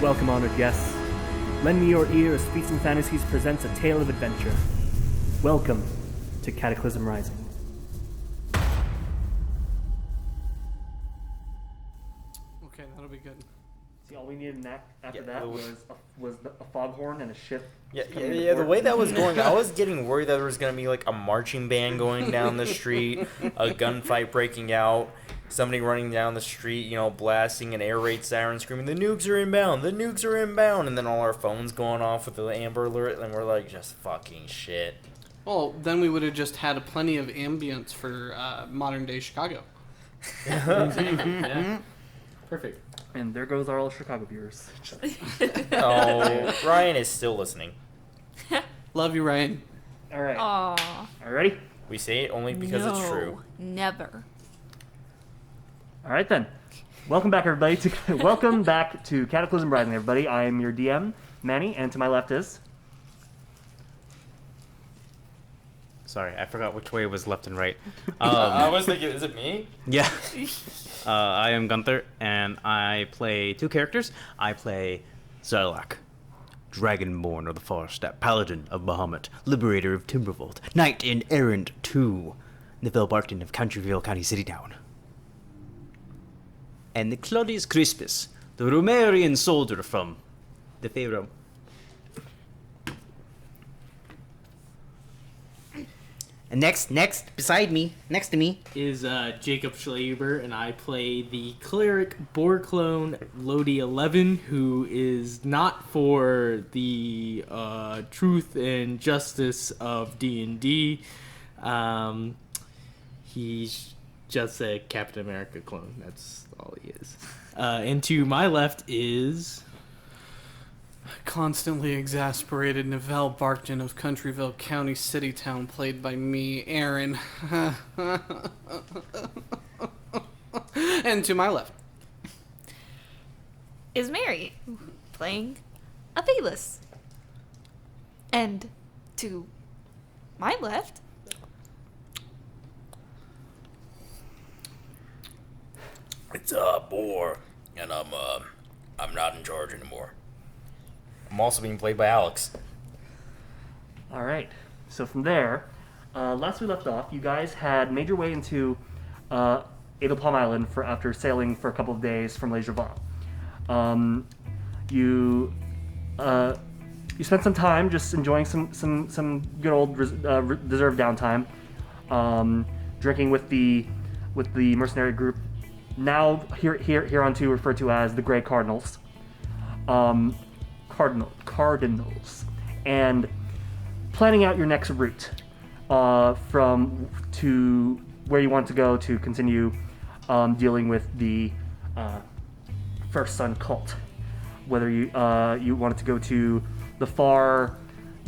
Welcome, honored guests. Lend me your ear as Feats Fantasies presents a tale of adventure. Welcome to Cataclysm Rising. Okay, that'll be good. See, all we needed after that was a foghorn and a ship. Yeah. The way that was going, I was getting worried that there was going to be like a marching band going down the street, a gunfight breaking out, somebody running down the street, blasting an air raid siren screaming, "The nukes are inbound! The nukes are inbound!" And then all our phones going off with the Amber Alert, and we're like, just fucking shit. Well, then we would have just had plenty of ambience for modern-day Chicago. Yeah. Perfect. And there goes our all Chicago viewers. Oh, Ryan is still listening. Love you, Ryan. All right. Aww. All ready? We say it only because it's true. Never. All right then. Welcome back, everybody. Welcome back to Cataclysm Rising, everybody. I am your DM, Manny, and to my left is. Sorry, I forgot which way was left and right. I was thinking, is it me? Yeah. I am Gunther, and I play two characters. I play Sylack, Dragonborn of the Forest, Paladin of Bahamut, Liberator of Timbervault, Knight and Errant to Neville Barkton of Countryville County City Town. And the Claudius Crispus, the Romarian soldier from the Pharaoh. And next, beside me, next to me, is Jacob Schlehuber, and I play the cleric Borclone Lodi 11, who is not for the truth and justice of D&D. He's just a Captain America clone. That's all he is. And to my left is... Constantly exasperated Neville Barkton of Countryville County City Town, played by me, Aaron. And to my left is Mary, playing Athelas. And to my left It's Boar, and I'm not in charge anymore. I'm also being played by Alex. All right. So from there, last we left off, you guys had made your way into Adel Palm Island after sailing for a couple of days from Lazarvosk. You spent some time just enjoying some good old deserved downtime, drinking with the mercenary group, now here on to referred to as the Grey Cardinals. Cardinals, and planning out your next route from to where you want to go to continue dealing with the First Sun cult. Whether you wanted to go to the far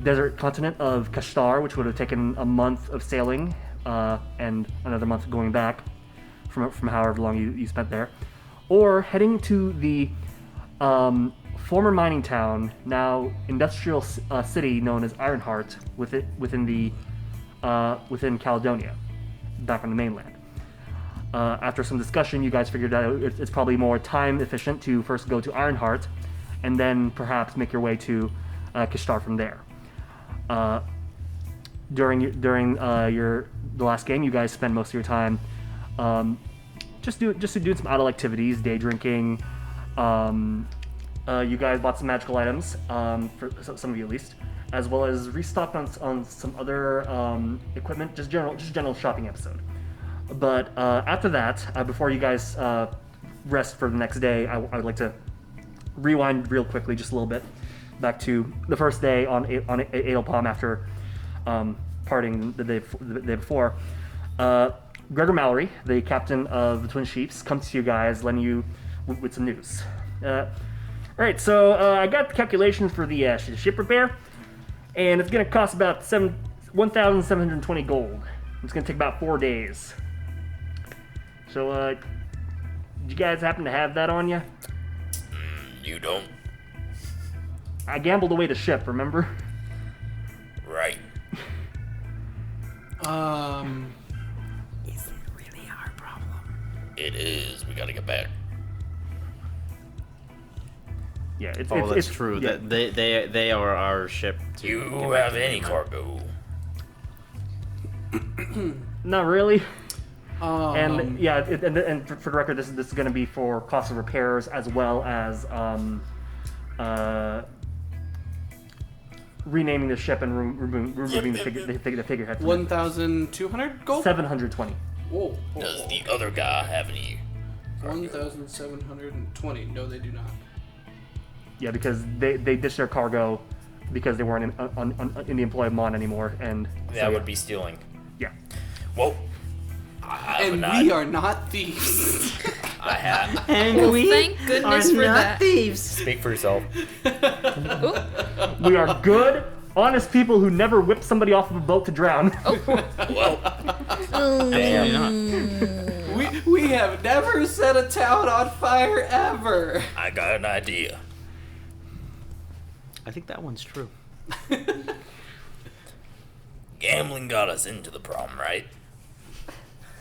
desert continent of Kashtar, which would have taken a month of sailing and another month going back from however long you spent there, or heading to the former mining town, now industrial city known as Ironheart, within Caledonia, back on the mainland. After some discussion, you guys figured out it's probably more time efficient to first go to Ironheart, and then perhaps make your way to Kishtar from there. During the last game, you guys spend most of your time just doing some idle activities, day drinking. You guys bought some magical items, for some of you at least, as well as restocked on some other equipment, just general shopping episode. But after that, before you guys rest for the next day, I would like to rewind real quickly, just a little bit, back to the first day on Adel Palm after parting the day before. Gregor Mallory, the captain of the Twin Sheeps, comes to you guys, letting you with some news. Alright, so I got the calculation for the ship repair, and it's going to cost about 1,720 gold. It's going to take about 4 days. So, did you guys happen to have that on you? You don't? I gambled away the ship, remember? Right. Is it really our problem? It is. We gotta get back. Yeah, it's Oh, that's it's, true. Yeah, That they are our ship. To You get back have to any mainland. cargo? not really. Um, And yeah, and for the record, this is going to be for cost of repairs as well as renaming the ship and removing the figurehead. from it. 1,200 gold. 720. Whoa. Does the other guy have any? 1,720. No, they do not. Yeah, because they ditched their cargo because they weren't in the employ of Mon anymore, and That would be stealing. yeah. Whoa. I have And an we are not thieves. I have. And Well, we thank goodness are for not that. thieves. Speak for yourself. We are good, honest people who never whip somebody off of a boat to drown. Well, Absolutely damn. not. we have never set a town on fire ever. I got an idea. I think that one's true. Gambling got us into the problem, right?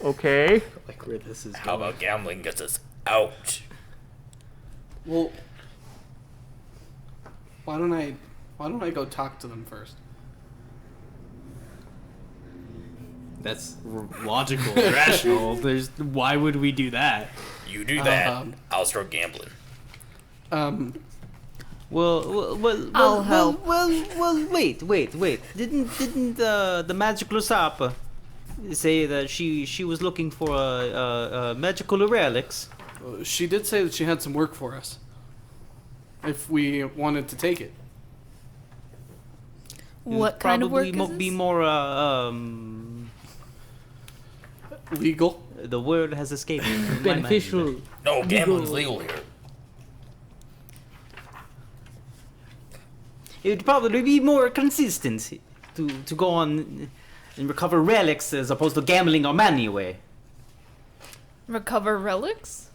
Okay. Like where this is How going. about gambling gets us out? Well, why don't I go talk to them first? That's logical, rational. Why would we do that? You do that, Um, I'll start gambling. Well, I'll help. Well, wait. Didn't the magical sap say that she was looking for a magical relics? She did say that she had some work for us. If we wanted to take it. What kind of work Probably is be this? more Legal. the word has escaped me. from my mind. Beneficial. No, gambling's legal here. It would probably be more consistent to go on and recover relics as opposed to gambling our money away. Recover relics?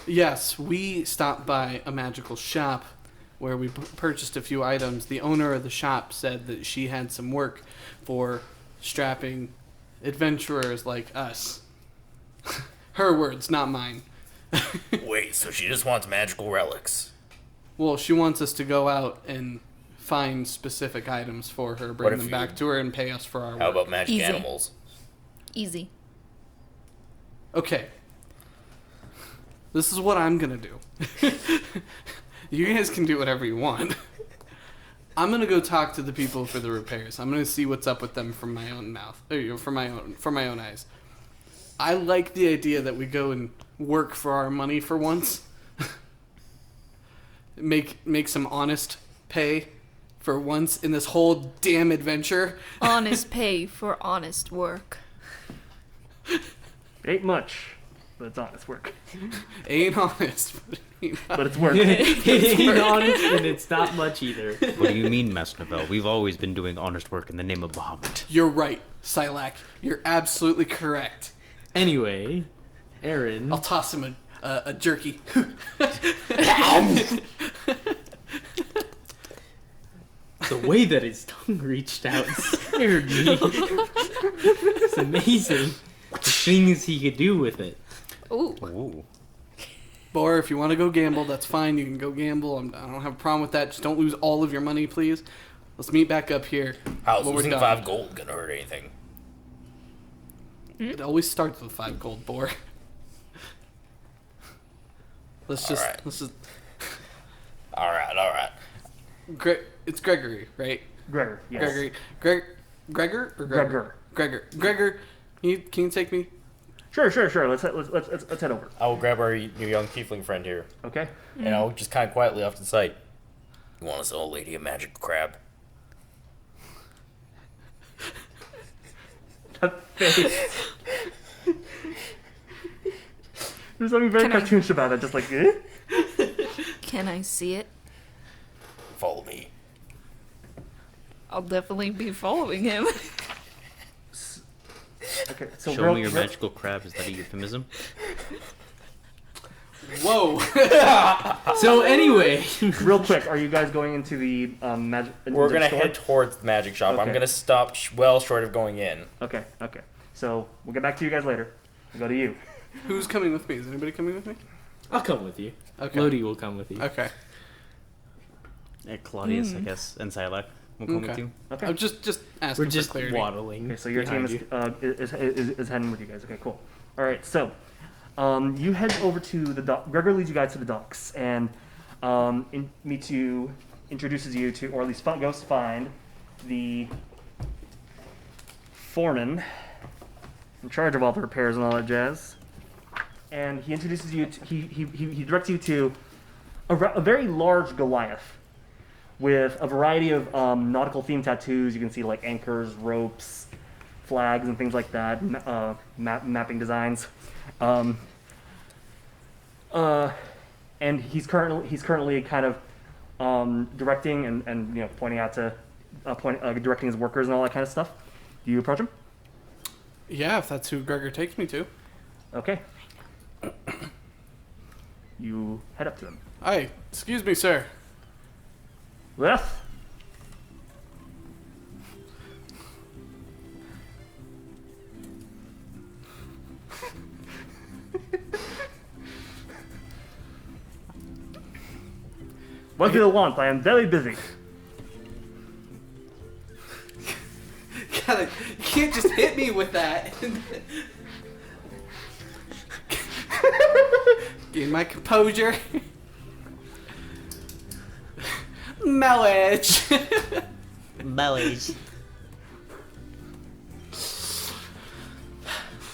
Yes, we stopped by a magical shop where we purchased a few items. The owner of the shop said that she had some work for strapping adventurers like us. Her words, not mine. Wait, so she just wants magical relics? Well, she wants us to go out and find specific items for her, What bring if them you- back to her, and pay us for our How work. about magic Easy. animals? Easy. Okay. This is what I'm gonna do. You guys can do whatever you want. I'm gonna go talk to the people for the repairs. I'm gonna see what's up with them from my own mouth, from my own eyes. I like the idea that we go and work for our money for once. make some honest pay for once in this whole damn adventure. Honest pay for honest work. It ain't much, but it's honest work. Ain't honest, but But it's work. It ain't honest, and it's not much either. What do you mean, Master? We've always been doing honest work in the name of Bahamut. you're right, Sylack. You're absolutely correct. Anyway, Aaron. I'll toss him a jerky. The way that his tongue reached out scared me. It's amazing the things he could do with it. Ooh. Ooh. Or if you want to go gamble, that's fine. You can go gamble. I don't have a problem with that. Just don't lose all of your money, please. Let's meet back up here. How's when we're losing done. 5 gold gonna hurt anything? It always starts with 5 gold, Boar. Let's just. Alright. Let's just. Alright. It's Gregory, right? Gregor, yes. Gregory. Gregor or Gregor. Gregor. Can you take me? Sure. Let's head over. I will grab our new young tiefling friend here, Okay. and I'll just kind of quietly off to the side. You want to sell a lady a magic crab? That face. There's something very Can I- cartoonish about it. Just like, eh? Can I see it? Follow me. I'll definitely be following him. Okay. So Show real- me your real- magical crab. Is that a euphemism? Whoa. So anyway, Real quick, are you guys going into the magic? We're the gonna store? head towards the magic shop. I'm Okay. gonna stop well short of going in. Okay. So we'll get back to you guys later. We'll go to you. Who's coming with me? Is anybody coming with me? I'll come with you. Okay. Lodi will come with you. Okay. Claudius, I guess, and Sylack will come with Okay. you. Okay. I'm just We're asking just for clarity. waddling. Okay, so your team behind is heading with you guys. Okay, cool. All right, so you head over to the dock. Gregor leads you guys to the docks, and introduces you to, or at least goes to find the foreman in charge of all the repairs and all that jazz. And he introduces you. He directs you to a very large Goliath with a variety of nautical themed tattoos. You can see like anchors, ropes, flags, and things like that. Mapping designs. And he's currently kind of directing and pointing out to directing his workers and all that kind of stuff. Do you approach him? Yeah, if that's who Gregor takes me to. Okay. You head up to him. Hi, excuse me, sir. Yes? What do you want? I am very busy. God, you can't just hit me with that. Gain my composure. Knowledge. Bellies.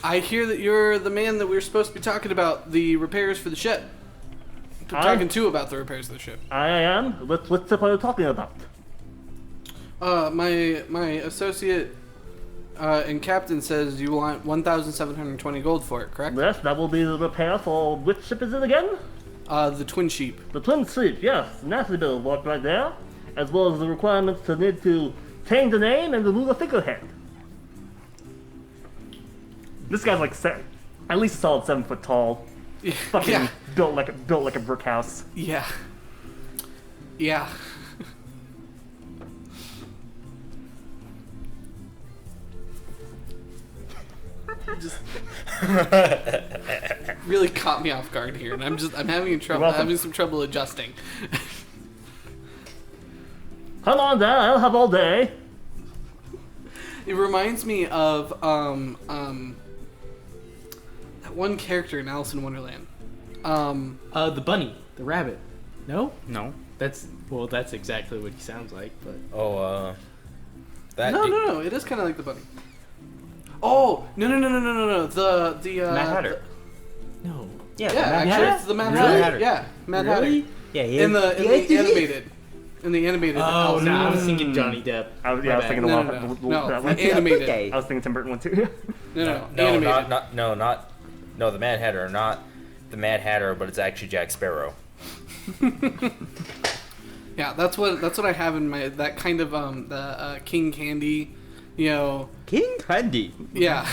I hear that you're the man that we were supposed to be talking about the repairs for the ship. Talking to about the repairs of the ship. I am. What's the point of talking about? My associate and captain says you want 1,720 gold for it, correct? Yes, that will be the repair for which ship is it again? The Twin Sheep. The Twin Sheep, yes. Nasty bit of work right there. As well as the requirements to need to change the name and remove a figurehead. This guy's like at least a solid 7 foot tall. Fucking Yeah. built like a brick house. Yeah. Yeah. Just really caught me off guard here, and I'm having some trouble adjusting. Come on there, I'll have all day. It reminds me of that one character in Alice in Wonderland. The bunny, the rabbit. No, No. that's exactly what he sounds like. But That No, it is kind of like the bunny. Oh no! The Mad Hatter. no, Yeah, Mad actually, Hatter? it's the Mad Really? Hatter. Yeah, Mad Really? Hatter. Yeah, In the animated. In the animated. Oh Alice in no, I was Wonderland. thinking Johnny Depp. I was My bad. thinking No, that the one. animated. I was thinking Tim Burton one too. No, no, animated. not the Mad Hatter, not the Mad Hatter, but it's actually Jack Sparrow. Yeah, that's what I have in my that kind of the King Candy, King Candy. Yeah.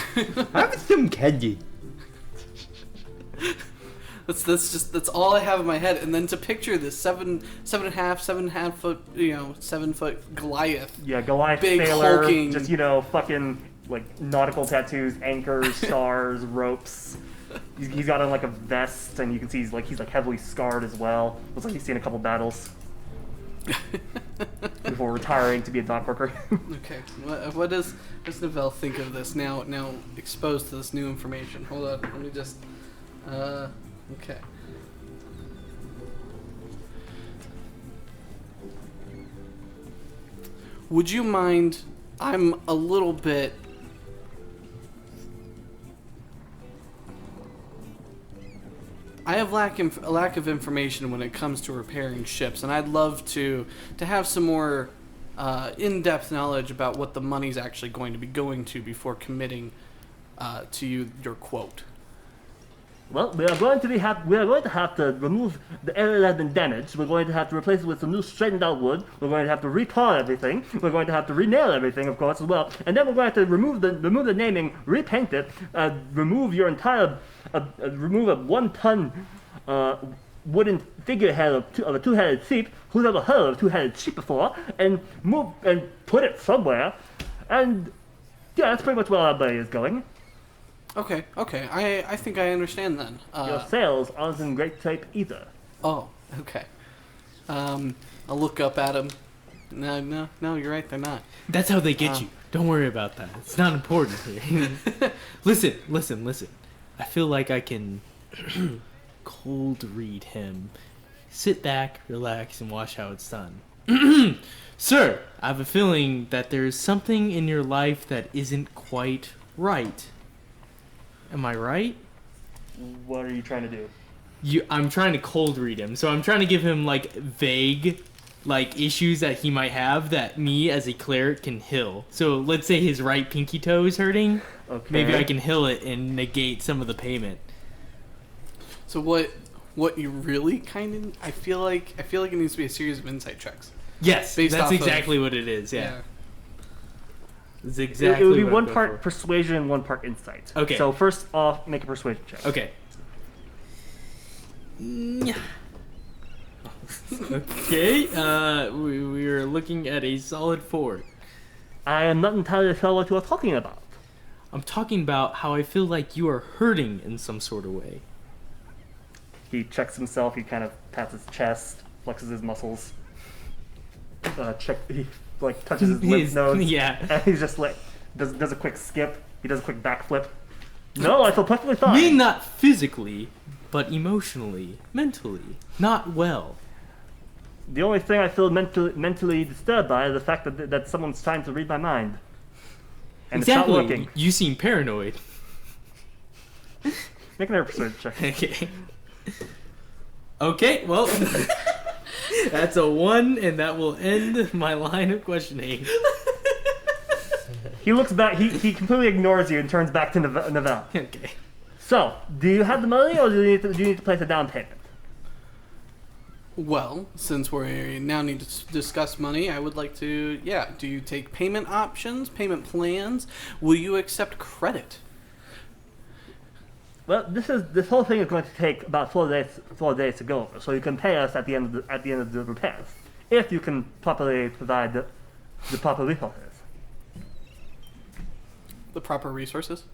Have some candy. That's all I have in my head, and then to picture this 7.5 foot, 7 foot Goliath. Yeah, Goliath Big sailor, hulking- just fucking like nautical tattoos, anchors, stars, ropes. He's got on like a vest, and you can see he's like heavily scarred as well. Looks like he's seen a couple battles before retiring to be a dock worker. Okay, what does Novell think of this now exposed to this new information? Hold on, let me just. Okay. Would you mind? I'm a little bit. I have lack of information when it comes to repairing ships, and I'd love to have some more in-depth knowledge about what the money's actually going to be going to before committing to your quote. Well, we are going to have to remove the area that has been damaged. We're going to have to replace it with some new straightened out wood. We're going to have to retar everything. We're going to have to re-nail everything, of course, as well. And then we're going to have to remove the naming, repaint it, remove your entire, remove a 1 ton wooden figurehead of a two-headed sheep. Who's ever heard of a two-headed sheep before? And move and put it somewhere. And yeah, that's pretty much where our money is going. Okay. I think I understand then. Your sales aren't in great shape either. Oh, okay. I'll look up at him. No, you're right, they're not. That's how they get you. Don't worry about that. It's not important here. Listen. I feel like I can cold read him. Sit back, relax, and watch how it's done. Sir, I have a feeling that there's something in your life that isn't quite right. Am I right? What are you trying to do? I'm trying to cold read him, so I'm trying to give him like vague, like issues that he might have that me as a cleric can heal. So let's say his right pinky toe is hurting. Okay. Maybe I can heal it and negate some of the payment. So what you really kind of I feel like it needs to be a series of insight checks. Yes, Based that's off of- exactly what it is. Yeah, it's It exactly. would be what one I'm going part for. persuasion and one part insight. Okay. So first off, make a persuasion check. Okay. Okay. We are looking at a solid 4. I am not entirely sure what you are talking about. I'm talking about how I feel like you are hurting in some sort of way. He checks himself. He kind of pats his chest, flexes his muscles. He like touches his lymph nodes. Yeah. And he's just like does a quick skip. He does a quick backflip. No, I feel perfectly fine. Me not physically, but emotionally, mentally, not well. The only thing I feel mentally disturbed by is the fact that someone's trying to read my mind. And it's not Exactly. working. You seem paranoid. Make another persuasion check. Okay. Okay, well, that's a 1, and that will end my line of questioning. He looks back. He completely ignores you and turns back to Neville. Okay. So, do you have the money, or do you need to place a down payment? Well, since we now need to discuss money, I would like to, do you take payment options, payment plans? Will you accept credit? Well, this whole thing is going to take about 4 days to go over, so you can pay us at the end of the repairs, if you can properly provide the proper resources. The proper resources?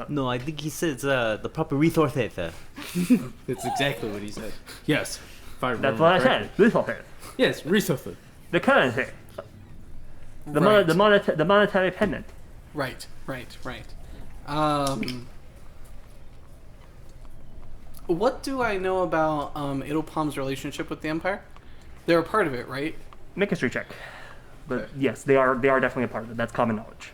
No, I think he says the proper resources. That's exactly what he said. Yes. If I That's remember what I correctly. said. Resources. Yes, resources. The currency. Right. The monetary payment. Right. What do I know about Edelpalm's relationship with the Empire? They're a part of it, right? Make a history check. But Okay. yes, they are definitely a part of it. That's common knowledge.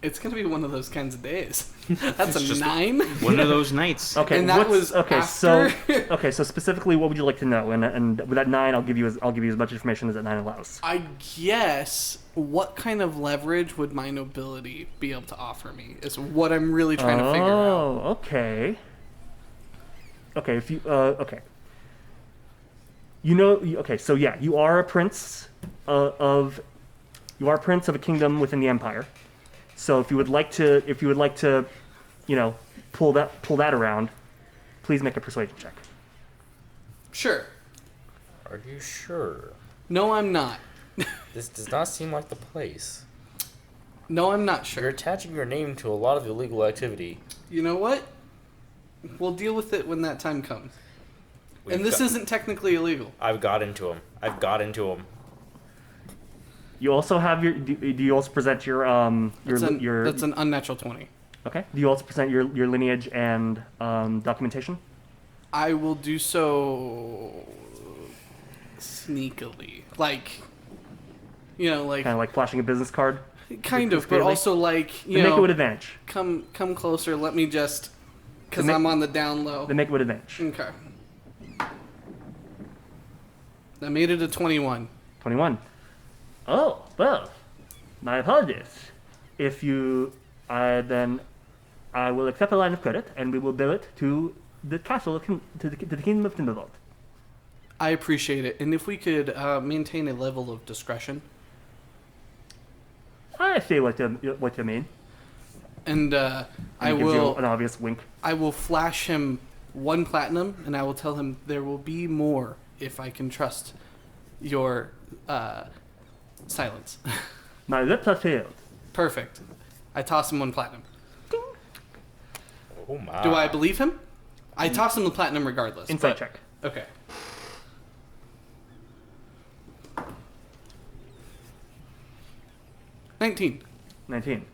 It's gonna be one of those kinds of days. That's a 9. One of those nights. Okay, And that was okay. after? So specifically, what would you like to know? And with that 9, I'll give you as much information as that 9 allows. I guess what kind of leverage would my nobility be able to offer me is what I'm really trying to figure out. Oh, okay. Okay, if you okay. You know, okay. So yeah, you are a prince of a kingdom within the empire. So if you would like to, you know, pull that around, please make a persuasion check. Sure. Are you sure? No, I'm not. This does not seem like the place. No, I'm not You're sure. attaching your name to a lot of illegal activity. You know what? We'll deal with it when that time comes. And this isn't technically illegal. I've got into him. You also have do you also present your That's an unnatural 20. okay? Do you also present your lineage and documentation? I will do so sneakily. Like, you know, like, Kind of like flashing a business card. kind of, but discreetly? also like, you Then make it with know, advantage. come closer, let me just, because Then I'm on the down low. Then make it with advantage. Okay. I made it a 21. 21. Oh, well, my apologies. If you, then I will accept a line of credit, and we will bill it to the castle, to the Kingdom of Timbervolt. I appreciate it. And if we could maintain a level of discretion. I see what you mean. And And I he gives you will an obvious wink. I will flash him 1 platinum, and I will tell him there will be more if I can trust your silence. My lips are sealed. Perfect. I toss him 1 platinum. Oh my. Do I believe him? I toss him the platinum regardless. Insight but- check. Okay. $19. 19.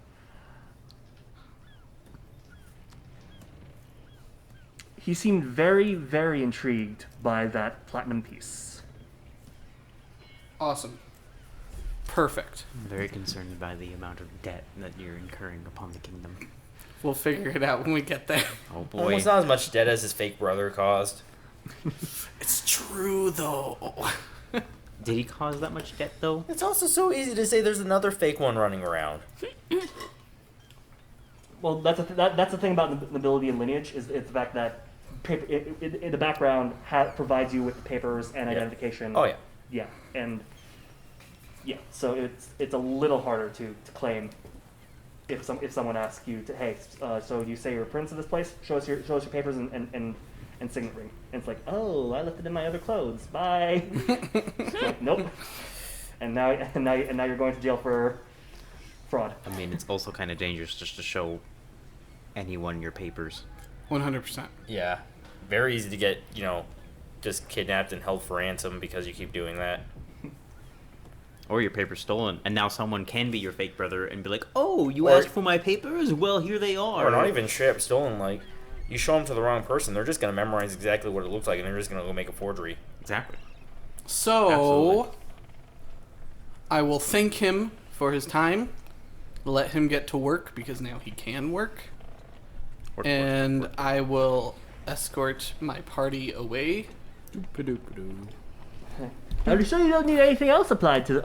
He seemed very, very intrigued by that platinum piece. Awesome. Perfect. I'm very concerned by the amount of debt that you're incurring upon the kingdom. We'll figure it out when we get there. Oh boy. Almost not as much debt as his fake brother caused. It's true, though. Did he cause that much debt though? It's also so easy to say there's another fake one running around. Well, that's the thing about nobility and lineage is it's the fact that paper, the background provides you with papers and identification. Oh yeah. Yeah, and yeah, so it's a little harder to claim if someone asks you to, hey, so you say you're a prince of this place? Show us your papers and signet ring. And it's like, oh, I left it in my other clothes. Bye. It's like, nope. And now you're going to jail for fraud. I mean, it's also kind of dangerous just to show anyone your papers. 100%. Yeah. Very easy to get, just kidnapped and held for ransom because you keep doing that. Or your papers stolen, and now someone can be your fake brother and be like, "Oh, you Or- asked for my papers? Well, here they are." Or not even straight up stolen, like, you show them to the wrong person, they're just going to memorize exactly what it looks like, and they're just going to go make a forgery. Exactly. So, Absolutely. I will thank him for his time, let him get to work because now he can work, and I will escort my party away. Are you sure you don't need anything else applied to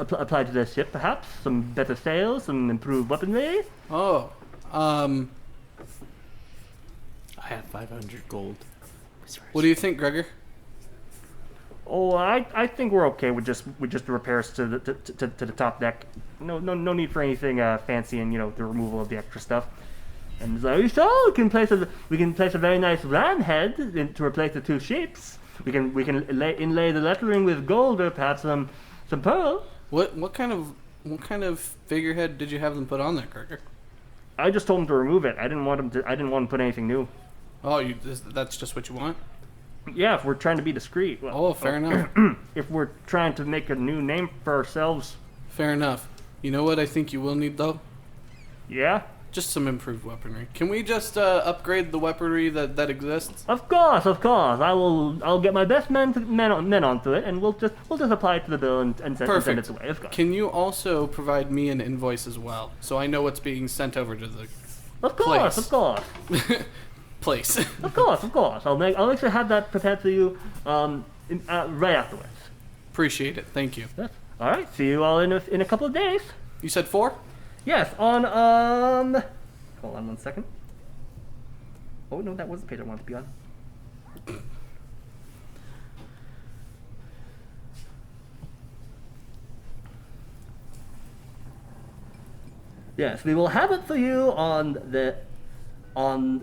this ship? Perhaps some better sails, some improved weaponry. Oh, I have 500 gold. what do you think, Gregor? Oh, I think we're okay with just the repairs to the top deck. No need for anything fancy and the removal of the extra stuff. And so you sure we can place a very nice ram head to replace the two ships. We can inlay the lettering with gold or perhaps some pearl. What kind of figurehead did you have them put on there, Gregor? I just told him to remove it. I didn't want him to put anything new. Oh, that's just what you want? Yeah, if we're trying to be discreet. Well, Oh, fair enough. If we're trying to make a new name for ourselves, Fair enough. You know what I think you will need, though? yeah. Just some improved weaponry. Can we just upgrade the weaponry that exists? Of course. I'll get my best men onto it, and we'll just apply it to the bill and send it away. Of course. Can you also provide me an invoice as well, so I know what's being sent over to the Of course. place? Of course. I'll make sure to have that prepared for you right afterwards. Appreciate it. Thank you. Yes. All right. See you all in a couple of days. You said 4? Yes. On Hold on one second. Oh no, that was the page I wanted to be on. Yes, we will have it for you on the 19th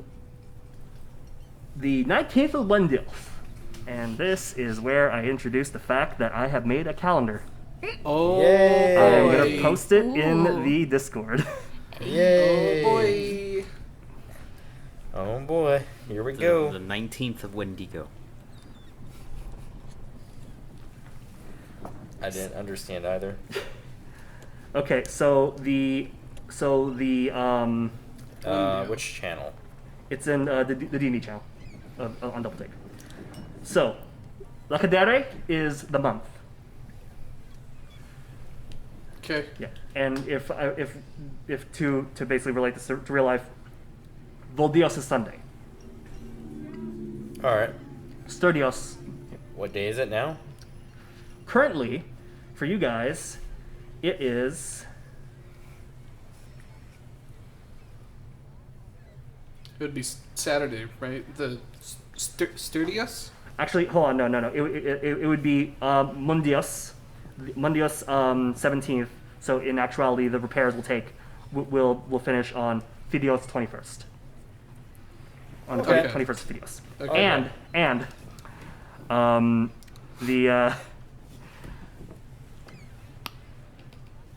of Wendell. And this is where I introduce the fact that I have made a calendar. Oh, Yay. I am boy. going to post it in Ooh. the Discord. Yay! Oh boy. Oh boy, here we The go. 19th of Wendigo. I didn't understand either. Okay, so the Which channel? it's in the D&D channel on Double Take. So, La Cadere is the month. Okay. Yeah, and if to basically relate this to real life, Voldios is Sunday. All right. Sturdios, What day is it now? currently, for you guys, it is. It would be Saturday, right? The Studios? Actually, hold on, no. It would be Mundios 17th. So in actuality, the repairs will finish on Fidios 21st. On the Okay. 21st of Fidios. Okay. And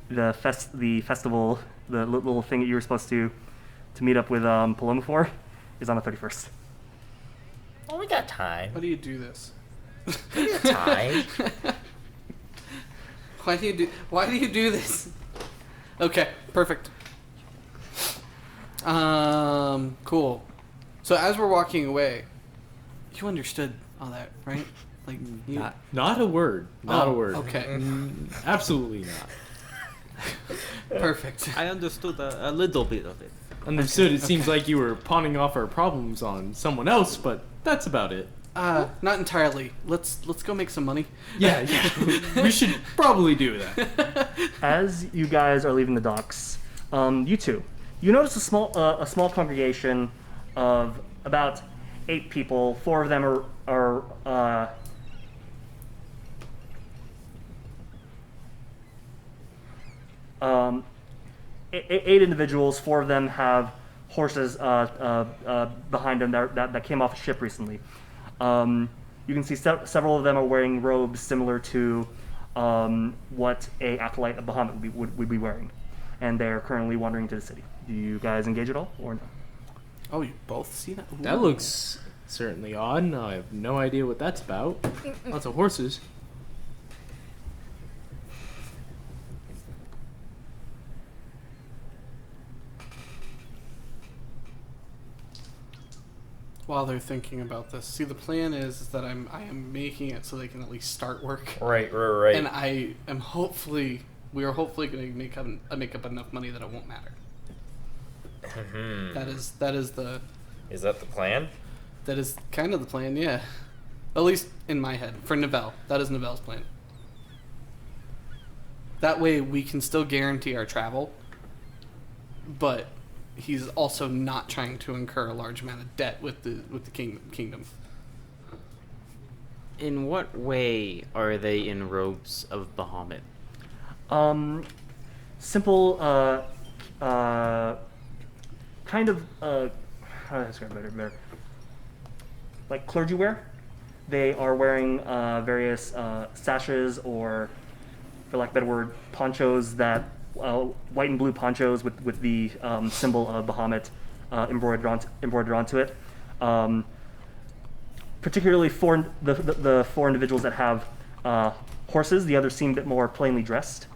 the festival, the little thing that you were supposed to meet up with Paloma for, is on the 31st. Oh, we got time. Why do you do this? We got time. Why do you do this? Okay, perfect. Cool. So as we're walking away, you understood all that, right? Like you. Not a word. Not a word. Okay. Absolutely not. Perfect. I understood a little bit of it. Understood. It seems like you were pawning off our problems on someone else, but that's about it. Not entirely. Let's go make some money. Yeah. We should probably do that. As you guys are leaving the docks, you notice a small congregation of about 8 people. 4 of them are eight individuals. 4 of them have horses behind them that came off a ship recently. You can see several of them are wearing robes similar to what a acolyte of Bahamut would be wearing, and they're currently wandering to the city. Do you guys engage at all, or no? Oh, you both see that? Ooh. That looks certainly odd. I have no idea what that's about. Lots of horses. While they're thinking about this, see, the plan is that I am making it so they can at least start work. Right. And we are hopefully going to make up enough money that it won't matter. That is the. Is that the plan? That is kind of the plan, yeah. At least in my head. For Nivelle. That is Nivelle's plan. That way we can still guarantee our travel, but he's also not trying to incur a large amount of debt with the kingdom. In what way are they in robes of Bahamut? Simple, kind of, how do I describe it better? Like clergy wear. They are wearing various sashes, or, for lack of a better word, ponchos that white and blue ponchos with the symbol of Bahamut embroidered onto it. Particularly for the 4 individuals that have horses, the others seem a bit more plainly dressed.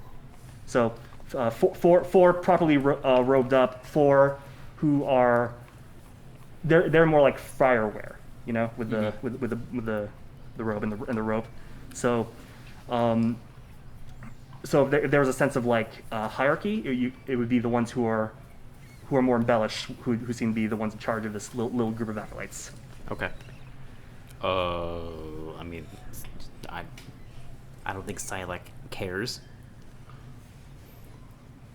So 4 properly robed up, 4 who are they're more like friar wear, with the robe and the rope. So so if there was a sense of like hierarchy, it would be the ones who are more embellished, who seem to be the ones in charge of this little group of acolytes. Okay. I mean, I don't think Sylack cares.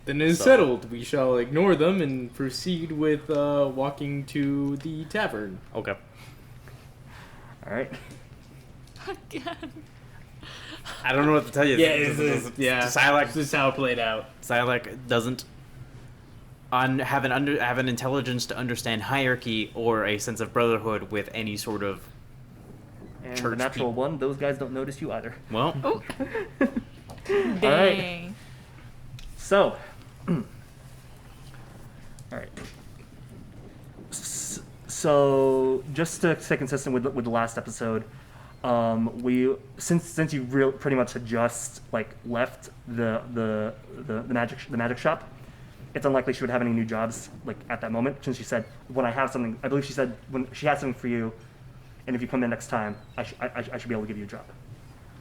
Then it is settled. We shall ignore them and proceed with walking to the tavern. Okay. All right. Again. I don't know what to tell you. Sylack. This is how it played out. Sylack doesn't have an intelligence to understand hierarchy or a sense of brotherhood with any sort of And church the natural one, those guys don't notice you either. Well, Oh. All right. Dang. So, all right. So, just to stay consistent with the last episode, we since you pretty much had just left the magic shop, it's unlikely she would have any new jobs at that moment. Since she said, when I have something, I believe she said when she has something for you, and if you come in next time, I should be able to give you a job.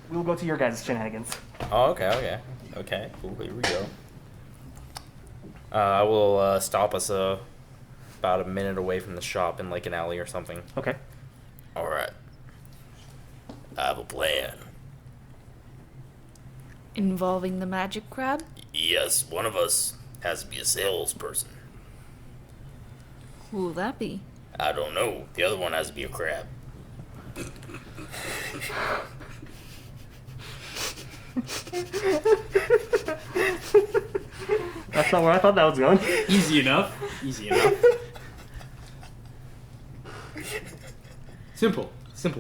We'll go to your guys' shenanigans. Oh, okay. Cool. Here we go. I will stop us about a minute away from the shop in an alley or something. Okay. All right. I have a plan. Involving the magic crab? Yes, one of us has to be a salesperson. Who will that be? I don't know. The other one has to be a crab. That's not where I thought that was going. Easy enough. Simple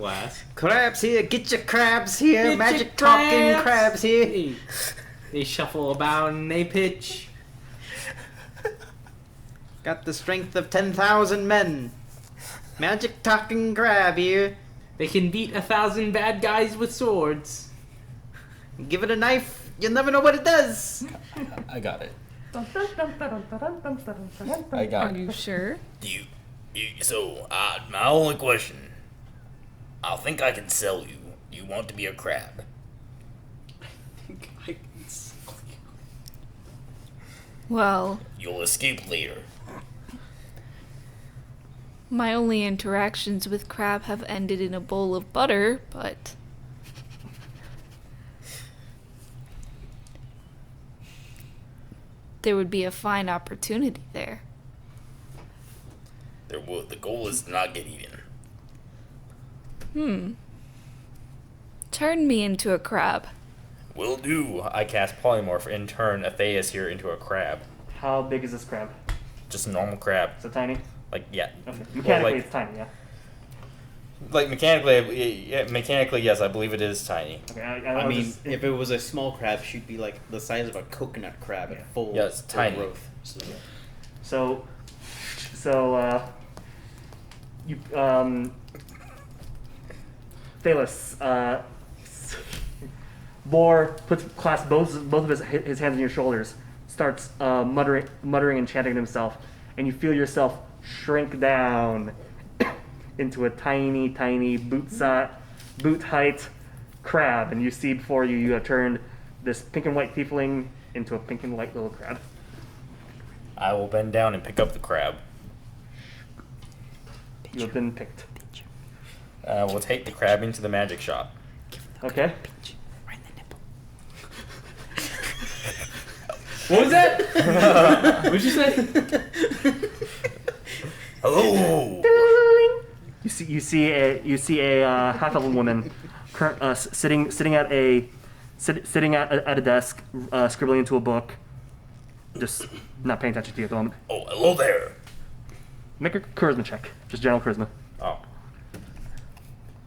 ass. crabs here, get your crabs here, Get magic your talking crabs here. Hey. They shuffle about and they pitch. Got the strength of 10,000 men. Magic talking crab here. They can beat 1,000 bad guys with swords. Give it a knife, you'll never know what it does. I got it. I Are got it. you sure? My only question. I think I can sell you. You want to be a crab? Well, You'll escape later. my only interactions with crab have ended in a bowl of butter, but there would be a fine opportunity there. The goal is to not get eaten. Turn me into a crab. Will do. I cast polymorph and turn Athelas here into a crab. How big is this crab? Just a normal crab. Is it tiny? Like, yeah. Okay. Mechanically, like- it's tiny, yeah. Like, mechanically, yes, I believe it is tiny. Okay, I mean, if it was a small crab, she'd be like the size of a coconut crab at full Yeah, it's tiny. growth. So, you, Athelas, Boar clasps both of his hands on your shoulders, starts muttering and chanting to himself, and you feel yourself shrink down into a tiny boot height crab, and you see before you have turned this pink and white tiefling into a pink and white little crab. I will bend down and pick up the crab. You have been picked. We'll take the crab into the magic shop. Okay. What was that? What'd you say? Hello. You see a half-elven woman sitting at a desk, scribbling into a book, just not paying attention to you at the moment. Oh, hello there. Make a charisma check, just general charisma. Oh.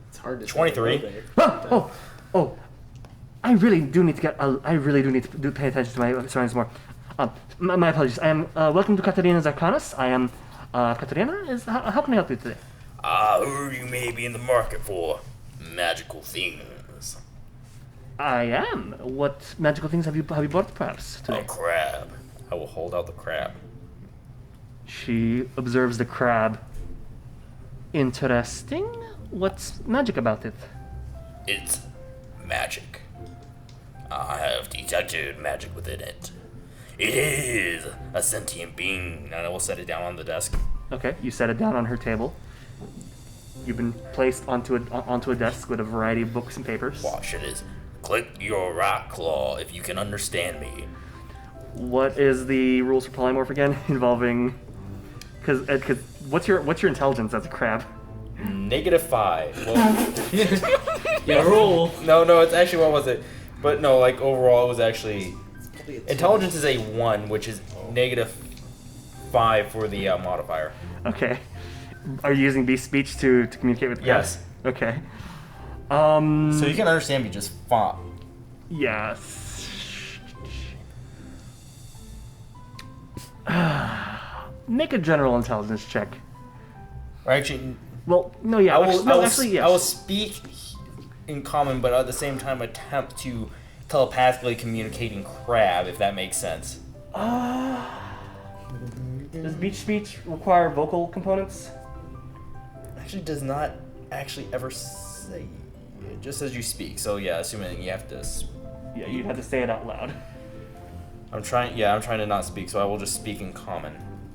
It's hard to 23. say. Oh! I really do need to pay attention to my surroundings more. My apologies. I am welcome to Katarina's Arcanus. I am Katarina. How can I help you today? I heard you may be in the market for magical things. I am. What magical things have you bought, perhaps, A today? crab. I will hold out the crab. She observes the crab. Interesting. What's magic about it? It's magic. I have detected magic within it. It is a sentient being. And I will set it down on the desk. Okay, you set it down on her table. You've been placed onto a desk with a variety of books and papers. Watch it is. Click your right claw if you can understand me. What is the rules for polymorph again? Involving, because what's your intelligence as a crab? -5. Well, Yeah, roll. no, it's actually, what was it? But no, like, overall, it was actually... Intelligence is a 1, which is -5 for the modifier. Okay. Are you using beast speech to communicate with the Yes. crabs? Okay. So you can understand me just fine. Yes. Make a general intelligence check. Or actually, Well, no, yeah. Actually, yes. I will speak in common, but at the same time attempt to telepathically communicate in crab, if that makes sense. Does beach speech require vocal components? Actually, does not actually ever say. It just says you speak. So yeah, assuming you have to. Yeah, you'd have to say it out loud. I'm trying to not speak, so I will just speak in common.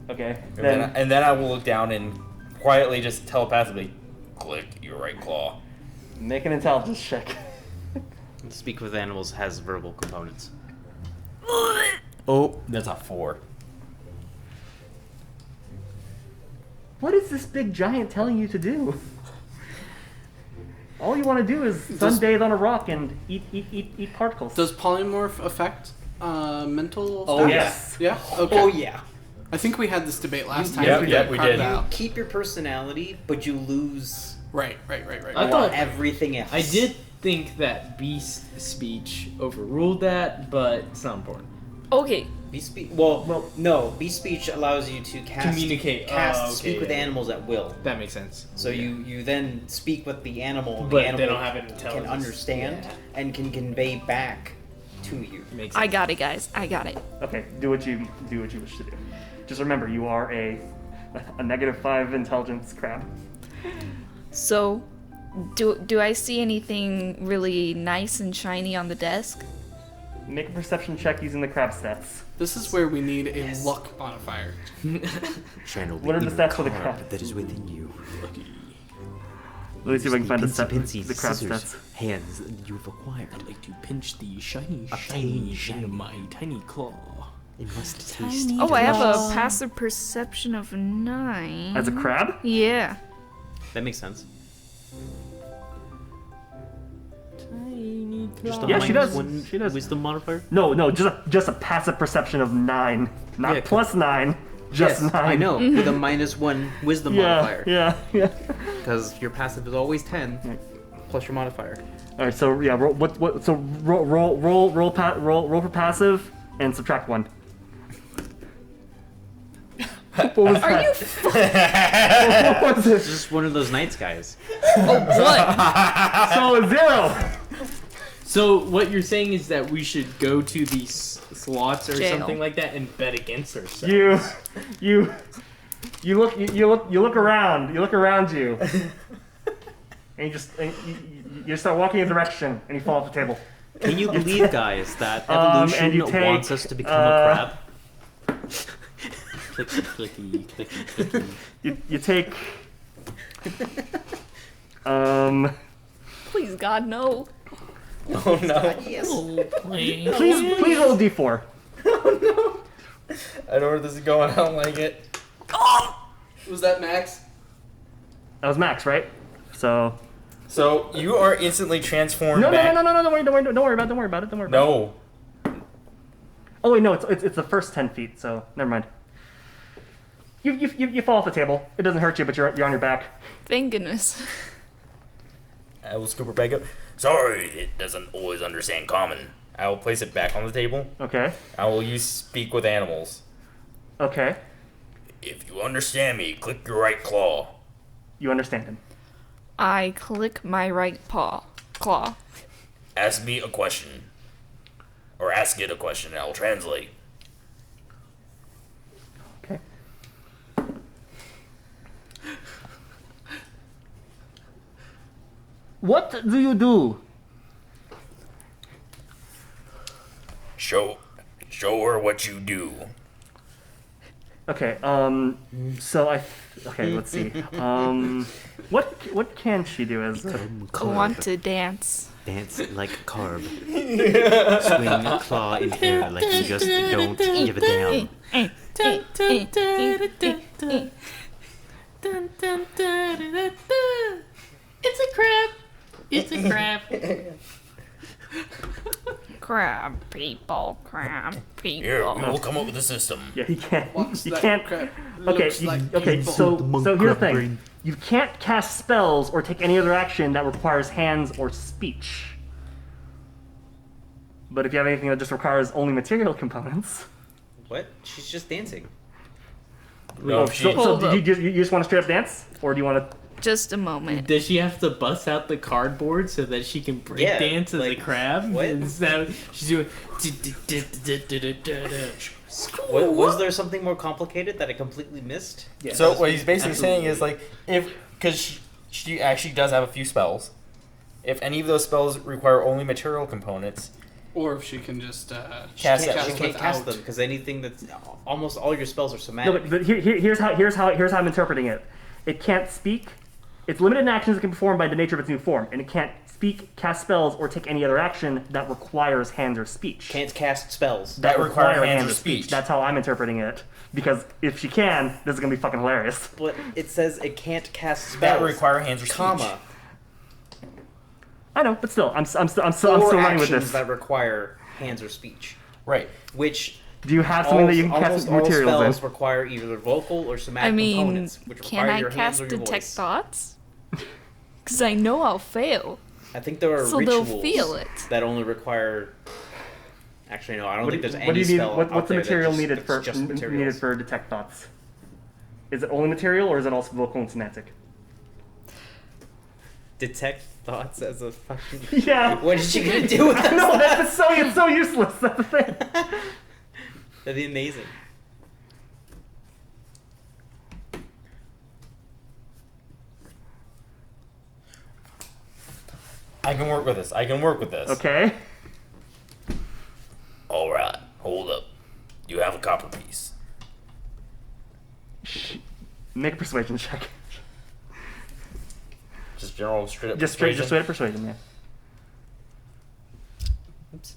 Okay. And then I will look down and quietly, just telepathically, click your right claw. Make an intelligence check. Speak with animals has verbal components. Oh, that's a 4. What is this big giant telling you to do? All you want to do is sunbathe on a rock and eat particles. Does polymorph affect mental? Oh, stats? yes. Yeah. Okay. Oh yeah. I think we had this debate last time. Yep, We yep, we carved did. that out. Keep your personality, but you lose Right. I thought everything else. I did think that beast speech overruled that, but it's not important. Okay. Beast speech. Well- No. Beast speech allows you to Communicate. speak with yeah. animals at will. That makes sense. So you then speak with the animal. But the animal they don't have an can intelligence. understand Yeah. and can convey back to you. Makes I sense. got it, guys. I got it. Okay, do what you wish to do. Just remember, you are a -5 intelligence crab. So, do I see anything really nice and shiny on the desk? Make a perception check using the crab stats. This is where we need a luck modifier. Channel What are the stats for the crab? that is within you. Let me see if I can find the crab scissors, stats. hands that you've acquired. I'd like to pinch the shiny, tiny, shiny in my tiny claw. It must taste. Oh, I have a passive perception of 9. As a crab? Yeah. That makes sense. Tiny Just a Yeah, she does. -1 She does. Wisdom modifier. No, just a passive perception of 9, not Yeah, plus 9, just 9. I know. With a -1 wisdom modifier. Yeah. Because your passive is always 10 plus your modifier. All right, so yeah, roll for passive and subtract 1. What was Are that? you What was it? Just one of those nights, guys. what? So 0. So what you're saying is that we should go to these slots or Jail. something like that and bet against ourselves. You look around. You look around you, and you start walking in a direction, and you fall off the table. Can you believe, guys, that and evolution you take, wants us to become a crab? Clicky, clicky, clicky, clicky. You take. Please, God, no. Oh no. Please roll a d4. I know where this is going. I don't like it. Was that Max? That was Max, right? So. So you are instantly transformed No, back. no. Don't worry about it. No. Oh wait, no, it's the first 10 feet. So never mind. You fall off the table. It doesn't hurt you, but you're on your back. Thank goodness. I will scoop it back up. Sorry, it doesn't always understand common. I will place it back on the table. Okay. I will use speak with animals. Okay. If you understand me, click your right claw. You understand him. I click my right claw. Ask me a question. Or ask it a question and I'll translate. Okay. What do you do? Show her what you do. Okay, okay, let's see. What can she do as a... I want to dance. Dance like a carb. Swing a claw in air like you just don't give a damn. It's a crab. It's a crab. Crab people. Here, we will come up with a system. Yeah, you can't. Walks You like can't. crap, Okay, looks like okay. people. So here's the thing. You can't cast spells or take any other action that requires hands or speech. But if you have anything that just requires only material components, What? She's just dancing. No, so do you just want to straight up dance, or do you want to? Just a moment. Does she have to bust out the cardboard so that she can break Yeah, dance as a like, crab? what? Is that she's doing? Was there something more complicated that I completely missed? Yeah, So what he's basically saying is like, because she actually does have a few spells. If any of those spells require only material components, Or if she can just Cast She it. can't cast without. them because anything that's almost all your spells are No, somatic. but here's how I'm interpreting it. It can't speak. It's limited in actions it can perform by the nature of its new form, and it can't speak, cast spells, or take any other action that requires hands or speech. Can't cast spells. that require hands or speech. That's how I'm interpreting it. Because if she can, this is gonna be fucking hilarious. But it says it can't cast spells. That require hands or speech. comma. I know, but still, I'm still Or running with actions this. that require hands or speech. Right. Which Do you have something that you can almost cast all materials spells in? require either vocal or somatic I mean, components, which can require I your hands cast or your detect voice. thoughts? Because I know I'll fail. I think there are So they'll rituals feel it. that only require Actually, no, I don't What think do there's what do any you need? spell What's out the there that material just- needed that's for just needed materials. for detect thoughts? Is it only material or is it also vocal and semantic? Detect thoughts as a fucking... Yeah. What is she gonna do with I that? know that's so it's so useless. That's the thing. That'd be amazing. I can work with this. I can work with this. Okay. Alright, hold up. You have a copper piece. Make a persuasion check. Just general straight up Just straight up persuasion, yeah. Oops.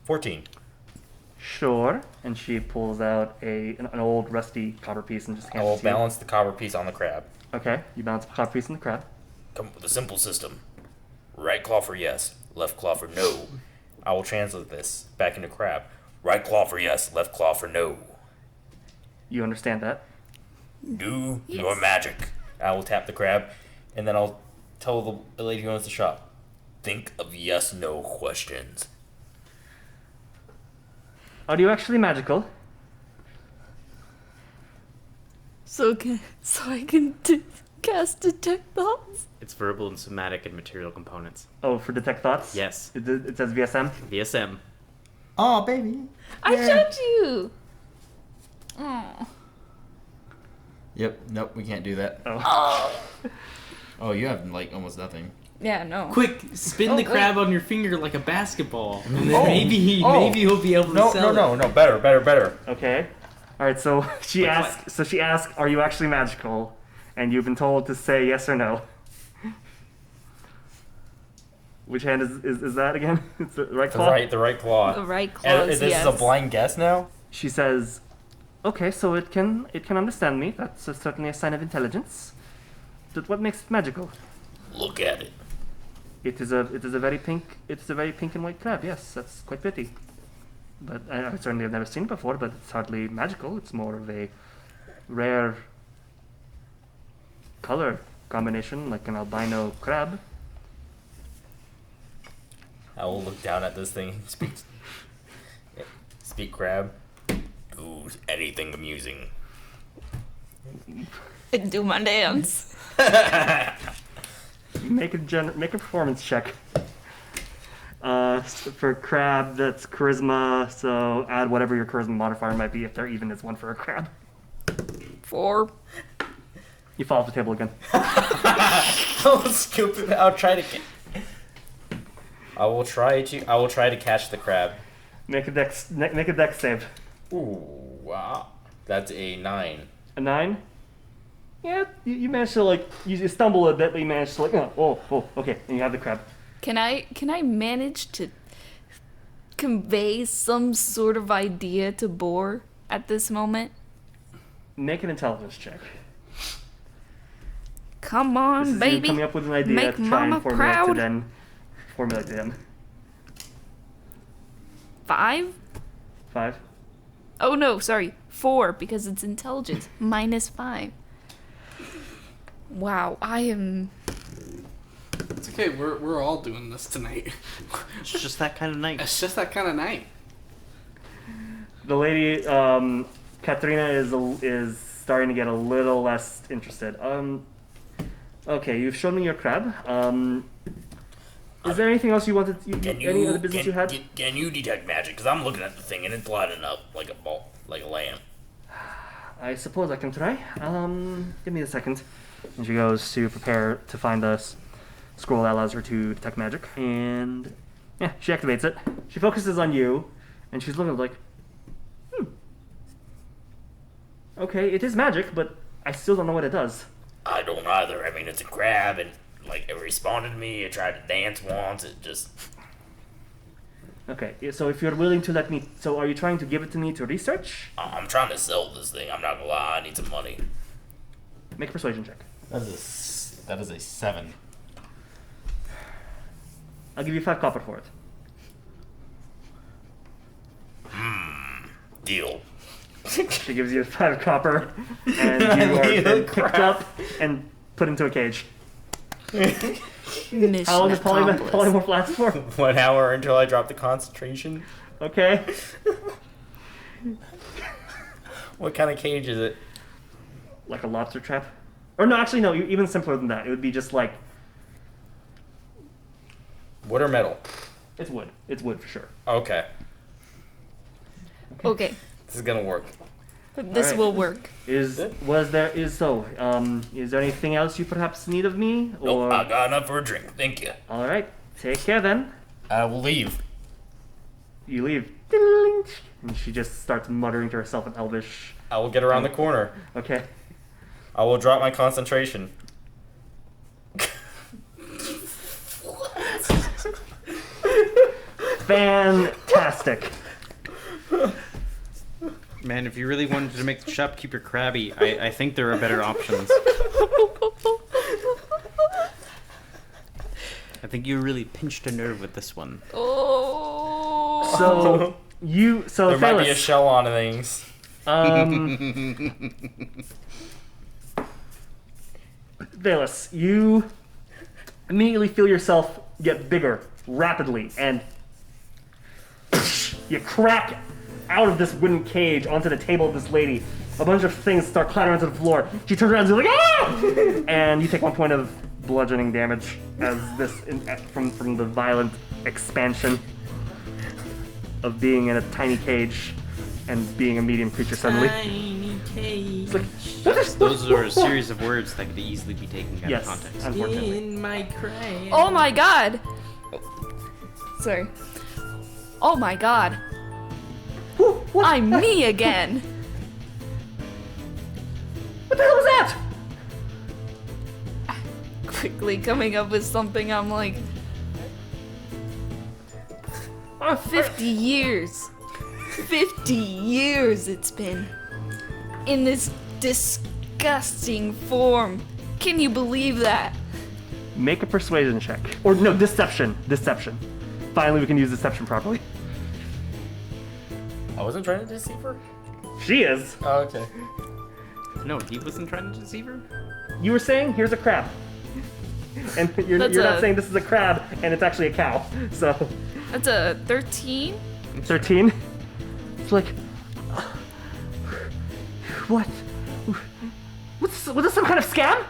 $14. Sure. And she pulls out an old rusty copper piece and just I hands will it to you. balance the copper piece on the crab. Okay. You balance the copper piece in the crab. Come up with a simple system. Right claw for yes, left claw for no. I will translate this back into crab. Right claw for yes, left claw for no. You understand that? Do your magic. I will tap the crab, and then I'll tell the lady who owns the shop. Think of yes no questions. Are you actually magical? So I can cast detect thoughts. It's verbal and somatic and material components. Oh, for detect thoughts? Yes. It says VSM? VSM. Oh, baby. I showed you. Oh. Yep. Nope. We can't do that. Oh. Oh, you have like almost nothing. Yeah, no. Quick, spin Oh, the wait. crab on your finger like a basketball, and then Oh, maybe oh. he'll be able to No, sell no, it. no, no. Better. Okay. Alright, so she Wait, asks are you actually magical? And you've been told to say yes or no. Which hand is that again? It's the right claw? The right claw. The right And claws, this yes. is a blind guess now? She says, okay, so it can understand me. That's certainly a sign of intelligence. But what makes it magical? Look at it. It is a very pink and white crab. Yes, that's quite pretty. But I certainly have never seen it before. But it's hardly magical. It's more of a rare color combination, like an albino crab. I will look down at this thing. Speak crab. Do anything amusing. And do my dance. Make a performance check. For crab, that's charisma. So add whatever your charisma modifier might be, if there even is one for a crab. 4. You fall off the table again. I'll scoop it. I'll try to. I will try to catch the crab. Make a dex save. Ooh, wow. That's a 9. A 9? Yeah, you managed to you stumble a bit, but you managed to okay, and you have the crab. Can I manage to convey some sort of idea to Boar at this moment? Make an intelligence check. Come This on, is you baby. coming up with an idea Make to try mama and formulate proud. to then formulate to him. 5? 5. Oh no, sorry. 4 because it's intelligence. -5. Wow, I am. It's okay. We're all doing this tonight. It's just that kind of night. It's just that kind of night. The lady, Katrina is starting to get a little less interested. Okay, you've shown me your crab. Is there anything else you wanted? Any other business you had? Can you detect magic? Because I'm looking at the thing and it's lighting up like a ball, like a lamp. I suppose I can try. Give me a second. And she goes to prepare to find the scroll that allows her to detect magic. And yeah, she activates it. She focuses on you, and she's looking like, okay, it is magic, but I still don't know what it does. I don't either. I mean, it's a crab and like it responded to me. It tried to dance once. It just. Okay, so if you're willing to let me, so are you trying to give it to me to research? I'm trying to sell this thing. I'm not gonna lie. I need some money. Make a persuasion check. That is a 7. I'll give you 5 copper for it. Deal. She gives you 5 copper, and you are then picked up and put into a cage. Mission How long does accomplished. polymorph last for? 1 hour until I drop the concentration. Okay. What kind of cage is it? Like a lobster trap? Or no, actually no, even simpler than that. It would be just like, Wood or metal? it's wood. It's wood for sure. Okay. Okay, This is gonna work. this Alright. will work. Is there anything else you perhaps need of me? Nope, I got enough for a drink. Thank you. Alright, take care then. I will leave. You leave. And she just starts muttering to herself in Elvish. I will get around the corner. Okay. I will drop my concentration. Fantastic. Man, if you really wanted to make the shopkeeper crabby, I think there are better options. I think you really pinched a nerve with this one. Oh. So There might be a Athelas, shell on things. Athelas, you immediately feel yourself get bigger rapidly, and you crack out of this wooden cage onto the table of this lady. A bunch of things start clattering to the floor. She turns around and is like, ah! And you take 1 point of bludgeoning damage as from the violent expansion of being in a tiny cage and being a medium creature suddenly. Tiny cage. Those are a series of words that could easily be taken out Yes, of context. unfortunately. In my crate. Oh my god. Sorry. Oh my god. I'm me again. What the hell is that? Quickly coming up with something, I'm like, 50 years. 50 years it's been. In this disgusting form. Can you believe that? Make a persuasion check. Or no, deception. Deception. Finally, we can use deception properly. I wasn't trying to deceive her. She is. Oh, okay. No, he wasn't trying to deceive her? You were saying, here's a crab. And you're not saying this is a crab, and it's actually a cow. So, That's a 13? 13. It's like, what? Was this some kind of scam?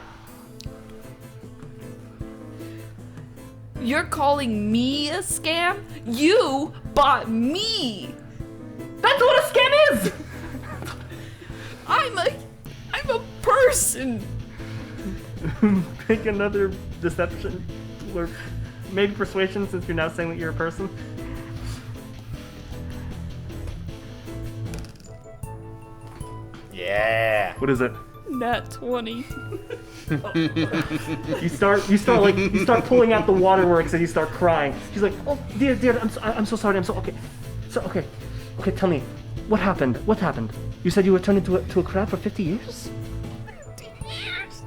You're calling me a scam? You bought me! That's what a scam is! I'm a person! Make another deception, or maybe persuasion, since you're now saying that you're a person. Yeah. What is it? Nat 20. You start pulling out the waterworks and you start crying. She's like, oh dear, I'm so sorry, okay, tell me, what happened? You said you were turned into a crab for 50 years? 50 years?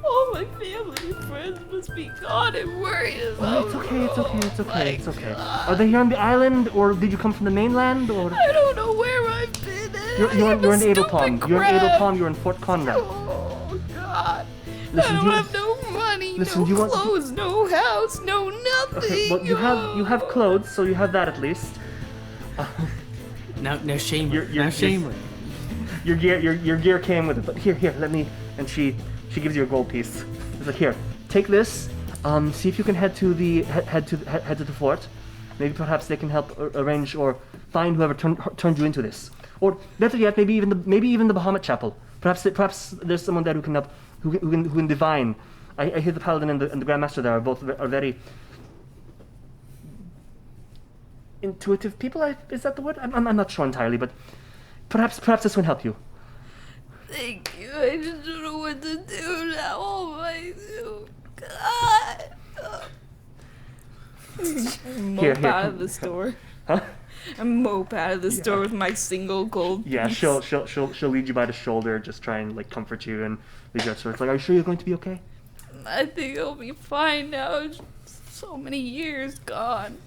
All my family and friends must be gone and worried about It's okay. Are they here on the island, or did you come from the mainland, or? I don't know where I've been. You're in Edelpalm. You're in Edelpalm. You're in Fort Conrad. Oh God! Listen, I don't have no money, listen, no do you want- clothes, no house, no nothing. Okay, well you have clothes, so you have that at least. Now shame her. You're- Now shame her. Your gear came with it, but here, let me. And she gives you a gold piece. It's like, here, take this. See if you can head to the fort. Maybe perhaps they can help arrange or find whoever turned you into this. Or better yet, maybe even the Bahamut Chapel. Perhaps there's someone there who can help, who can divine. I hear the paladin and the grandmaster there are very intuitive people. Is that the word? I'm not sure entirely, but perhaps this will help you. Thank you. I just don't know what to do now. Oh my God. Mope Here. out of the store. Huh? I mope out of the store with my single gold Yeah, piece. she'll lead you by the shoulder, just try and like comfort you and lead you out. So it's like, are you sure you're going to be okay? I think I'll be fine now. So many years gone.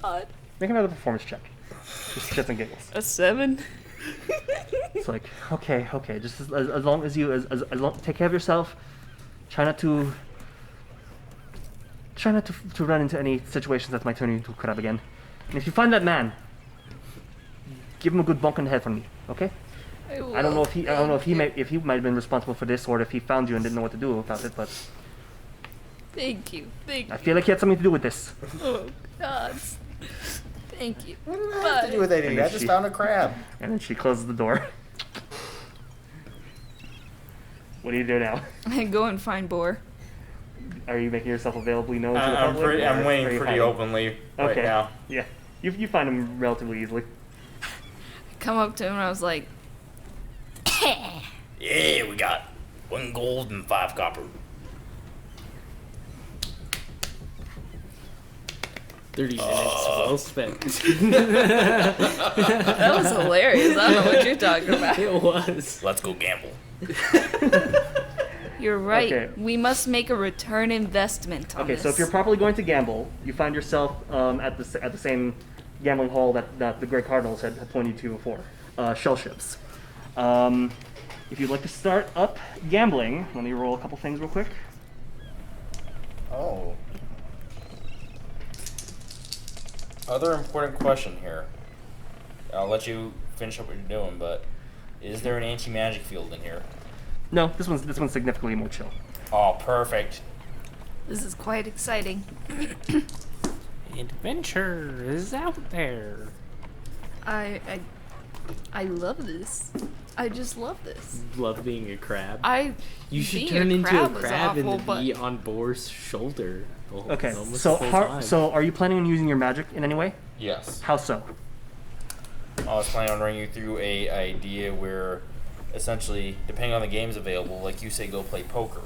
God. Make another performance check. Just shits and giggles. A 7? It's like, okay, just as long as you as long take care of yourself. Try not to run into any situations that might turn you into a crab again. And if you find that man, give him a good bonk in the head from me, okay? I don't know if he might have been responsible for this, or if he found you and didn't know what to do about it, but Thank you. I feel like he had something to do with this. Oh, God. Thank you. What did that have to do with anything? I just found a crab. And then she closes the door. What do you do now? I go and find Boar. Are you making yourself availably known to the I'm public? pretty. or I'm are waiting you pretty hiding? openly right now. Yeah. You find him relatively easily. I come up to him and I was like, Yeah, we got 1 gold and 5 copper. 30 minutes well spent. that was hilarious. I don't know what you're talking about. It was. Let's go gamble. You're right. Okay. We must make a return investment on Okay, this. so if you're properly going to gamble, you find yourself at the same gambling hall that the Grey Cardinals had pointed to before, Shell Ships. If you'd like to start up gambling, let me roll a couple things real quick. Oh. Other important question here. I'll let you finish up what you're doing, but is there an anti-magic field in here? No, this one's significantly more chill. Oh, perfect. This is quite exciting. Adventure is out there. I love this. I just love this. Love being a crab. You should turn into a crab and be on Boar's shoulder. Okay, almost so the whole time. so are you planning on using your magic in any way? Yes. How so? I was planning on running you through a idea where, essentially, depending on the games available, like you say, go play poker,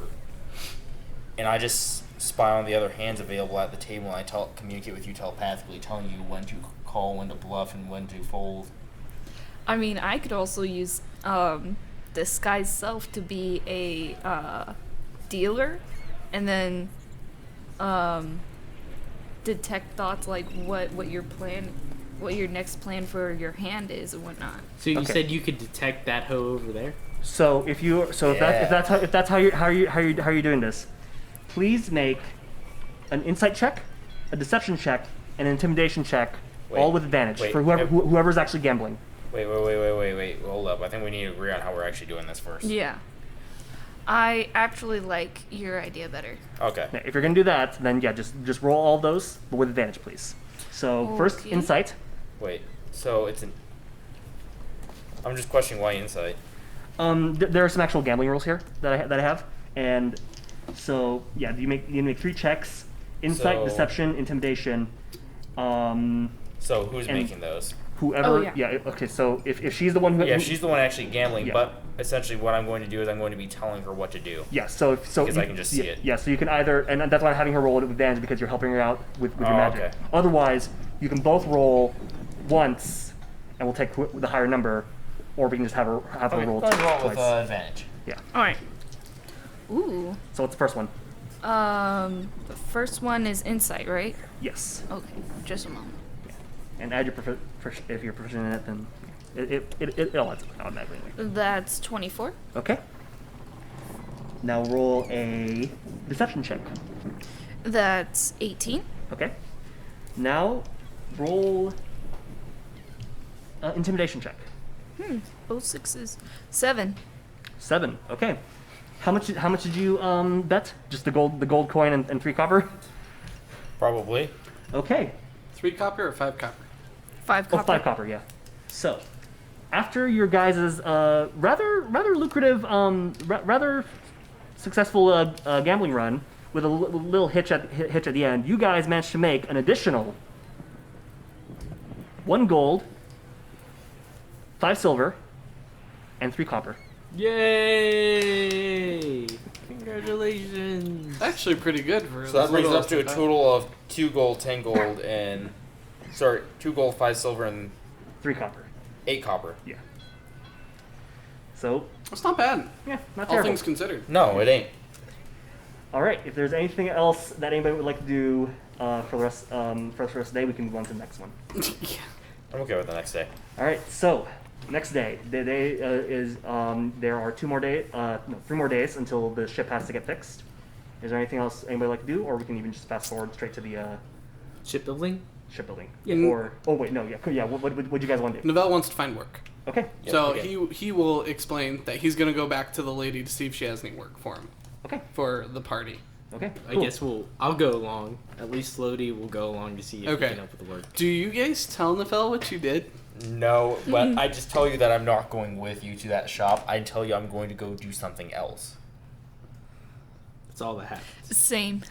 and I just spy on the other hands available at the table, and I communicate with you telepathically, telling you when to call, when to bluff, and when to fold. I mean, I could also use disguise self to be a dealer, and then detect thoughts like what your plan, what your next plan for your hand is and whatnot. So you Okay. said you could detect that hoe over there? So if that's how you're doing this, please make an insight check, a deception check, and an intimidation check, all with advantage for whoever's actually gambling. Wait. Hold up. I think we need to agree on how we're actually doing this first. Yeah. I actually like your idea better. Okay. Now, if you're gonna do that, then yeah, just roll all those, but with advantage, please. So first, Okay. insight. Wait. So it's an. I'm just questioning why insight. There are some actual gambling rules here that I have, and so yeah, you make 3 checks: insight, So- deception, intimidation. So who's And- making those? Whoever. Oh, yeah. Okay. So if she's the one who. Yeah, she's the one actually gambling, Yeah. but essentially what I'm going to do is I'm going to be telling her what to do. Yeah. So Because I can just see yeah, it. Yeah. So you can either, and that's why I'm having her roll it with advantage because you're helping her out with your Oh, magic. okay. Otherwise, you can both roll once, and we'll take the higher number, or we can just have her roll go ahead and roll twice. with advantage. All right. Ooh. So what's the first one? The first one is insight, right? Yes. Okay. Just a moment. And add your if you're proficient in it, then it all adds up automatically. Anyway. That's 24. Okay. Now roll a deception check. That's 18. Okay. Now roll intimidation check. Both sixes. 7. 7. Okay. How much did you bet? Just the gold coin and 3 copper? Probably. Okay. 3 copper or 5 copper? 5 Oh, copper. 5 copper, yeah. So, after your guys' rather lucrative, rather successful gambling run with a little hitch at the end, you guys managed to make an additional 1 gold, 5 silver, and 3 copper. Yay! Congratulations! Actually, pretty good for. So that as brings little us up to a as- total of 2 gold, 10 gold, and 2 gold, 5 silver, and 3 copper. 8 copper. Yeah. So, That's not bad. yeah, not All terrible. things considered. No, it ain't. All right. If there's anything else that anybody would like to do for the rest of the day, we can move on to the next one. Yeah. I'm okay with the next day. All right, so next day. The day is there are 3 more days until the ship has to get fixed. Is there anything else anybody like to do, or we can even just fast forward straight to the Shipbuilding? shipbuilding? Yeah. Or what do you guys want to do? Novell wants to find work. Okay. So okay. he will explain that he's going to go back to the lady to see if she has any work for him. Okay. For the party. Okay. I Cool. guess I'll go along. At least Lodi will go along to see if Okay. he can help with the work. Do you guys tell Novell what you did? No, but I just tell you that I'm not going with you to that shop. I tell you I'm going to go do something else. That's all that happens. Same.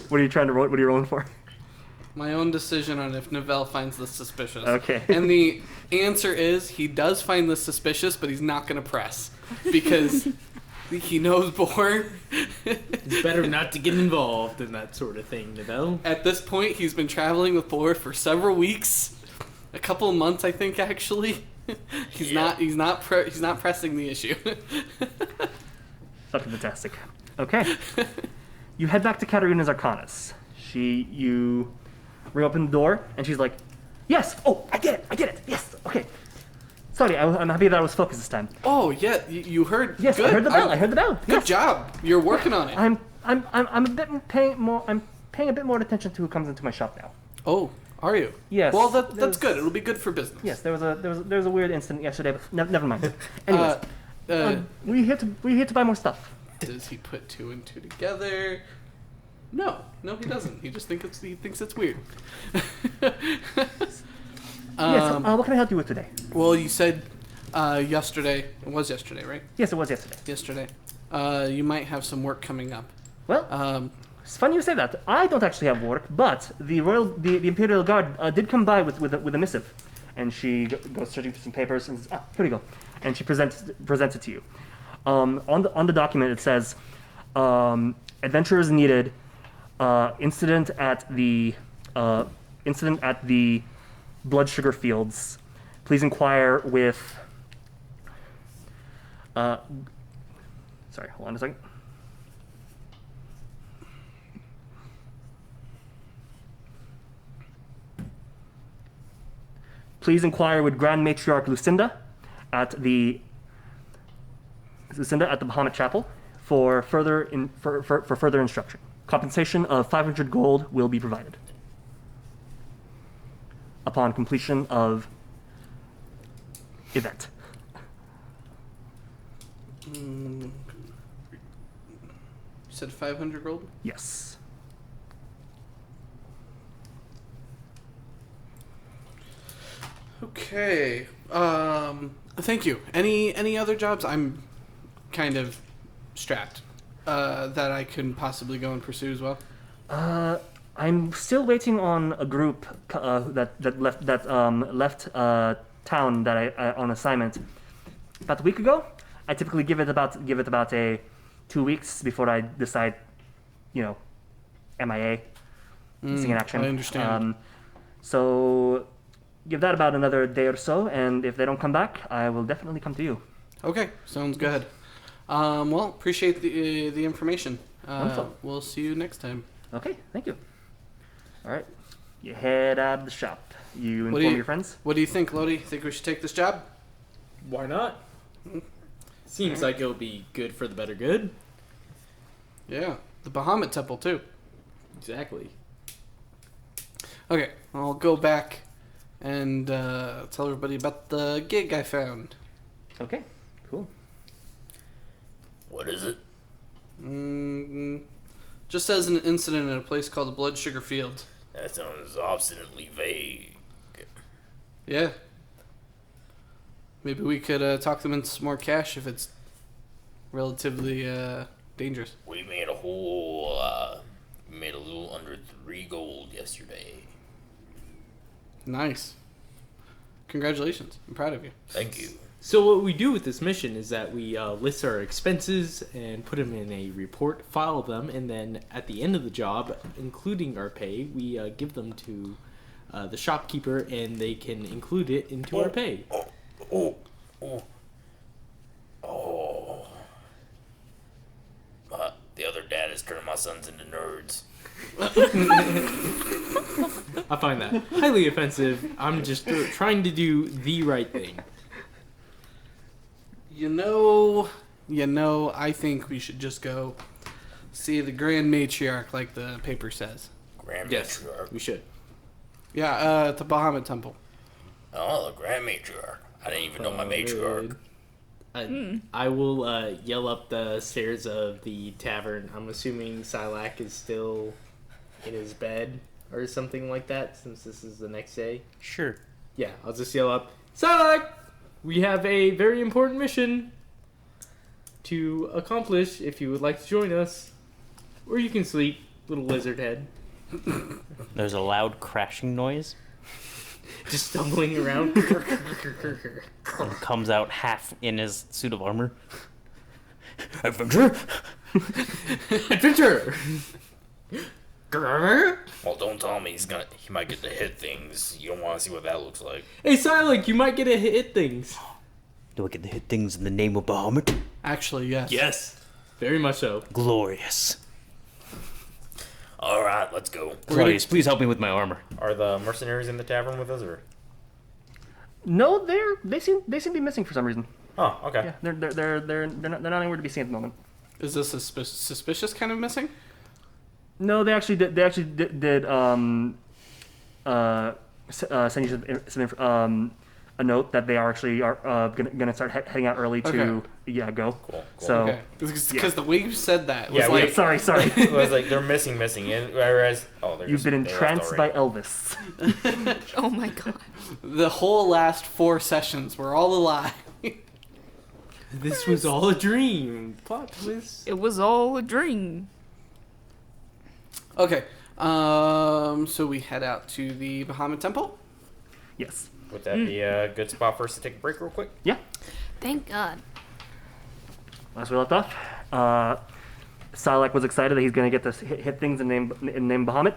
What are you trying to roll? What are you rolling for? My own decision on if Novell finds this suspicious. Okay. And the answer is he does find this suspicious, but he's not going to press because he knows Boar. It's better not to get involved in that sort of thing, Novell. At this point, he's been traveling with Boar for several weeks, a couple of months, I think, actually. He's not pressing the issue. Fucking fantastic. Okay. You head back to Katarina's Arcanas. You ring open the door, and she's like, "Yes! Oh, I get it! Yes! Okay. Sorry, I'm happy that I was focused this time. Oh yeah, you heard. Yes, Good. I heard the bell. I heard the bell. Good Yes. job. You're working on it. I'm a bit paying more. I'm paying a bit more attention to who comes into my shop now. Oh, are you? Yes. Well, that's there's- good. It'll be good for business. Yes, there was a weird incident yesterday, but never mind. Anyways, we're here to buy more stuff. Does he put 2 and 2 together? No, he doesn't. He just thinks it's weird. Yes. What can I help you with today? Well, you said yesterday. It was yesterday, right? Yes, it was yesterday. Yesterday. You might have some work coming up. Well, it's funny you say that. I don't actually have work, but the Imperial Guard did come by with a missive, and she goes searching for some papers and says, here we go, and she presents it to you. On the document it says, adventurers needed. Incident at the blood sugar fields. Please inquire with. Sorry, hold on a second. Please inquire with Grand Matriarch Lucinda at the Bahamut Chapel for further instruction. Compensation of 500 gold will be provided upon completion of event. You said 500 gold? Yes. Okay. Thank you. Any other jobs? I'm kind of strapped. That I can possibly go and pursue as well. I'm still waiting on a group that left town that I on assignment about a week ago. I typically give it about 2 weeks before I decide, MIA, missing in action. I understand. So give that about another day or so, and if they don't come back, I will definitely come to you. Okay, sounds good. Well, appreciate the information. Wonderful. We'll see you next time. Okay, thank you. All right, you head out of the shop. You inform your friends. What do you think, Lodi? Think we should take this job? Why not? Seems like it'll be good for the better good. Yeah, the Bahamut Chapel too. Exactly. Okay, I'll go back and tell everybody about the gig I found. Okay, cool. What is it? Just as an incident at a place called the Blood Sugar Field. That sounds obstinately vague. Yeah. Maybe we could talk them into some more cash if it's relatively dangerous. We made made a little under 3 gold yesterday. Nice. Congratulations. I'm proud of you. Thank you. So what we do with this mission is that we list our expenses and put them in a report, file them, and then at the end of the job, including our pay, we give them to the shopkeeper, and they can include it into our pay. The other dad is turning my sons into nerds. I find that highly offensive. I'm just trying to do the right thing. You know, I think we should just go see the Grand Matriarch like the paper says. Grand Yes, Matriarch. we should. Yeah, at the Bahamut Temple. Oh, the Grand Matriarch. I didn't even know my matriarch. I will yell up the stairs of the tavern. I'm assuming Sylack is still in his bed or something like that, since this is the next day. Sure. Yeah, I'll just yell up, Sylack! We have a very important mission to accomplish if you would like to join us. Or you can sleep, little lizard head. There's a loud crashing noise. Just stumbling around. And comes out half in his suit of armor. Adventure? Adventure! Well, don't tell me he might get to hit things. You don't want to see what that looks like. Hey, Sylack, you might get to hit things. Do I get to hit things in the name of Bahamut? Actually, yes. Yes, very much so. Glorious. All right, let's go. Claudius, please help me with my armor. Are the mercenaries in the tavern with us, or? No, they seem to be missing for some reason. Oh, okay. Yeah, they're not anywhere to be seen at the moment. Is this a suspicious kind of missing? No, they actually did send you some a note that they are actually gonna start heading out early to go. Cool. So Okay. Because the way you said that was Yeah, like... sorry. It was like they're missing, and whereas they're You've been they left entranced by already. Elvis. Oh my god. The whole last 4 sessions were all a lie. This was all a dream. Plot twist. It was all a dream. Okay. So we head out to the Bahamut Temple. Yes. Would that be a good spot for us to take a break real quick? Yeah. Thank God. Last we left off, Sylack was excited that he's going to get to hit things in name Bahamut,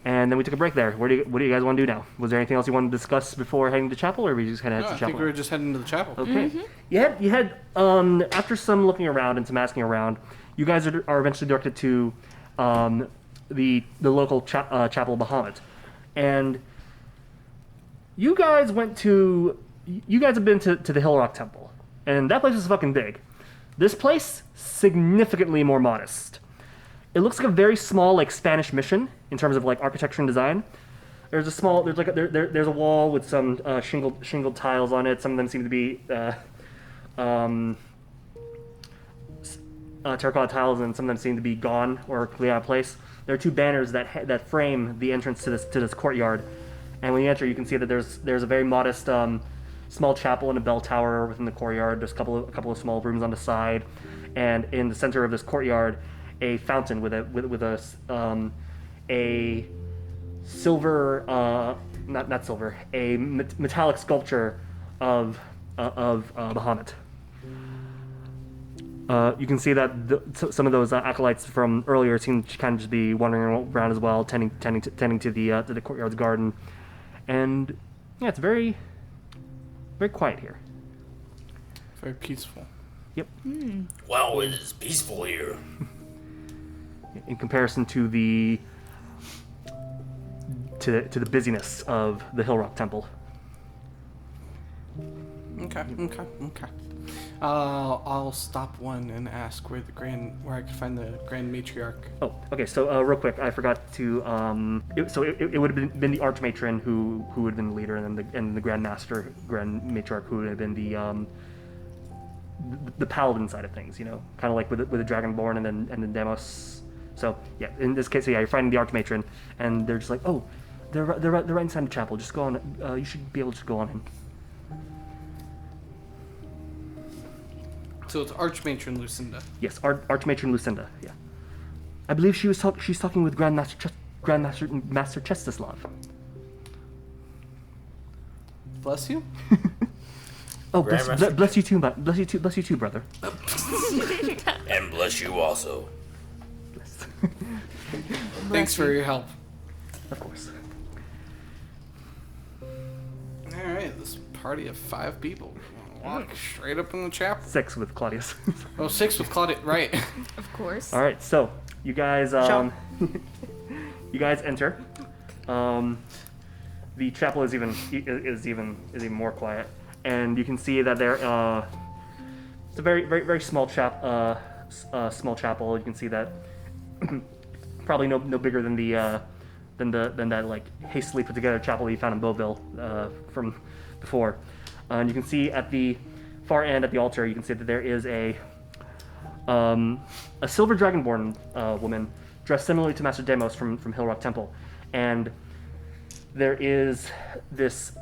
and then we took a break there. What do you guys want to do now? Was there anything else you wanted to discuss before heading to chapel, or were we just kind of No, head I to think chapel? we were just heading to the chapel. Okay. You had after some looking around and some asking around, you guys are eventually directed to the local chapel of Bahamut, and you guys have been to the Hill Rock Temple, and that place is fucking big. This place, significantly more modest. It looks like a very small, like, Spanish mission in terms of, like, architecture and design. There's a wall with some shingled tiles on it. Some of them seem to be terracotta tiles, and some of them seem to be gone or clearly out of place. There are 2 banners that frame the entrance to this courtyard, and when you enter, you can see that there's a very modest small chapel and a bell tower within the courtyard. There's a couple of small rooms on the side, and in the center of this courtyard, a fountain with a silver not silver, a metallic sculpture of Bahamut. You can see that some of those acolytes from earlier seem to kind of just be wandering around as well, tending to the courtyard's garden, and yeah, it's very quiet here. Very peaceful. Yep. Wow, it is peaceful here. In comparison to the busyness of the Hill Rock Temple. Okay. I'll stop one and ask where I can find the Grand Matriarch. Oh, okay. So real quick, I forgot to. It would have been the Archmatron who would have been the leader, and then the Grand Matriarch who would have been the paladin side of things. You know, kind of like with the Dragonborn and then Demos. So yeah, in this case, you're finding the Archmatron, and they're just like, oh, they're right inside the chapel. Just go on. You should be able to just go on in. So it's Archmatron Lucinda. Yes, Archmatron Lucinda. Yeah, I believe she's talking with Grandmaster Chestislav. Bless you. Oh, Grandmaster- bless you too, bless you too, brother. And bless you also. Thanks for your help. Of course. All right, this party of 5 people. Walk straight up in the chapel. 6 with Claudius. Oh, 6 with Claudia. Right. Of course. All right, so you guys you guys enter, The chapel is even more quiet, and you can see that there it's a very small small chapel. You can see that probably no bigger than than that like hastily put together chapel you found in Beauville from before. And you can see at the far end at the altar, you can see that there is a silver dragonborn woman dressed similarly to Master Demos from Hillrock Temple, and there is this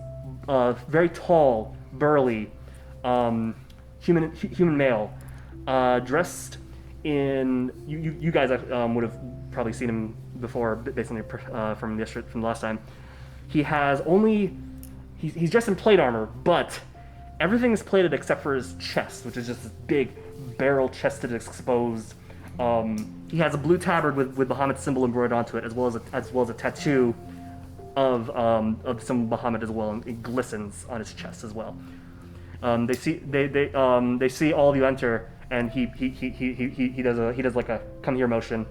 very tall, burly human male dressed in you guys would have probably seen him before based on from the last time. He's dressed in plate armor, but everything is plated except for his chest, which is just this big barrel-chested exposed. He has a blue tabard with Bahamut symbol embroidered onto it, as well as a tattoo of some Bahamut as well, and it glistens on his chest as well. They see all of you enter, and he does like a come here motion,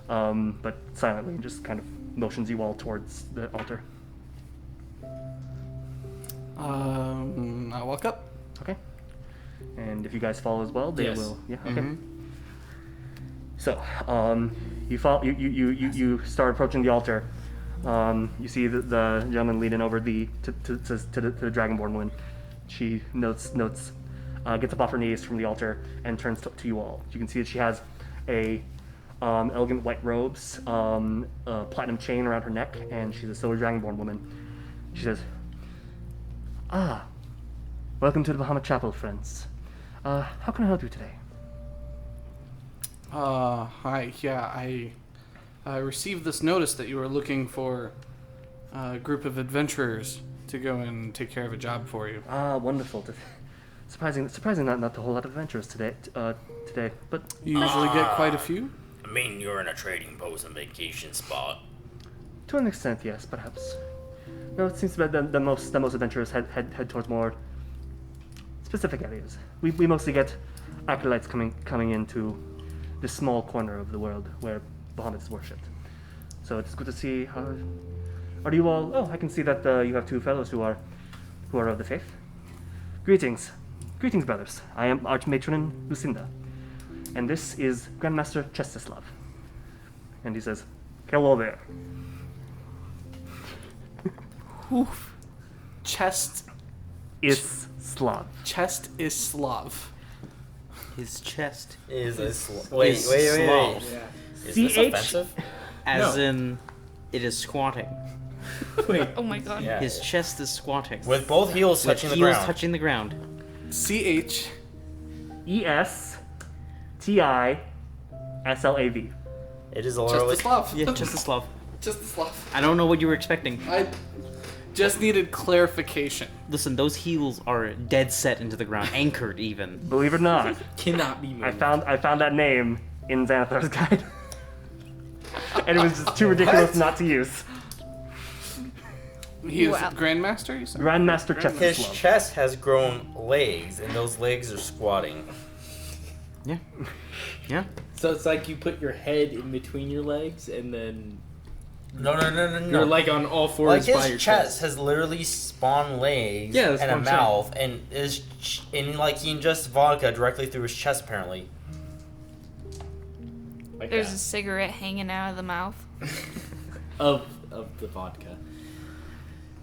but silently, and just kind of motions you all towards the altar. I'll walk up. Okay. And if you guys follow as well, they Yes. will. Yeah. Okay. So, you follow. You start approaching the altar. You see the gentleman leaning over to the dragonborn woman. She notes, gets up off her knees from the altar and turns to you all. You can see that she has a elegant white robes, a platinum chain around her neck, and she's a silver dragonborn woman. She says, "Ah, welcome to the Bahamut Chapel, friends. How can I help you today?" Hi. Yeah, I received this notice that you were looking for a group of adventurers to go and take care of a job for you. Ah, wonderful. Surprising, not a whole lot of adventures today, but You usually get quite a few? I mean, you're in a trading post and vacation spot. to an extent, yes, perhaps. No, it seems that the most adventurers head towards more specific areas. We mostly get acolytes coming into this small corner of the world where Bahamut is worshipped. So it's good to see how. Are you all? Oh, I can see that you have two fellows who are of the faith. Greetings, brothers. I am Archmatron Lucinda, and this is Grandmaster Chestislav. And he says, "Hello there." Oof. Chest Is Slav. is Slav. His chest Wait. Is this CH? offensive? as in it is squatting. Wait. Oh my god. Yeah. His chest is squatting. With both heels With touching the heels ground. touching the ground. CH. ESTISLAV. It is Just literally. the Slav. Yeah, just the Slav. Just the Slav. I don't know what you were expecting. I just needed clarification. Listen, those heels are dead set into the ground, anchored even. Believe it or not, Cannot be moved. I found that name in Xanathar's guide, and it was just too ridiculous not to use. He is Wow. Grandmaster, you said? Grandmaster His Chestislav. chest has grown legs, and those legs are squatting. Yeah. Yeah. So it's like you put your head in between your legs and then No. you're like on all fours Like by your his chest has literally spawned legs Yeah, that's and a what I'm saying. mouth, and like he ingests vodka directly through his chest. Apparently, Like There's that. a cigarette hanging out of the mouth. of the vodka.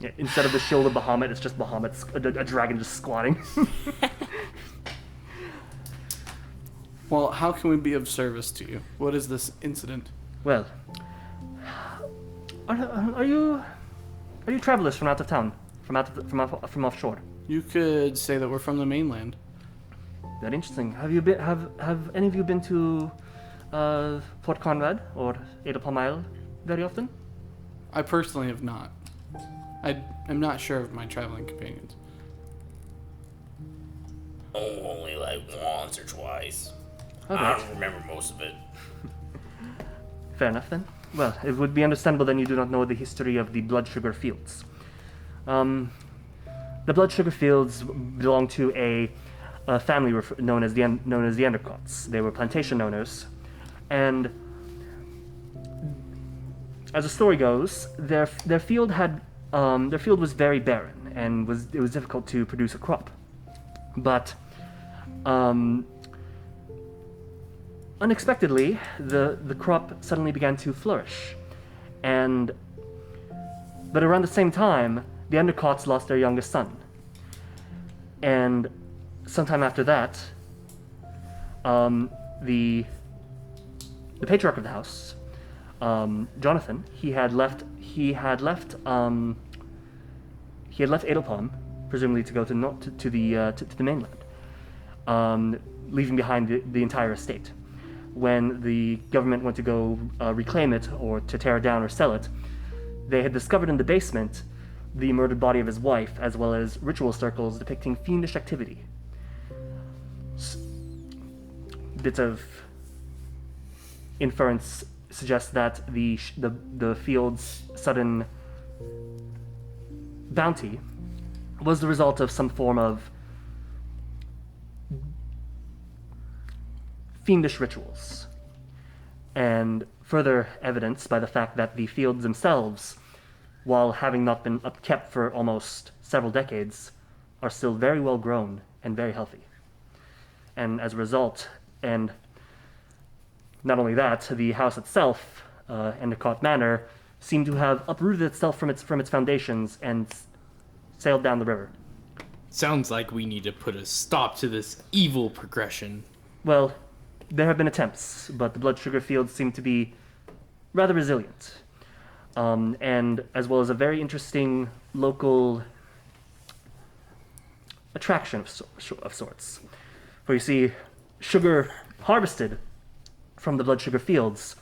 Yeah, instead of the shield of Bahamut, it's just Bahamut, a dragon just squatting. Well, how can we be of service to you? What is this incident? Well, are you travelers from out of town, from offshore? You could say that we're from the mainland. Very interesting. Have any of you been to Port Conrad or Ada Palm Isle very often? I personally have not. I'm not sure of my traveling companions. Oh, only like once or twice. I Okay, don't remember most of it. fair enough then. Well, it would be understandable then you do not know the history of the blood sugar fields. The blood sugar fields belong to a family known as the Andercots. They were plantation owners, and as the story goes, their field was very barren and it was difficult to produce a crop. But unexpectedly, the crop suddenly began to flourish, but around the same time, the Endercots lost their youngest son, and sometime after that, the patriarch of the house, Jonathan, he had left Edelpalm, presumably to go to the mainland, leaving behind the entire estate. When the government went to go reclaim it, or to tear it down or sell it, they had discovered in the basement the murdered body of his wife, as well as ritual circles depicting fiendish activity. Bits of inference suggests that the field's sudden bounty was the result of some form of fiendish rituals, and further evidenced by the fact that the fields themselves, while having not been upkept for almost several decades, are still very well grown and very healthy. And as a result, and not only that, the house itself, Endicott Manor, seemed to have uprooted itself from its foundations and sailed down the river. Sounds like we need to put a stop to this evil progression. Well, there have been attempts, but the blood sugar fields seem to be rather resilient, and as well as a very interesting local attraction of sorts. For you see, sugar harvested from the blood sugar fields,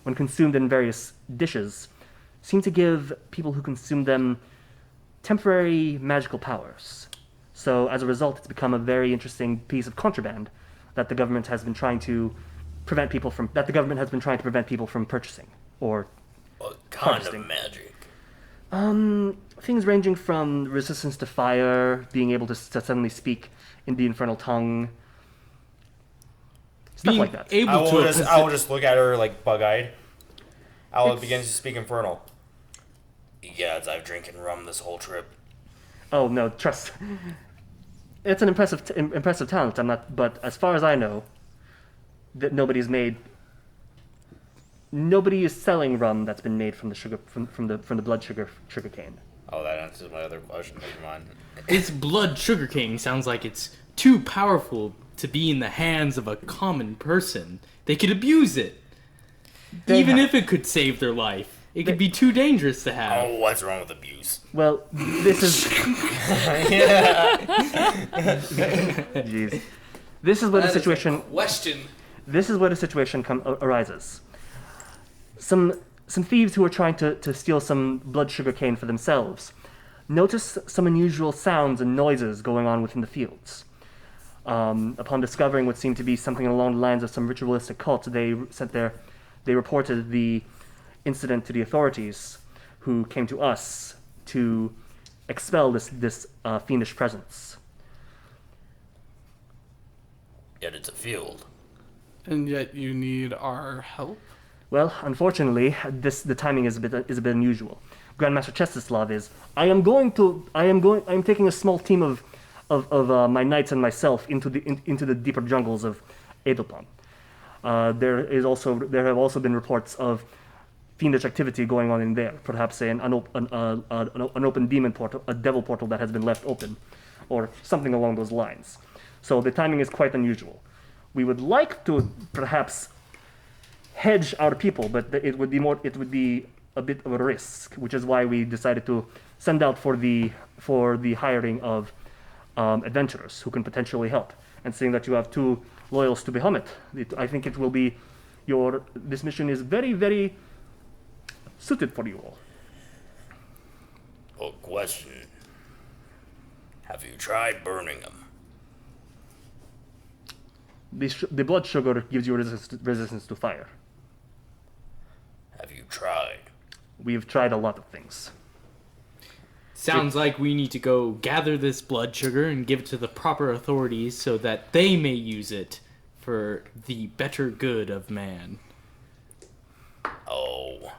when consumed in various dishes, seem to give people who consume them temporary magical powers. So as a result, it's become a very interesting piece of contraband that the government has been trying to prevent people from purchasing or What kind harvesting. of magic? Things ranging from resistance to fire, being able to suddenly speak in the infernal tongue, stuff Being like that. able I to will just look at her like bug-eyed. I will begin to speak infernal. Yeah, I've drinking rum this whole trip. Oh no, trust. It's an impressive talent. But as far as I know, that nobody is selling rum that's been made from the sugar from the blood sugar cane. Oh, that answers my other question. Never mind. This blood sugarcane sounds like it's too powerful to be in the hands of a common person. They could abuse it. Even if it could save their life. It could be too dangerous to have. Oh, what's wrong with abuse? Well, this is. Jeez. This is where the situation. Question. This is where the situation arises. Some thieves who are trying to steal some blood sugar cane for themselves notice some unusual sounds and noises going on within the fields. Upon discovering what seemed to be something along the lines of some ritualistic cult, they reported the incident to the authorities, who came to us to expel this fiendish presence. Yet it's a field. And yet you need our help? Well, unfortunately, the timing is a bit unusual. Grandmaster Chestislav is. I am taking a small team of my knights and myself into the deeper jungles of Edelpalm. There have also been reports of fiendish activity going on in there. Perhaps an open demon portal, a devil portal that has been left open, or something along those lines. So the timing is quite unusual. We would like to perhaps hedge our people, but it would be a bit of a risk, which is why we decided to send out for the hiring of adventurers who can potentially help. And seeing that you have two loyals to Bahamut, I think it will be this mission is very, very suited for you all. Well, question. Have you tried burning them? The blood sugar gives you resistance to fire. Have you tried? We have tried a lot of things. Sounds like we need to go gather this blood sugar and give it to the proper authorities so that they may use it for the better good of man. Oh.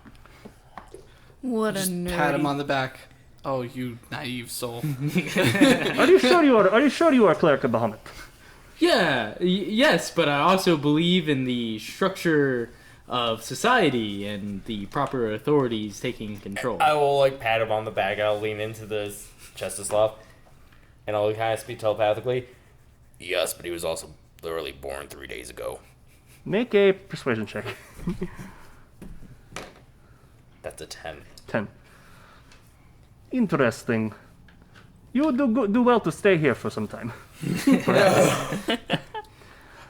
What a Just nerd. pat him on the back. Oh, you naive soul. Are you sure you are a cleric of Bahamut? Yeah, yes, but I also believe in the structure of society and the proper authorities taking control. I will like pat him on the back. I'll lean into this Chestislav, and I'll kind of speak telepathically. Yes, but he was also literally born 3 days ago. Make a persuasion check. That's a 10. 10. Interesting. You do well to stay here for some time.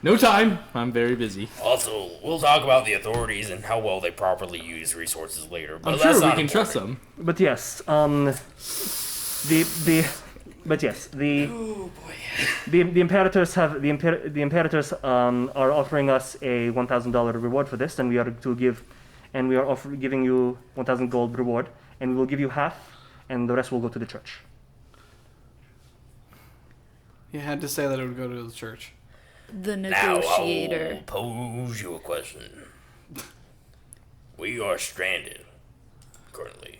No time. I'm very busy. Also, we'll talk about the authorities and how well they properly use resources later. But I'm that's sure we not can trust important. them. But yes, the imperators have the imperators are offering us a $1,000 reward for this, and we are giving you 1,000 gold reward, and we will give you half, and the rest will go to the church. You had to say that it would go to the church. The Now negotiator. I'll pose you a question. We are stranded, currently.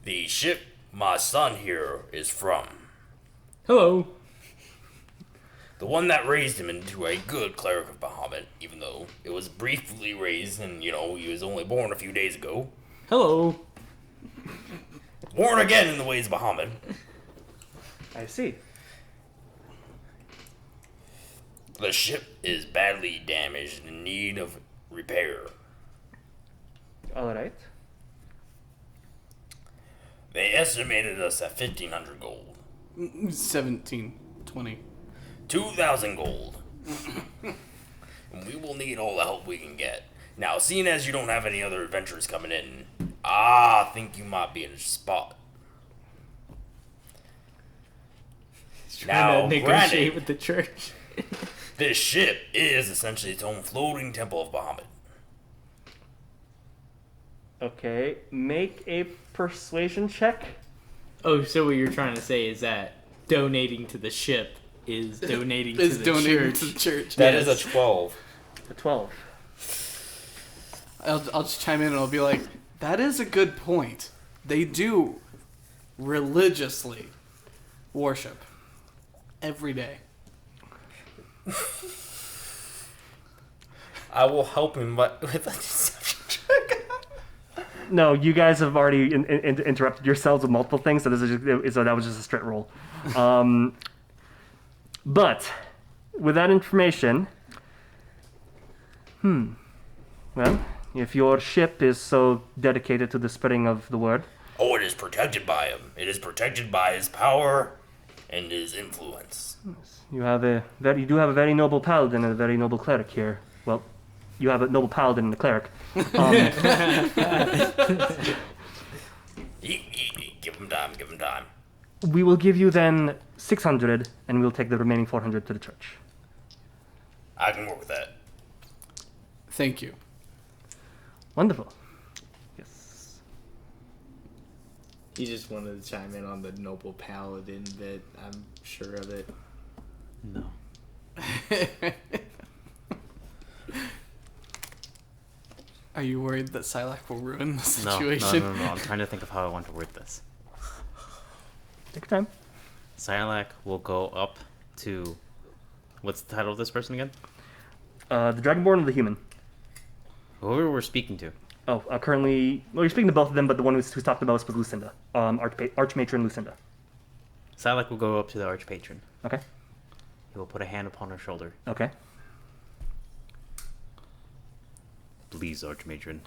The ship my son here is from, Hello. the one that raised him into a good cleric of Bahamut, even though it was briefly raised and, he was only born a few days ago. Hello. Born again in the ways of Bahamut. I see. The ship is badly damaged and in need of repair. All right. They estimated us at 1,500 gold. 17, 20. 2,000 gold. And we will need all the help we can get. Now, seeing as you don't have any other adventurers coming in, I think you might be in a spot. Trying to negotiate granted, with the church. this ship is essentially its own floating temple of Bahamut. Okay, make a persuasion check. Oh, so what you're trying to say is that donating to the ship is donating to Is the donated church. to the church. That is a 12. A 12. I'll just chime in and I'll be like, that is a good point. They do religiously worship every day. I will help him with a deception check. No, you guys have already interrupted yourselves with multiple things, so that was just a straight roll. But with that information, well, if your ship is so dedicated to the spreading of the word, Oh, it is protected by him. It is protected by his power and his influence. you do have a very noble paladin and a very noble cleric here. Well, you have a noble paladin and a cleric. Give him time, give him time. We will give you then 600, and we'll take the remaining 400 to the church. I can work with that. Thank you. Wonderful. Yes. He just wanted to chime in on the noble paladin bit. I'm sure of it. No. Are you worried that Sylack will ruin the No, situation? no. I'm trying to think of how I want to word this. Take your time. Sylack will go up to... What's the title of this person again? The Dragonborn or the human? Whoever we're speaking to. Oh, currently... Well, you're speaking to both of them, but the one who's talked the most was Lucinda. Archmatron Lucinda. Sylack will go up to the archpatron. Okay. He will put a hand upon her shoulder. Okay. Please, archmatron.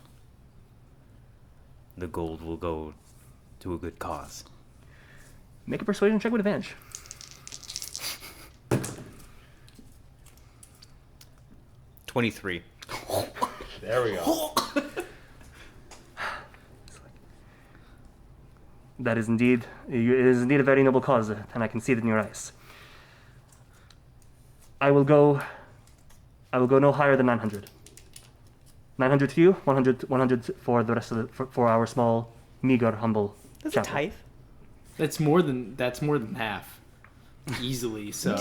The gold will go to a good cause. Make a persuasion check with advantage. $23. There we go. It is indeed a very noble cause, and I can see it in your eyes. I will go no higher than 900. 900 to you, 100 for the rest of for our small, meager, humble chapel. That's more than half. Easily, so.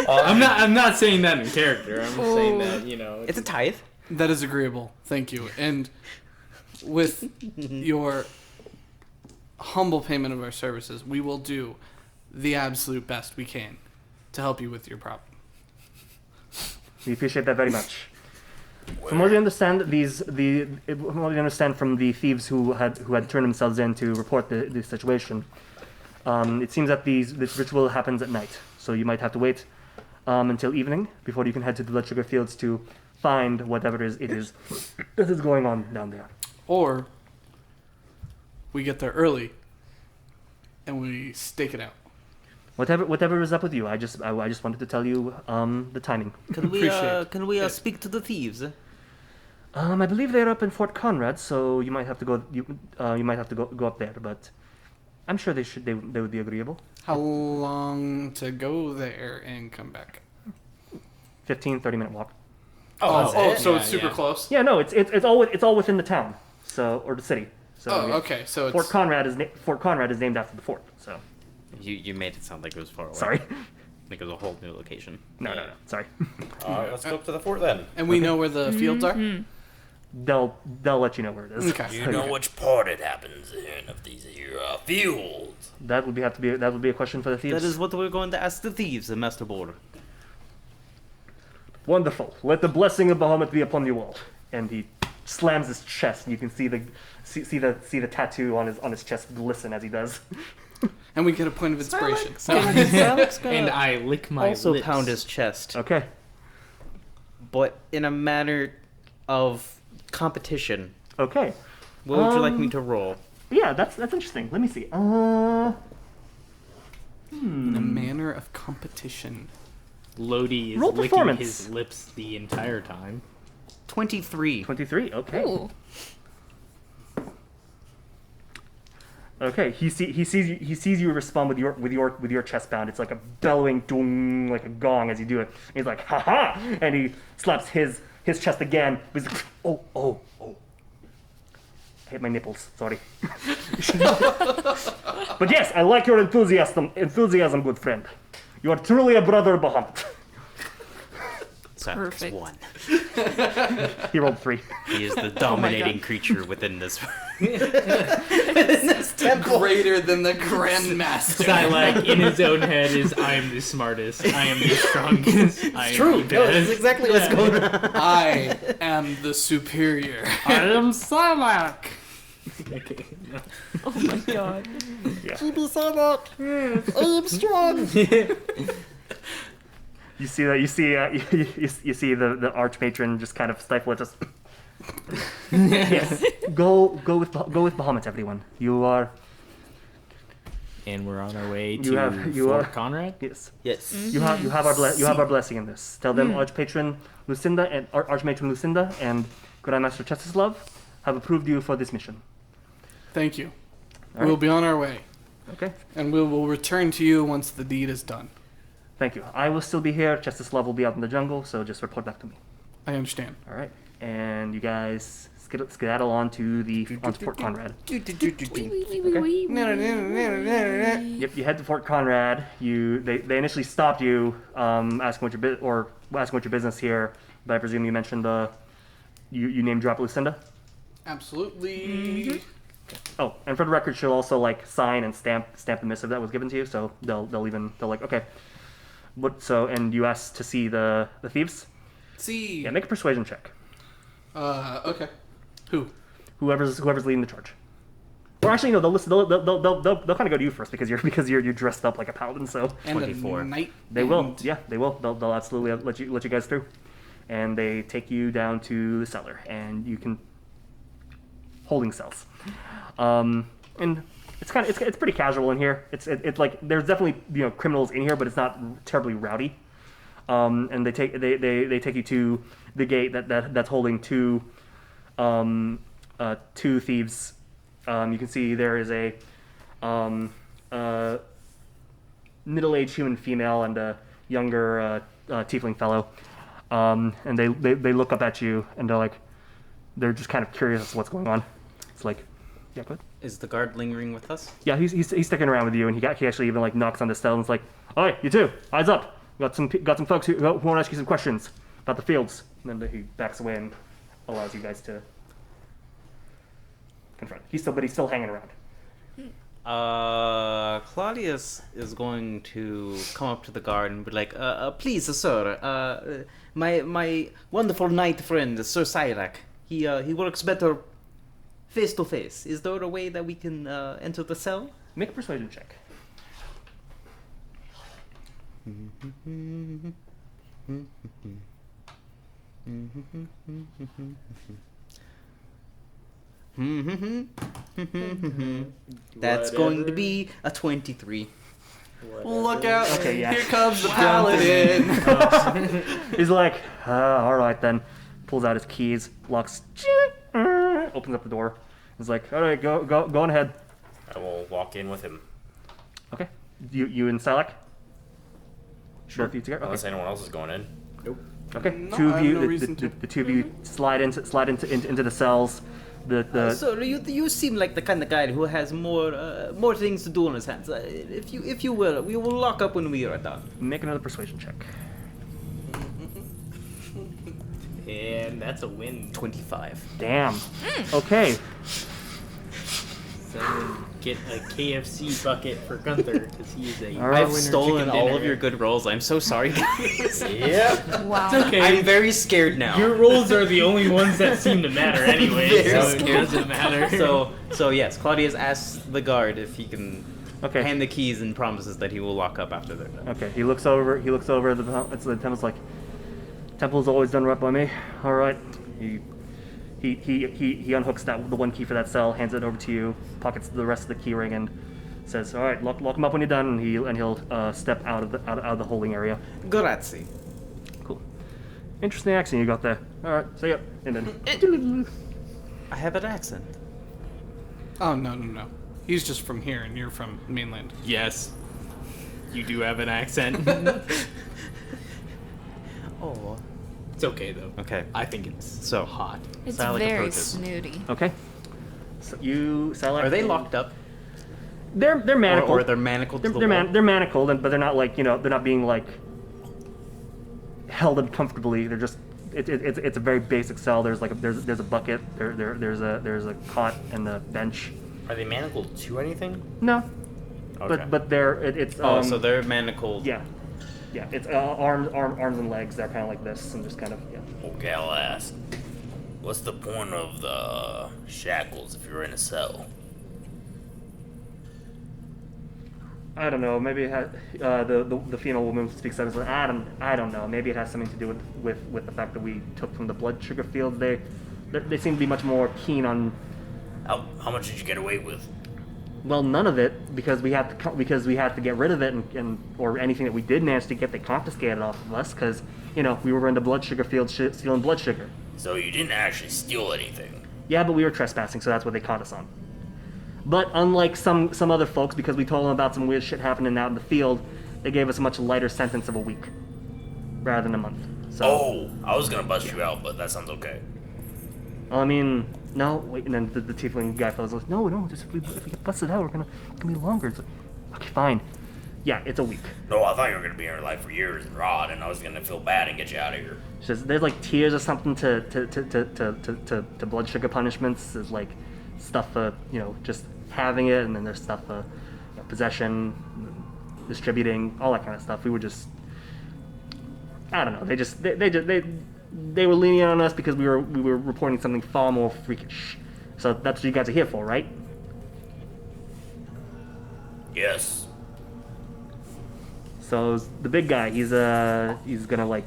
I'm not saying that in character. I'm saying that, It's a tithe. That is agreeable. Thank you. And with your humble payment of our services, we will do the absolute best we can to help you with your problem. We appreciate that very much. From what we understand, from what we understand from the thieves who had turned themselves in to report the situation, it seems that this ritual happens at night. So you might have to wait until evening before you can head to the blood sugar fields to find whatever it is that is going on down there. Or we get there early and we stake it out. Whatever is up with you. I just wanted to tell you the timing. Can we speak to the thieves? I believe they're up in Fort Conrad, so you might have to go. You might have to go up there, but I'm sure they would be agreeable. How long to go there and come back? 15-30 minute walk. So Yeah, it's super yeah. close. Yeah, no, it's all within the town, so or the city. So Okay. So Fort it's Conrad is named after the fort. So You made it sound like it was far away. sorry. Like it was a whole new location. No, sorry. Let's go up to the fort then. and we know where the fields are. They'll let you know where it is. Okay. You know which part it happens in of these here fields. That would be a question for the thieves. That is what we're going to ask the thieves, Master Boar. Wonderful. Let the blessing of Bahamut be upon you all. And he slams his chest, and you can see the tattoo on his chest glisten as he does. And we get a point of inspiration. And I lick my Also lips. pound his chest, Okay. but in a manner of competition. Okay. What would you like me to roll? Yeah, that's interesting. Let me see. In a manner of competition. Lodi is Roll licking performance. his lips the entire time. 23. 23. Okay. Ooh. Okay. He sees you respond with your chest pound. It's like a bellowing dong, like a gong as you do it. And he's like, ha ha, and he slaps his chest again. He's like, oh. I hit my nipples. Sorry. But yes, I like your enthusiasm, good friend. You are truly a brother of Bahamut. So that's Perfect. 1. He rolled 3. He is the dominating creature within this. Greater than the Grandmaster. Sylack in his own head is, I am the smartest, I am the strongest, I am the best. exactly what's going on. I am the superior. I am Sylack. Okay. No. Oh my god. You see that? You see the archmatron just kind of stifle it. Just yes. Go with Bahamut, everyone. You are And we're on our way You to have- you Fort are- Conrad. yes. Yes. You have our blessing in this. Tell them Archpatron Lucinda and Archmatron Lucinda and Grandmaster Chestislav have approved you for this mission. Thank you. All right. We'll be on our way. Okay. And we will return to you once the deed is done. Thank you. I will still be here. Chestislav will be out in the jungle, so just report back to me. I understand. All right. And you guys skedaddle onto Fort Conrad. Yep, you head to Fort Conrad. They initially stopped you, asking what your business here. But I presume you mentioned you name drop Lucinda. Absolutely. Oh, and for the record, she'll also sign and stamp the missive that was given to you. So they'll okay. And you asked to see the thieves. See. Yeah, make a persuasion check. Okay. Who? Whoever's leading the charge. Or actually, no, they'll listen. They'll kind of go to you first because you're dressed up like a paladin. So And 24. a knight. they will. and- Yeah, they will. They'll absolutely let you guys through, and they take you down to the cellar, and you can holding cells. And it's pretty casual in here. It's like there's definitely criminals in here, but it's not terribly rowdy. And they take you to the gate that's holding two thieves. You can see there is a middle-aged human female and a younger tiefling fellow. And they look up at you and they're just kind of curious as to what's going on. It's like, yeah, good. Is the guard lingering with us? Yeah, he's sticking around with you, and he actually even knocks on the cell and is like, "All right, you two, eyes up. Got some folks who want to ask you some questions about the fields." And then he backs away and allows you guys to confront. He's still hanging around. Claudius is going to come up to the guard and be like, please, sir, my wonderful knight friend, Sir Sylack, he works better face to face. Is there a way that we can enter the cell? Make a persuasion check. That's going to be a 23. Look out! Okay, yeah. Here comes the paladin. He's like, all right then. Pulls out his keys, locks, opens up the door. He's like, all right, go on ahead. I will walk in with him. Okay. You and Sylack? Sure. Both of you together? Unless Okay. anyone else is going in. Okay. No, Two I of have you, no reason to. the two of you slide into the cells. So you seem like the kind of guy who has more things to do on his hands. If you will, we will lock up when we are done. Make another persuasion check. And that's a win. 25. Damn. Okay. Someone get a KFC bucket for Gunther because he is a All right. I've stolen all of your good rolls. I'm so sorry, guys. Yep. Wow. It's okay. I'm very scared now. Your rolls are the only ones that seem to matter anyway, Very so it scared. doesn't matter. So yes, Claudius asks the guard if he can Okay. hand the keys and promises that he will lock up after they're done. Okay. He looks over at the temple's like, temple's always done right by me. All right. He unhooks the one key for that cell, hands it over to you, pockets the rest of the key ring, and says, "All right, lock him up when you're done." And he'll step out of the holding area. Grazie. Cool. Interesting accent you got there. All right, see ya. And then I have an accent. Oh, no. He's just from here, and you're from mainland. Yes, you do have an accent. Oh. It's okay though. Okay. I think it's So- hot. It's Sylack very approaches. snooty. okay. So you, Sylack, Are they locked up? They're manacled. Or they're manacled to the wall? They're manacled, but they're not like they're not being like held up comfortably. They're just it's a very basic cell. There's like there's a bucket. There's a cot and a bench. Are they manacled to anything? No, Okay. but it's So they're manacled. yeah. It's arms and legs. They're kind of like this and just kind of Okay, I'll ask. What's the point of the shackles if you're in a cell? I don't know. Maybe it had the female woman speaks up and says, I don't know. Maybe it has something to do with the fact that we took from the blood sugar fields. They seem to be much more keen on. How much did you get away with? Well, none of it because we had to get rid of it and or anything that we did manage to get, they confiscated off of us because we were in the blood sugar fields stealing blood sugar. So you didn't actually steal anything. Yeah, but we were trespassing, so that's what they caught us on. But unlike some other folks, because we told them about some weird shit happening out in the field, they gave us a much lighter sentence of a week rather than a month. So, Oh, I was gonna bust you out, but that sounds okay. I mean, no, wait, and then the tiefling guy fellows like, no, just if we get busted out, it's gonna be longer. It's like, okay, fine. Yeah, it's a week. No, I thought you were gonna be in your life for years and rot, and I was gonna feel bad and get you out of here. She says, there's like tiers or something to blood sugar punishments. There's like stuff for just having it, and then there's stuff for possession, distributing, all that kind of stuff. We were just, I don't know. They were lenient on us because we were reporting something far more freakish. So that's what you guys are here for, right? Yes. So the big guy, he's gonna like,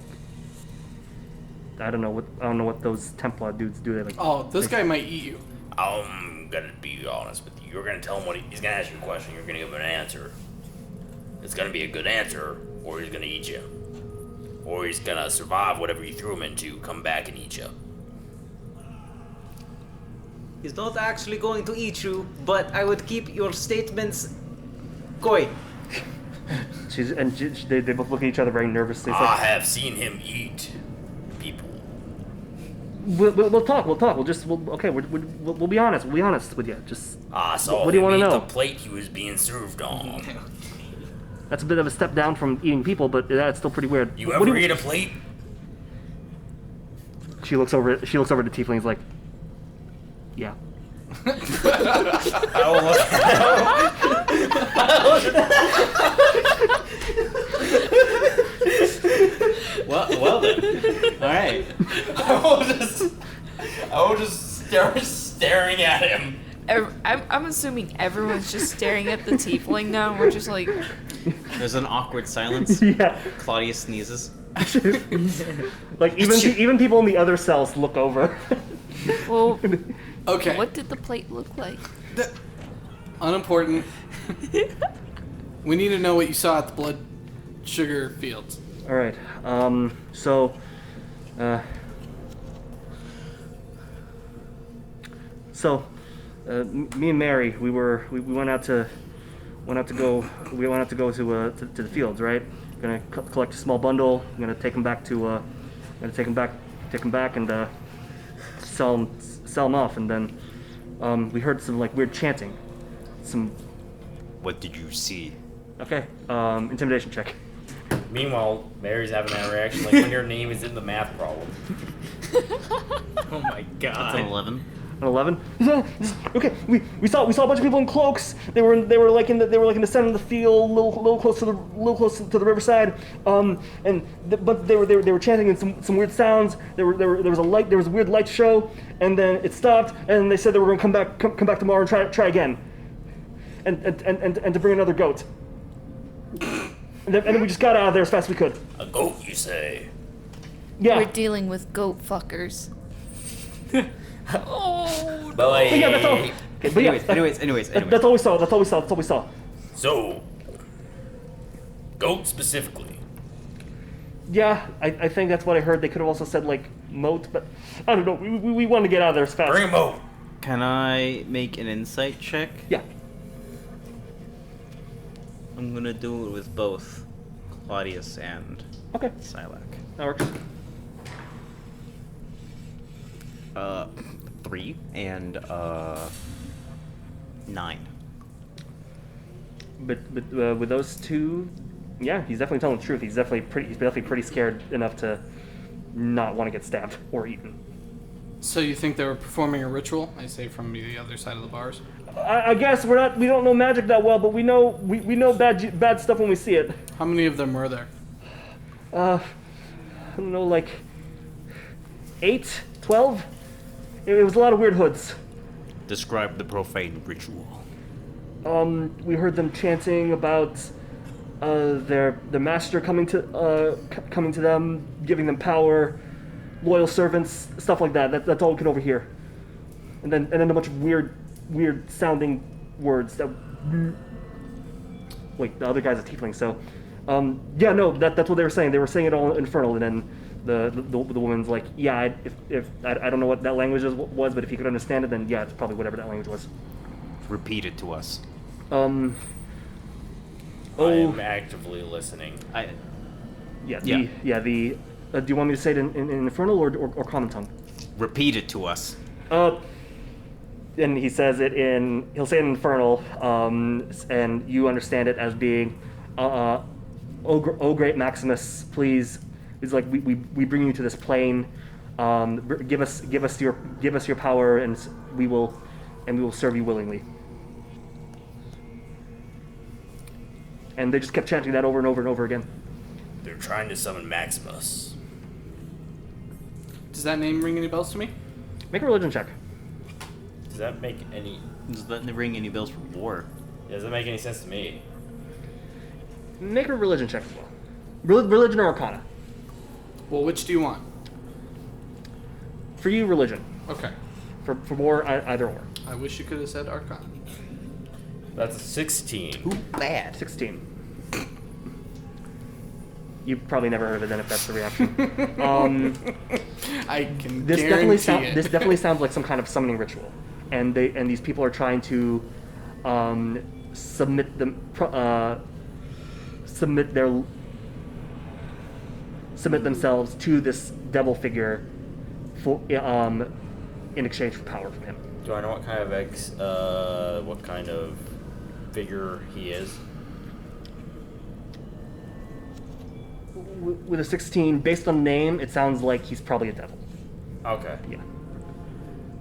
I don't know what those Templar dudes do. They like. Oh, this guy might eat you. I'm gonna be honest with you. You're gonna tell him he's gonna ask you a question. You're gonna give him an answer. It's gonna be a good answer, or he's gonna eat you, or he's gonna survive whatever you threw him into, come back and eat you. He's not actually going to eat you, but I would keep your statements going. They both look at each other very nervously. It's I like, have seen him eat people. we'll talk. We'll be honest. We'll be honest with you. Just I saw what do you him want to eat know? the plate he was being served on. That's a bit of a step down from eating people, but that's still pretty weird. You What ever do eat a plate? she looks over at the tiefling. Is like, yeah. I will look. Well then. All right. I will just staring at him. I'm assuming everyone's just staring at the tiefling now. We're just like, There's an awkward silence. Yeah. Claudius sneezes. Like even people in the other cells look over. well, Okay. what did the plate look like? Unimportant. We need to know what you saw at the blood sugar fields. All right. So, me and Mary, we went out to go to the fields, right? Gonna collect a small bundle. I'm gonna take them back and sell them off. And then we heard some like weird chanting. What did you see? Okay. Intimidation check. Meanwhile, Mary's having that reaction like when your name is in the math problem. Oh my That's god. an 11. An 11. Okay, we saw a bunch of people in cloaks. They were like in the center of the field, a little close to the riverside. But they were chanting in some weird sounds. There was a weird light show, and then it stopped. And they said they were going to come back tomorrow and try again, and to bring another goat. And then we just got out of there as fast as we could. A goat, you say? Yeah. We're dealing with goat fuckers. Oh. But Yeah, that's all. Okay, but yeah, Anyways. that's all we saw. That's all we saw. So, goat specifically. Yeah, I think that's what I heard. They could have also said like moat, but I don't know. We wanted to get out of there as fast. Bring him out. Can I make an insight check? Yeah. I'm gonna do it with both Claudius and Okay, Sylack. that works. 3 and 9. But with those two, yeah, he's definitely telling the truth. He's definitely pretty scared enough to not want to get stabbed or eaten. So you think they were performing a ritual? I say from the other side of the bars. I guess we don't know magic that well, but we know bad stuff when we see it. How many of them were there? I don't know, like 8, 12. It was a lot of weird hoods. Describe the profane ritual. We heard them chanting about their master coming to them, giving them power, loyal servants, stuff like that. That's all we could overhear. And then a bunch of weird sounding words that. Wait, the other guy's a tiefling, so. Yeah, no, that's what they were saying. They were saying it all infernal, and then the woman's like, yeah, if I don't know what that language was, but if you could understand it, then yeah, it's probably whatever that language was. Repeat it to us. I am actively listening. Do you want me to say it in infernal or common tongue? Repeat it to us. And he'll say it in infernal, and you understand it as being, oh great Maximus, please. It's like we bring you to this plane. Give us your power, and we will serve you willingly. And they just kept chanting that over and over and over again. They're trying to summon Maximus. Does that name ring any bells to me? Make a religion check. Does that make any? Does that ring any bells for war? Does that make any sense to me? Make a religion check as well. Religion or Arcana. Well, which do you want? For you, religion. Okay. For war, either or. I wish you could have said Archon. That's a 16. Bad. 16. You've probably never heard of it then if that's the reaction. I can This guarantee it. definitely sounds like some kind of summoning ritual. And these people are trying to submit themselves to this devil figure for in exchange for power from him. Do I know what kind of figure he is? With a 16, based on name, it sounds like he's probably a devil. Okay. Yeah.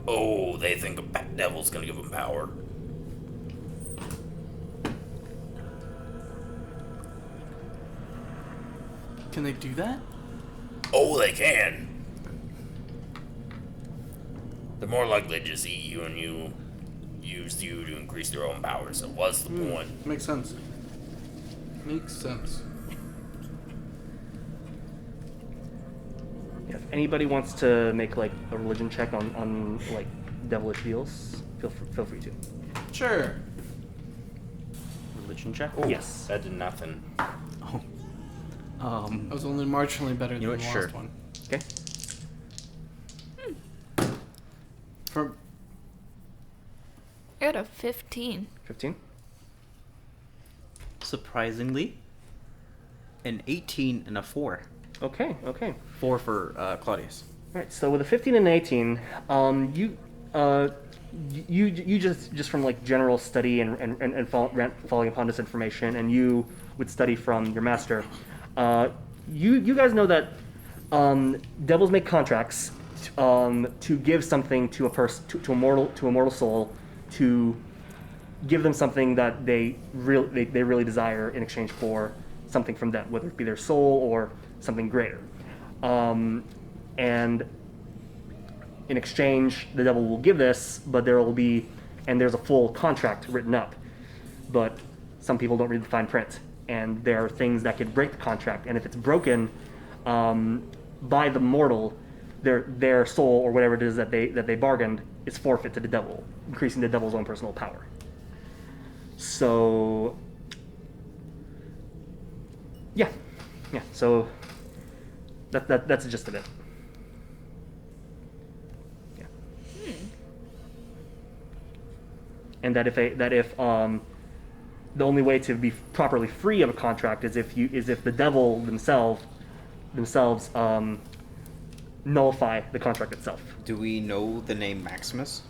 Oh, they think a devil's gonna give them power. Can they do that? Oh, they can. They're more likely to just eat you and you use you to increase their own power. So what's the point? Makes sense. Makes sense. If anybody wants to make like a religion check on like devilish deals, feel free to. Sure. Religion check? Yes. That did nothing. Oh. That was only marginally better than know the what, last sure. one. Okay. For I got a 15. 15. Surprisingly, an 18 and a 4. Okay. Okay. 4 for Claudius. All right. So with a 15 and an 18, you just from like general study and following upon this information, and you would study from your master. You guys know that devils make contracts to give something to a person, to a mortal soul, to give them something that they really desire in exchange for something from them, whether it be their soul or something greater. And in exchange, the devil will give this, but there's a full contract written up. But some people don't read the fine print, and there are things that could break the contract. And if it's broken by the mortal, their soul or whatever it is that they bargained is forfeit to the devil, increasing the devil's own personal power. So, yeah. So that's the gist of it. Yeah. And that if the only way to be properly free of a contract is if the devil themselves nullify the contract itself. Do we know the name Maximus?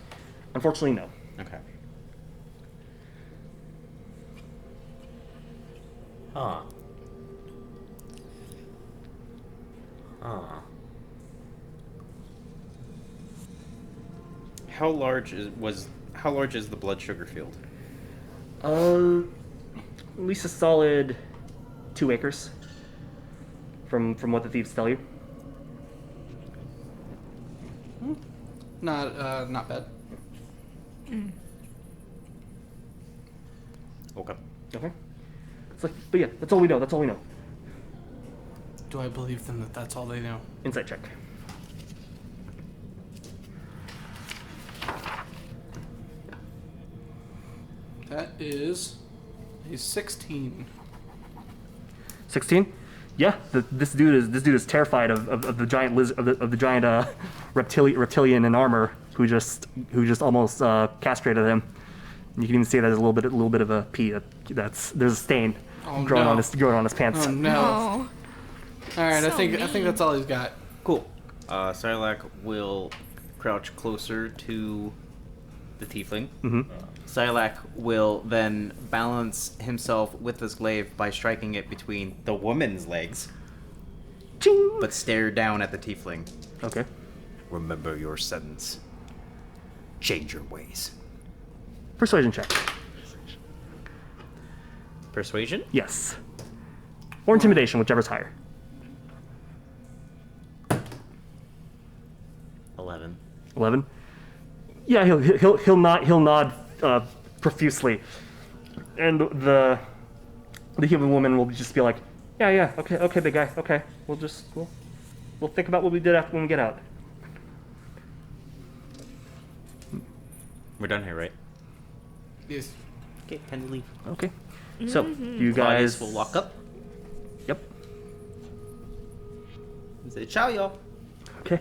Unfortunately, no. Okay. Huh. How large is the blood sugar field? At least a solid 2 acres. From what the thieves tell you. not bad. Okay. Okay. It's like, but yeah, that's all we know. Do I believe them that that's all they know? Insight check. That is a 16. 16. Yeah, this dude is terrified of the giant of the giant reptilian in armor who just almost castrated him. And you can even see that there's a little bit of a pee. There's a stain growing on his pants. Oh no! Oh. All right, So I think that's all he's got. Cool. Sylack will crouch closer to the tiefling. Mm-hmm. Sylack will then balance himself with his glaive by striking it between the woman's legs, Ching! but stare down at the tiefling. Okay. Remember your sentence. Change your ways. Persuasion check. Persuasion? Yes. Or intimidation, whichever's higher. 11. 11. Yeah, he'll nod profusely, and the human woman will just be like, yeah, okay, big guy, okay, we'll think about what we did after when we get out. We're done here, right? Yes. Okay, time to leave. Okay. So you Claudius guys will walk up Yep. and say, "Ciao, y'all." Okay.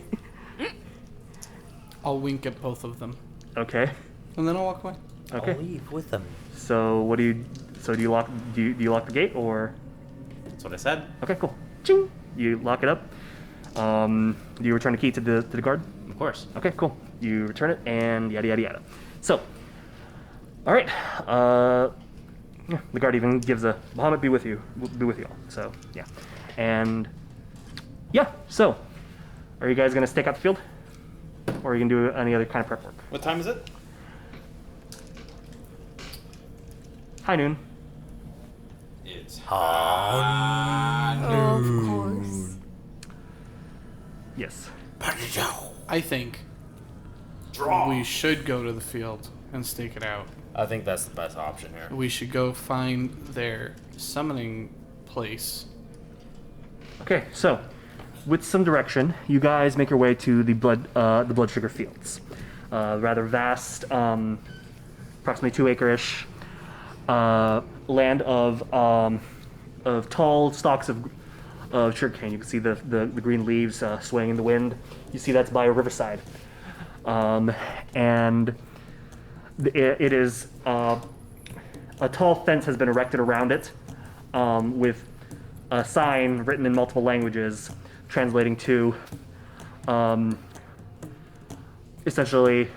I'll wink at both of them, Okay. and then I'll walk away. Okay. I'll leave with them. So what do you? So do you lock? Do you lock the gate or? That's what I said. Okay, cool. Ching. You lock it up. Do you return the key to the guard? Of course. Okay, cool. You return it and yada yada yada. So, all right. Yeah, the guard even gives a Bahamut be with you all. So yeah, and yeah. So, are you guys gonna stake out the field? or you can do any other kind of prep work. What time is it? High noon. It's Of course. Yes. I think we should go to the field and stake it out. I think that's the best option here. We should go find their summoning place. Okay, so with some direction, you guys make your way to the blood sugar fields. Rather vast, approximately 2 acre-ish land of tall stalks of sugarcane. You can see the green leaves swaying in the wind. You see that's by a riverside, and it is a tall fence has been erected around it, with a sign written in multiple languages, translating to essentially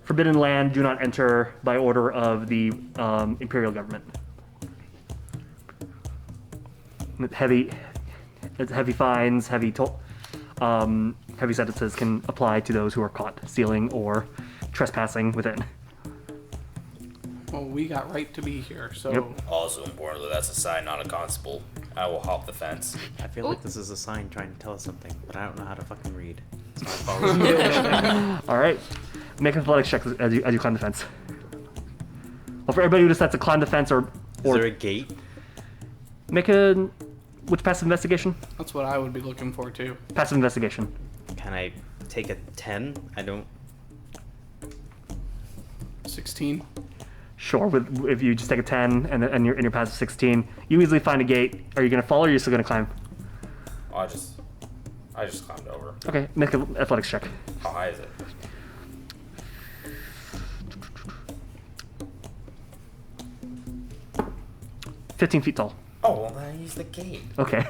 forbidden land, do not enter by order of the imperial government. Heavy fines, heavy sentences can apply to those who are caught stealing or trespassing within. Well, we got right to be here, so Yep. Also importantly, that's a sign, not a constable. I will hop the fence. I feel like this is a sign trying to tell us something, but I don't know how to fucking read. It's my fault. All right, make an athletics check as you climb the fence. Well, for everybody who decides to climb the fence Is there a gate? make a which passive investigation? that's what I would be looking for too. Passive investigation. Can I take a 10? I don't. 16. Sure. If you just take a 10 and you're passive 16, you easily find a gate. Are you gonna fall or are you still gonna climb? Oh, I just climbed over. Okay, make an athletics check. How high is it? 15 feet tall. Oh, well, then I use the gate. Okay.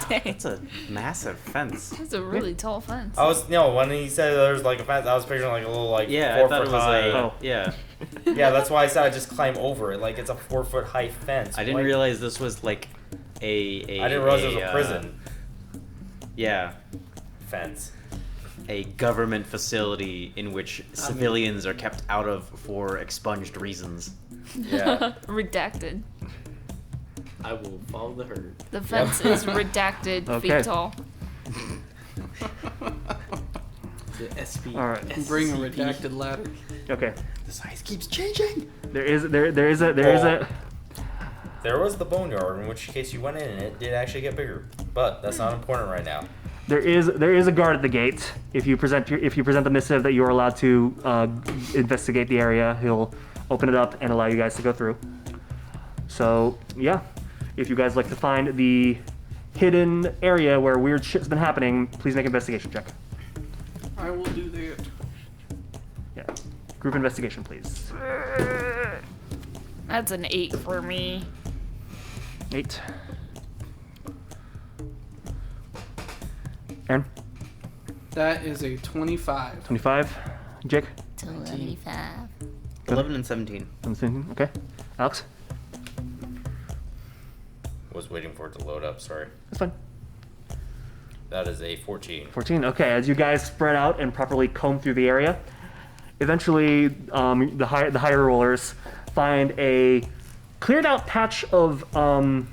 Dang. It's a massive fence. That's a really tall fence. When he said there's like a fence, I was picturing like a little like Yeah, 4 I thought foot it was high. Oh. Yeah. Yeah, that's why I said I just climb over it. Like it's a 4 foot high fence. I didn't Like, realize this was like a I didn't realize it was a prison Yeah. fence. A government facility in which civilians are kept out of for expunged reasons. Yeah. Redacted. I will follow the herd. The fence is redacted, Okay. feet tall. The SP. All right. Bring a redacted ladder. Okay. The size keeps changing. There is a There was the boneyard, in which case you went in and it did actually get bigger. But that's not important right now. there is a guard at the gate. If you present the missive that you are allowed to investigate the area, he'll open it up and allow you guys to go through. So yeah, if you guys like to find the hidden area where weird shit's been happening, please make an investigation check. I will do that. Yeah, group investigation, please. That's an 8 for me. 8. Aaron, That is a 25. 25. Jake, 25. 11 and 17. 17. Okay. Alex, Was waiting for it to load up, sorry. that's fine. That is a 14. 14. Okay, as you guys spread out and properly comb through the area, eventually the higher rollers find a cleared out patch of a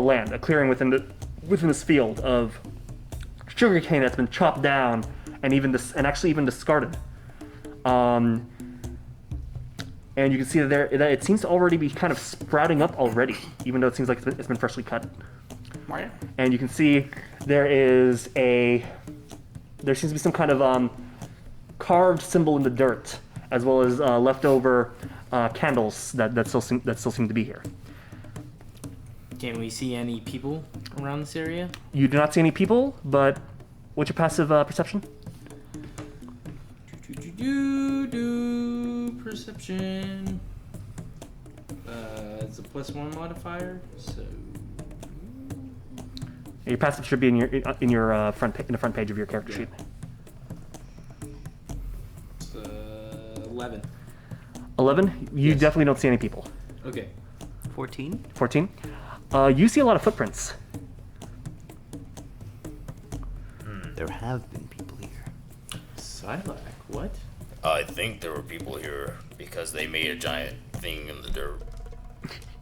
land, a clearing within this field of sugarcane that's been chopped down and actually even discarded. And you can see that it seems to already be kind of sprouting up already, even though it seems like it's been freshly cut. Right. And you can see there seems to be some kind of carved symbol in the dirt, as well as leftover candles that still seem to be here. Can we see any people around this area? You do not see any people, but what's your passive perception? Perception. It's a +1 modifier, so Your passive should be in your front page of your character sheet. it's 11. 11. You Yes. definitely don't see any people. Okay. 14? 14. You see a lot of footprints. There have been people here. Sylack, what? I think there were people here because they made a giant thing in the dirt.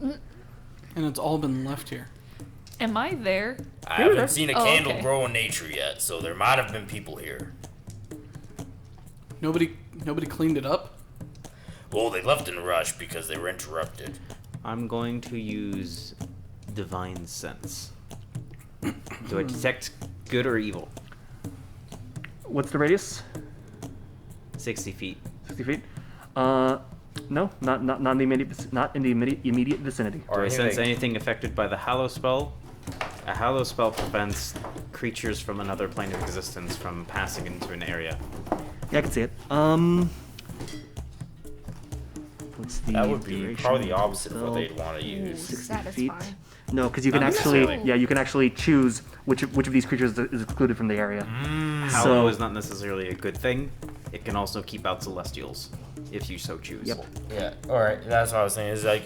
And it's all been left here. Am I there? I haven't seen a Oh, candle okay. grow in nature yet, so there might have been people here. Nobody cleaned it up? Well, they left in a rush because they were interrupted. I'm going to use Divine Sense. Do I detect good or evil? What's the radius? 60 feet. 60 feet. No, not in the immediate vicinity. Do I sense anything affected by the Hallow spell? A Hallow spell prevents creatures from another plane of existence from passing into an area. Yeah, I can see it. What's the That would be duration probably the of opposite of what spell? they'd want to Ooh, use. 60 satisfying. feet. No, because you can Not actually, necessarily. you can actually choose which of these creatures is excluded from the area. Hallow So- is not necessarily a good thing. It can also keep out celestials, if you so choose. Yep. Yeah, alright, that's what I was saying. Is like,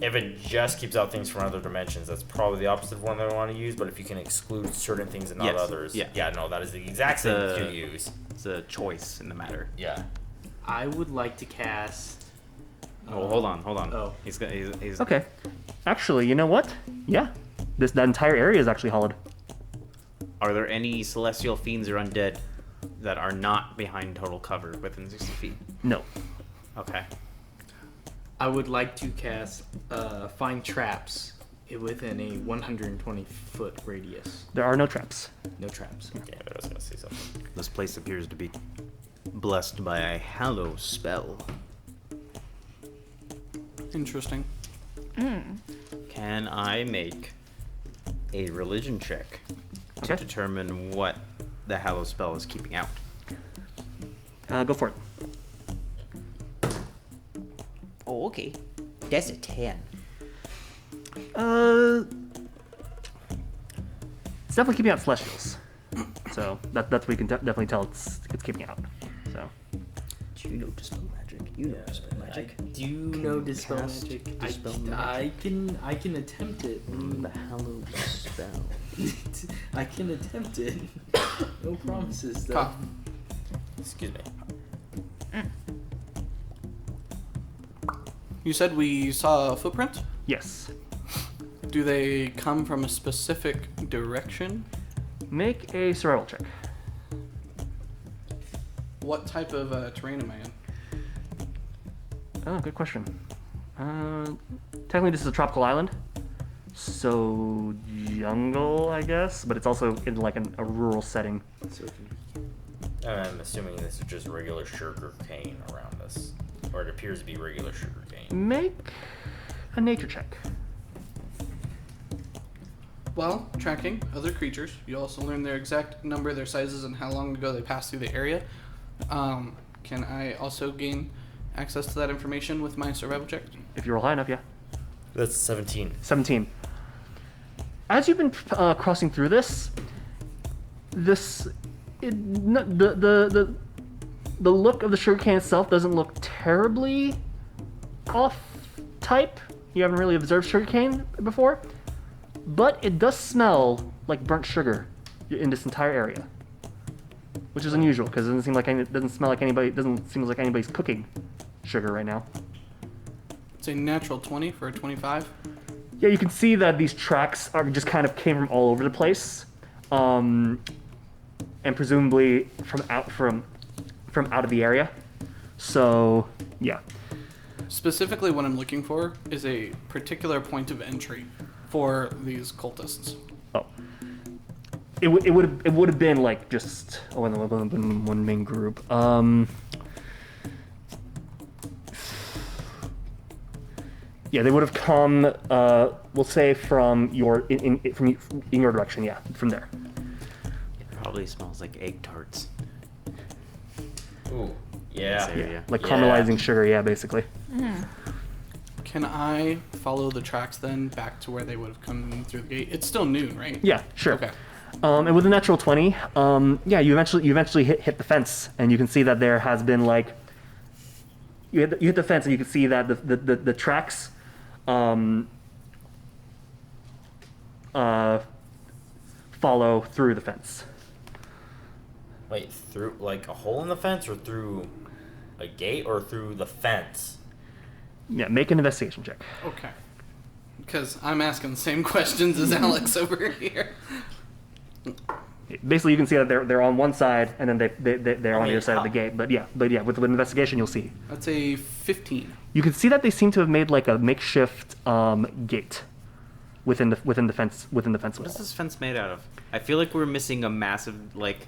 if it just keeps out things from other dimensions, that's probably the opposite of one that I want to use, but if you can exclude certain things and not Yes, others, yeah. no, that is the exact It's same a- to use. It's a choice in the matter. Yeah. I would like to cast. Oh, hold on. Oh. He's Okay. Actually, you know what? Yeah. That entire area is actually hollowed. Are there any celestial fiends or undead that are not behind total cover within 60 feet? No. Okay. I would like to cast find traps within a 120-foot radius. There are no traps. No traps. Yeah, I was gonna say something. This place appears to be blessed by a Hallow spell. Interesting. Can I make a religion check to Okay. determine what the Hallow spell is keeping out? Go for it. Oh, okay. That's a 10. It's definitely keeping out celestials. So that's what we can definitely tell it's keeping out. So Do you know Dispel Magic? You know Dispel Magic. I do know Dispel cast Magic. Dispel I can attempt it. The Hallow spell. I can attempt it. No promises though. Cough. Excuse me. You said we saw a footprint? yes. Do they come from a specific direction? Make a survival check. What type of terrain am I in? Oh, good question. Technically, this is a tropical island, so jungle, I guess, but it's also in like a rural setting. So if you- I'm assuming this is just regular sugar cane around us. Or it appears to be regular sugar cane. Make a nature check. While tracking other creatures, you also learn their exact number, their sizes, and how long ago they passed through the area. Can I also gain access to that information with my survival check? If you roll high enough, yeah. That's 17. 17. As you've been crossing through this, the look of the sugarcane itself doesn't look terribly off type. You haven't really observed sugarcane before, but it does smell like burnt sugar in this entire area, which is unusual because it doesn't seem like anybody's cooking sugar right now. It's a natural 20 for a 25. Yeah, you can see that these tracks are just kind of came from all over the place, and presumably from out of the area. So yeah, Specifically, what I'm looking for is a particular point of entry for these cultists. oh, it would have been like just one main group. Yeah, they would have come. We'll say from your in your direction. Yeah, from there. It probably smells like egg tarts. Ooh. This Yeah. area. Like Yeah. caramelizing sugar. Yeah, basically. Can I follow the tracks then back to where they would have come in through the gate? It's still noon, right? Yeah, sure. Okay. And with a natural 20, yeah, you eventually hit the fence, and you can see that there has been like you hit the fence, and you can see that the tracks follow through the fence. Wait, through like a hole in the fence, or through a gate, or through the fence? Yeah, make an investigation check. Okay. Because I'm asking the same questions as Alex over here. Basically, you can see that they're on one side, and then they're on the other side of the how- gate. But yeah, with investigation, you'll see. That's a 15. You can see that they seem to have made like a makeshift gate within the fence What is wall. this fence made out of? I feel like we're missing a massive like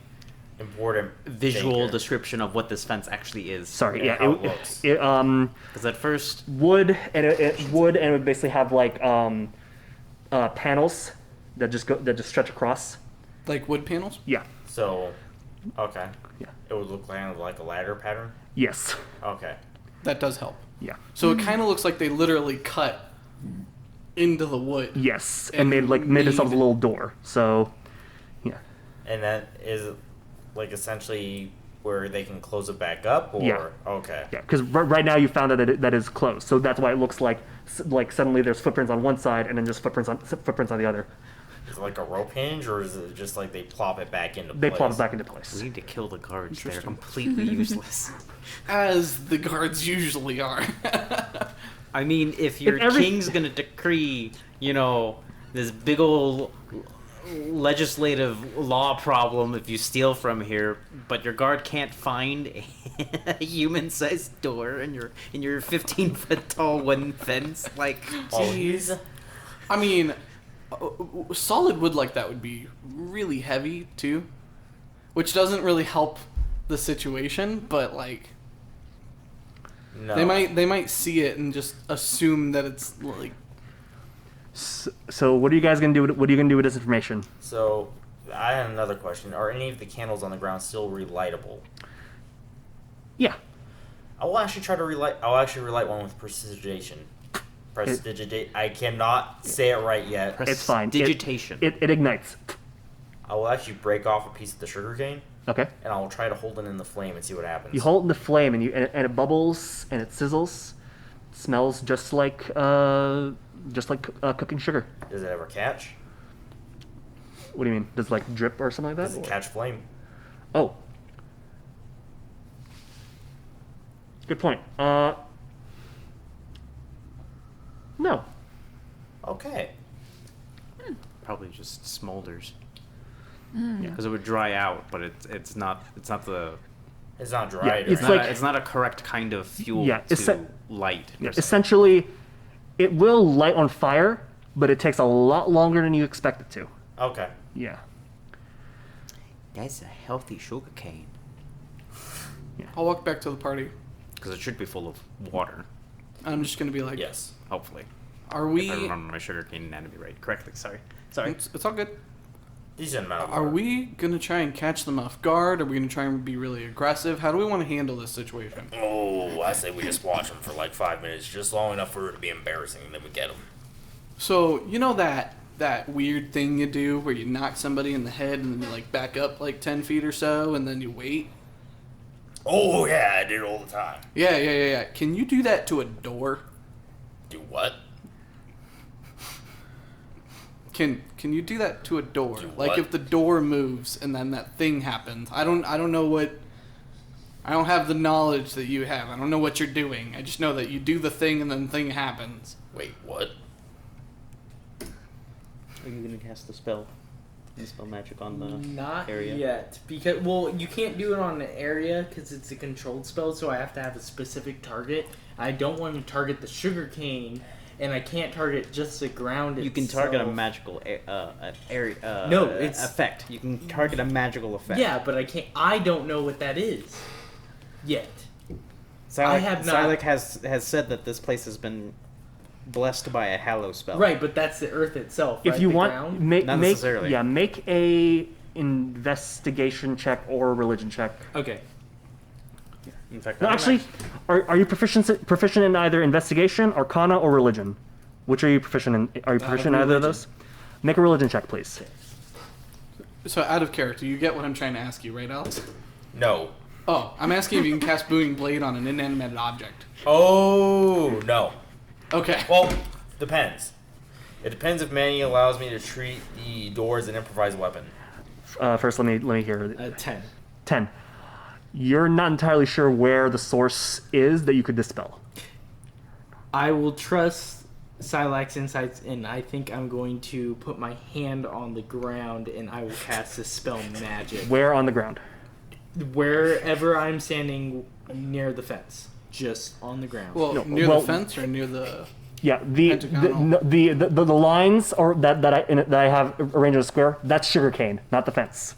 Important visual thinker. description of what this fence actually is. Sorry, Yeah, yeah, how it looks. Because at first, wood and it would basically have like panels that just stretch across. Like wood panels? Yeah. So, okay. Yeah. It would look kind of like a ladder pattern. Yes. Okay. That does help. Yeah. So it kind of looks like they literally cut into the wood. Yes, And and made themselves a little door. So, yeah. And that is like essentially where they can close it back up, or Yeah. okay. Yeah, because right now you found that that is closed, so that's why it looks like suddenly there's footprints on one side and then just footprints on the other. Is it like a rope hinge, or is it just like they plop it back into They place? plop it back into place. we need to kill the guards. They're Interesting. completely useless. As the guards usually are. I mean, if your king's gonna decree, this big old legislative law problem if you steal from here, but your guard can't find a human-sized door in your 15-foot tall wooden fence, like, jeez. I mean, solid wood like that would be really heavy too, which doesn't really help the situation. But like, No. they might see it and just assume that it's like. So what are you guys gonna do? What are you gonna do with this information? So, I have another question. Are any of the candles on the ground still relightable? Yeah. I will actually try to relight. I'll actually relight one with prestidigitation. Prestidigitate. I cannot say it right yet. It's fine. Digitation. It ignites. I will actually break off a piece of the sugarcane, Okay. and I will try to hold it in the flame and see what happens. You hold it in the flame, and it bubbles and it sizzles. It smells just like cooking sugar. Does it ever catch? What do you mean? Does it like drip or something like Does that? it Or- catch flame? Oh. Good point. No. Okay. Probably just smolders. Yeah. Because it would dry out, but it's not the It's not dry. Yeah, or it's anything. like- it's not a correct kind of fuel Yeah, it's to light. per Yeah, se. essentially, it will light on fire, but it takes a lot longer than you expect it to. Okay. Yeah. That's a healthy sugar cane. I'll walk back to the party. Because it should be full of water, I'm just gonna be like, Yes. hopefully. Are If I we? remember my sugar cane anatomy right correctly. Sorry. It's all good. Decent amount of Are water. we gonna try and catch them off guard? Are we gonna try and be really aggressive? How do we want to handle this situation? Oh, I say we just watch them for like 5 minutes, just long enough for it to be embarrassing, and then we get them. So you know that weird thing you do where you knock somebody in the head and then you like back up like 10 feet or so and then you wait. Oh yeah, I did it all the time. Yeah. Can you do that to a door? Do what? Can you do that to a door? Do Like what? if the door moves and then that thing happens. I don't know what. I don't have the knowledge that you have. I don't know what you're doing. I just know that you do the thing and then the thing happens. Wait, what? Are you gonna cast the spell? Dispel magic on the Not area? yet, because you can't do it on an area because it's a controlled spell. So I have to have a specific target. I don't want to target the sugarcane, and I can't target just the ground. You can target a itself. magical area. No, it's- effect. You can target a magical effect. Yeah, but I can't. I don't know what that is yet. Sylack, I have not- Sylack has said that this place has been blessed by a hallow spell. Right, but that's the earth itself. If right? you The want, ground? make Not necessarily. make a investigation check or a religion check. Okay. In fact, No, I'm actually, are you proficient in either investigation, arcana, or religion? Which are you proficient in? Are you proficient in either of those? Make a religion check, please. So out of character, you get what I'm trying to ask you, right, Alex? No. Oh, I'm asking if you can cast Booming Blade on an inanimate object. Oh no. Okay. Well, depends. It depends if Manny allows me to treat the door as an improvised weapon. First, let me hear. 10. 10. You're not entirely sure where the source is that you could dispel. I will trust Sylack's insights, and I think I'm going to put my hand on the ground, and I will cast Dispel Magic. Where on the ground? Wherever I'm standing near the fence. Just on the ground. Well, near the fence or near the... Yeah, the lines or that I have arranged in a square, that's sugarcane, not the fence.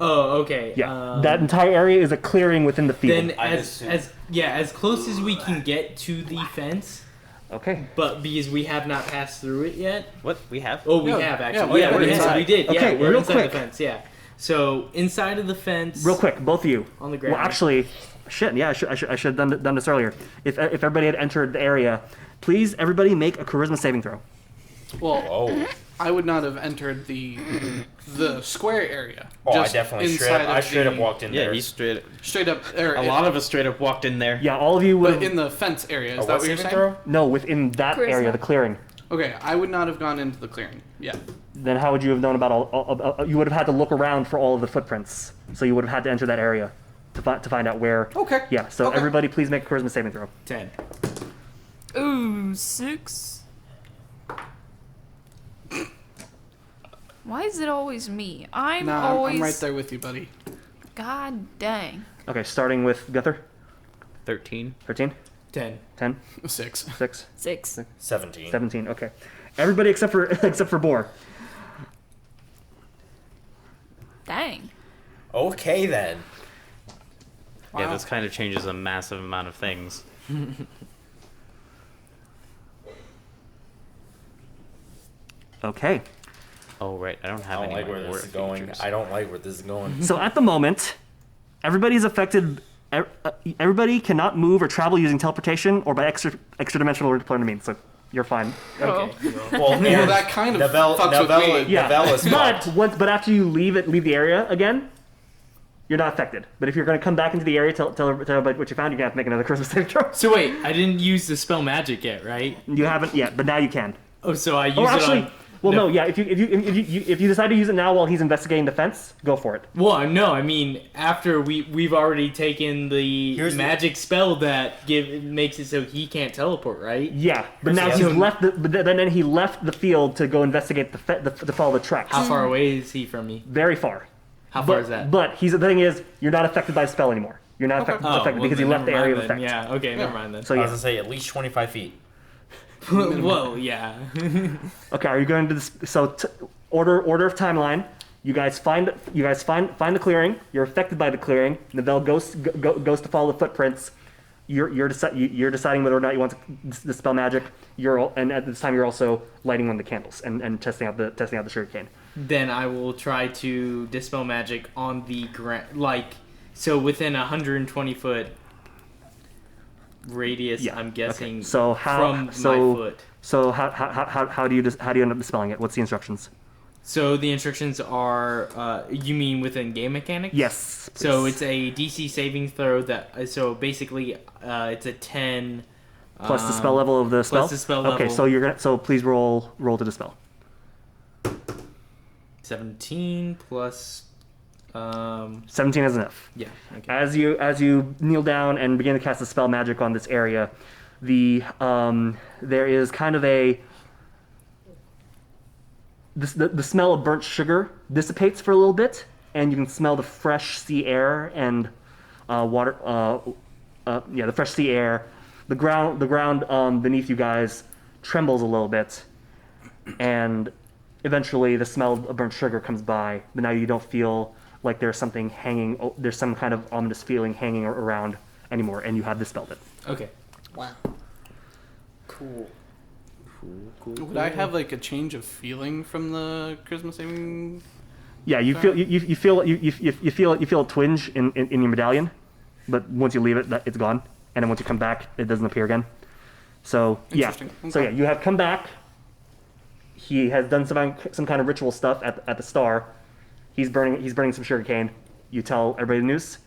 Oh, okay. Yeah, that entire area is a clearing within the field. Then as close as we can get to the fence. Okay. But because we have not passed through it yet. What? We have? Oh, we have actually. Yeah, we're inside. We did. Okay, yeah, we're real inside quick. the fence. Yeah. So inside of the fence. Real quick, both of you. On the ground. Well, actually, shit. Yeah, I should have done this earlier. If everybody had entered the area, please everybody make a charisma saving throw. Well, I would not have entered the square area. Oh, just I definitely inside straight of up walked in Yeah, there. he's straight up. A lot of us straight up walked in there. Yeah, all of you would. But in the fence area, is A that what you're saving saying? throw? No, within that Charisma. area, the clearing. Okay, I would not have gone into the clearing. Yeah. Then how would you have known about all you would have had to look around for all of the footprints. So you would have had to enter that area to find out where. Okay. Yeah. So Okay. everybody, please make a charisma saving throw. 10. Ooh, 6. Why is it always me? I'm always. I'm right there with you, buddy. God dang. Okay, starting with Gunther. 13. 13, 10. 10, 6. 6, 6. 17. 17. Okay, everybody except for Boar. Dang. Okay then. Yeah, Wow. this kind of changes a massive amount of things. Okay. Oh, right. I don't have I don't any like where more this is going. features. I don't like where this is going. So at the moment, everybody's affected. Everybody cannot move or travel using teleportation or by extra dimensional or interplanar means. So you're fine. Okay. Well, Well, that kind of fucks with me. Yeah, Novella's but after you leave the area again, you're not affected. But if you're going to come back into the area, tell everybody what you found, you're going to have to make another Christmas saving throw. So wait, I didn't use the spell magic yet, right? You haven't yet, but now you can. Oh, so I use Oh, it actually, on. well, no, yeah. If you decide to use it now while he's investigating the fence, go for it. Well, no, I mean after we've already taken the Here's the- magic spell that makes it so he can't teleport, right? Yeah, but now Yeah. he's left. But then he left the field to go investigate to follow the tracks. How far away is he from me? Very far. How far is that? But the thing is, you're not affected by the spell anymore. You're not affected well, because he then left the never area of mind then. effect. Yeah. Okay. Never mind then. So I was yeah. gonna say at least 25 feet. Whoa. Yeah. Okay, are you going to this? So order of timeline. You guys find the clearing. You're affected by the clearing. Novell goes to follow the footprints. You're deciding whether or not you want to dispel magic. And at this time you're also lighting one of the candles and testing out the sugarcane. Then I will try to dispel magic on the ground, so within 120 foot radius. Yeah. I'm guessing. Okay. So from my foot. So how do you end up dispelling it? What's the instructions? So the instructions are, you mean within game mechanics? Yes. So please. it's a DC saving throw that. So basically, it's a 10. Plus the spell level of the spell. Plus the spell Okay, level. so please roll to dispel. 17 plus. 17 is enough. Yeah. Okay. As you kneel down and begin to cast the spell magic on this area, there is kind of the smell of burnt sugar dissipates for a little bit, and you can smell the fresh sea air and water. The fresh sea air. The ground beneath you guys trembles a little bit, and eventually the smell of burnt sugar comes by. But now you don't feel like there's something hanging. There's some kind of ominous feeling hanging around anymore, and you have dispelled it. Okay. Wow. Cool. Would I have like a change of feeling from the charisma saving? Yeah, you feel you feel a twinge in your medallion, but once you leave it, it's gone, and then once you come back, it doesn't appear again. So yeah, Interesting. so Okay. yeah, you have come back. He has done some kind of ritual stuff at the star. He's burning some sugarcane. You tell everybody the news,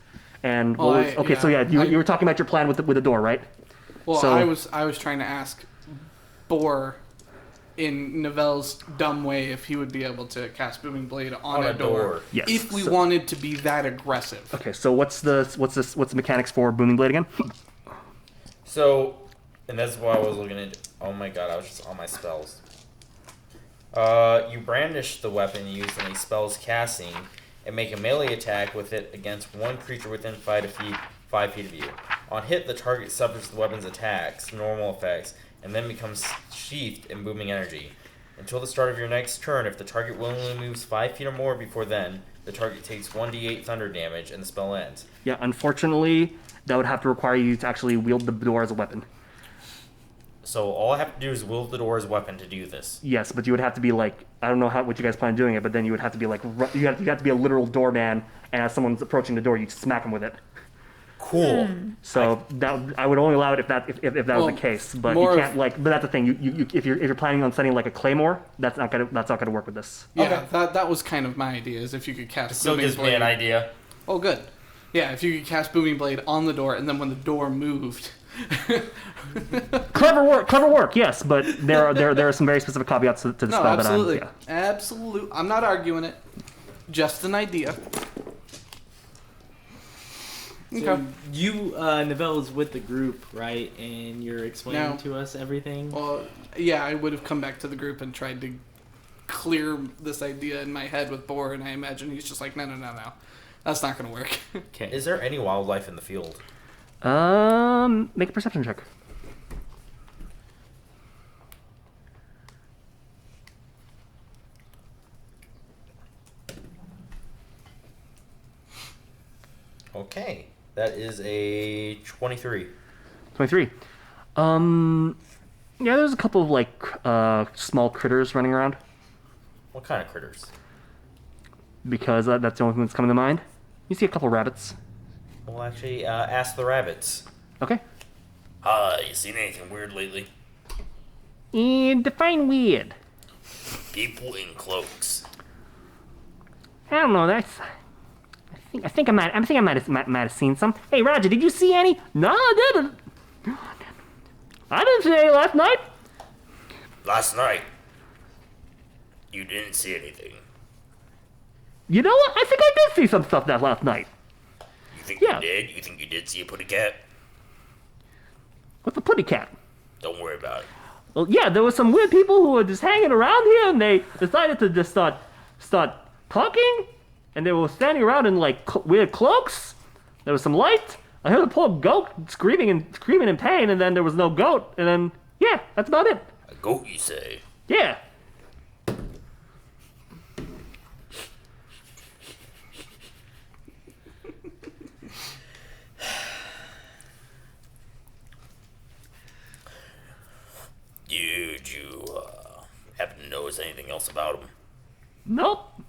and Well, you were talking about your plan with the door, right? Well, So- I was trying to ask Boar in Novelle's dumb way if he would be able to cast Booming Blade on a door. Yes. If we So- wanted to be that aggressive. Okay, so what's the mechanics for Booming Blade again? So, and that's why I was looking at. Oh my god, I was just on my spells. You brandish the weapon used in a spell's casting and make a melee attack with it against one creature within 5 feet of you. On hit, the target suffers the weapon's attacks, normal effects, and then becomes sheathed in booming energy. Until the start of your next turn, if the target willingly moves 5 feet or more before then, the target takes 1d8 thunder damage and the spell ends. Yeah, unfortunately, that would have to require you to actually wield the door as a weapon. So all I have to do is wield the door as a weapon to do this. Yes, but you would have to be like, I don't know what you guys plan on doing it, but then you would have to be like, you have to be a literal doorman, and as someone's approaching the door, you smack them with it. Cool. So that I would only allow it if that was the case, but you can't but that's the thing. You if you're planning on setting like a claymore, that's not gonna work with this. Yeah, that was kind of my idea, is if you could cast Still Booming gives Blade. me an idea. Oh, good. Yeah, if you could cast Booming Blade on the door, and then when the door moved... Clever work. Yes, but there are some very specific caveats to the No, spell absolutely. that Absolutely. I'm not arguing it. Just an idea. So you, Novelle is with the group, right? And you're explaining to us everything? Well, yeah, I would have come back to the group and tried to clear this idea in my head with Boar, and I imagine he's just like, no. That's not going to work. Okay. Is there any wildlife in the field? Make a perception check. Okay, that is a 23. 23. Yeah, there's a couple of like small critters running around What kind of critters? because that's the only thing that's coming to mind. You see a couple rabbits. Well, actually, ask the rabbits. Okay. You seen anything weird lately? And define weird. People in cloaks. I don't know. I think I might have seen some. Hey, Roger, did you see any? No, I didn't. I didn't see any last night. Last night, you didn't see anything. You know what? I think I did see some stuff that last night. You think Yeah. you did? You think you did see a putty cat? What's a putty cat? Don't worry about it. Well, yeah, there were some weird people who were just hanging around here, and they decided to just start talking, and they were standing around in like weird cloaks. There was some light. I heard a poor goat screaming in pain, and then there was no goat, and then yeah, that's about it. A goat, you say? Yeah. Did you happen to notice anything else about him? Nope.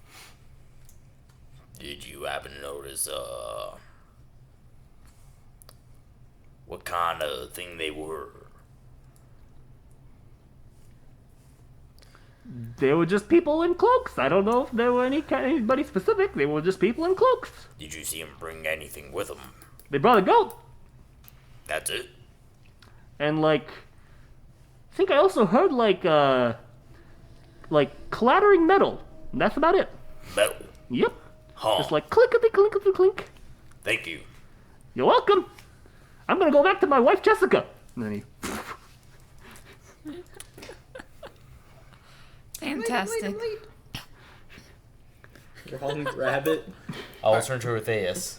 Did you happen to notice what kind of thing they were? They were just people in cloaks. I don't know if there were anybody specific. They were just people in cloaks. Did you see him bring anything with him? They brought a goat, That's it? and I think I also heard clattering metal. And that's about it. Metal. Yep. Huh. Just like clinkety clinkety clink. Thank you. You're welcome. I'm gonna go back to my wife Jessica. And then he. Fantastic. Wrong rabbit. I will turn to Athelas.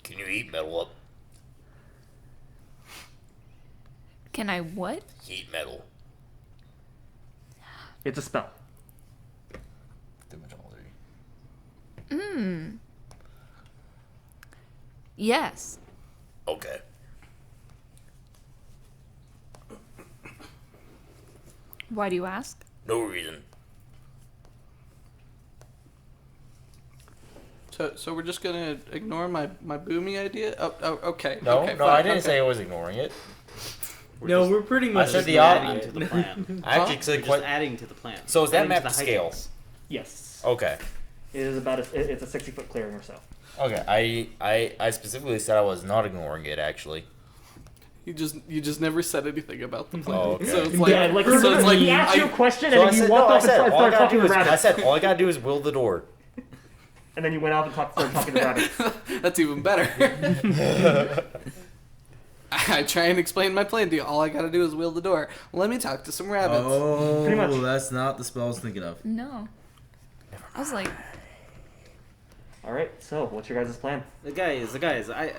Can you heat metal up? Can I what? Heat metal. It's a spell. Yes. Okay. Why do you ask? No reason. So we're just gonna ignore my booming idea? Oh, okay. No, okay, no, fine, I didn't okay. say I was ignoring it. We're pretty much said just the adding op- to the plan. I actually We're said just quite. adding to the plan. So is that Adding map the to scale? hijinks. Yes. Okay. It is about it's a 60-foot clearing or so. Okay. I specifically said I was not ignoring it. Actually. You just never said anything about the plan. Oh, okay. So it's like, Yeah, like, so it's like he asked you a question, So and then you walked off and started talking to I rabbits. said all I gotta do is will the door. And then you went off and started talking to rabbits. That's even better. I try and explain my plan to you. All I gotta do is wheel the door. Let me talk to some rabbits. Oh, Pretty much. that's not the spell I was thinking of. No. I was like, All right. So, what's your guys' plan? The guys, I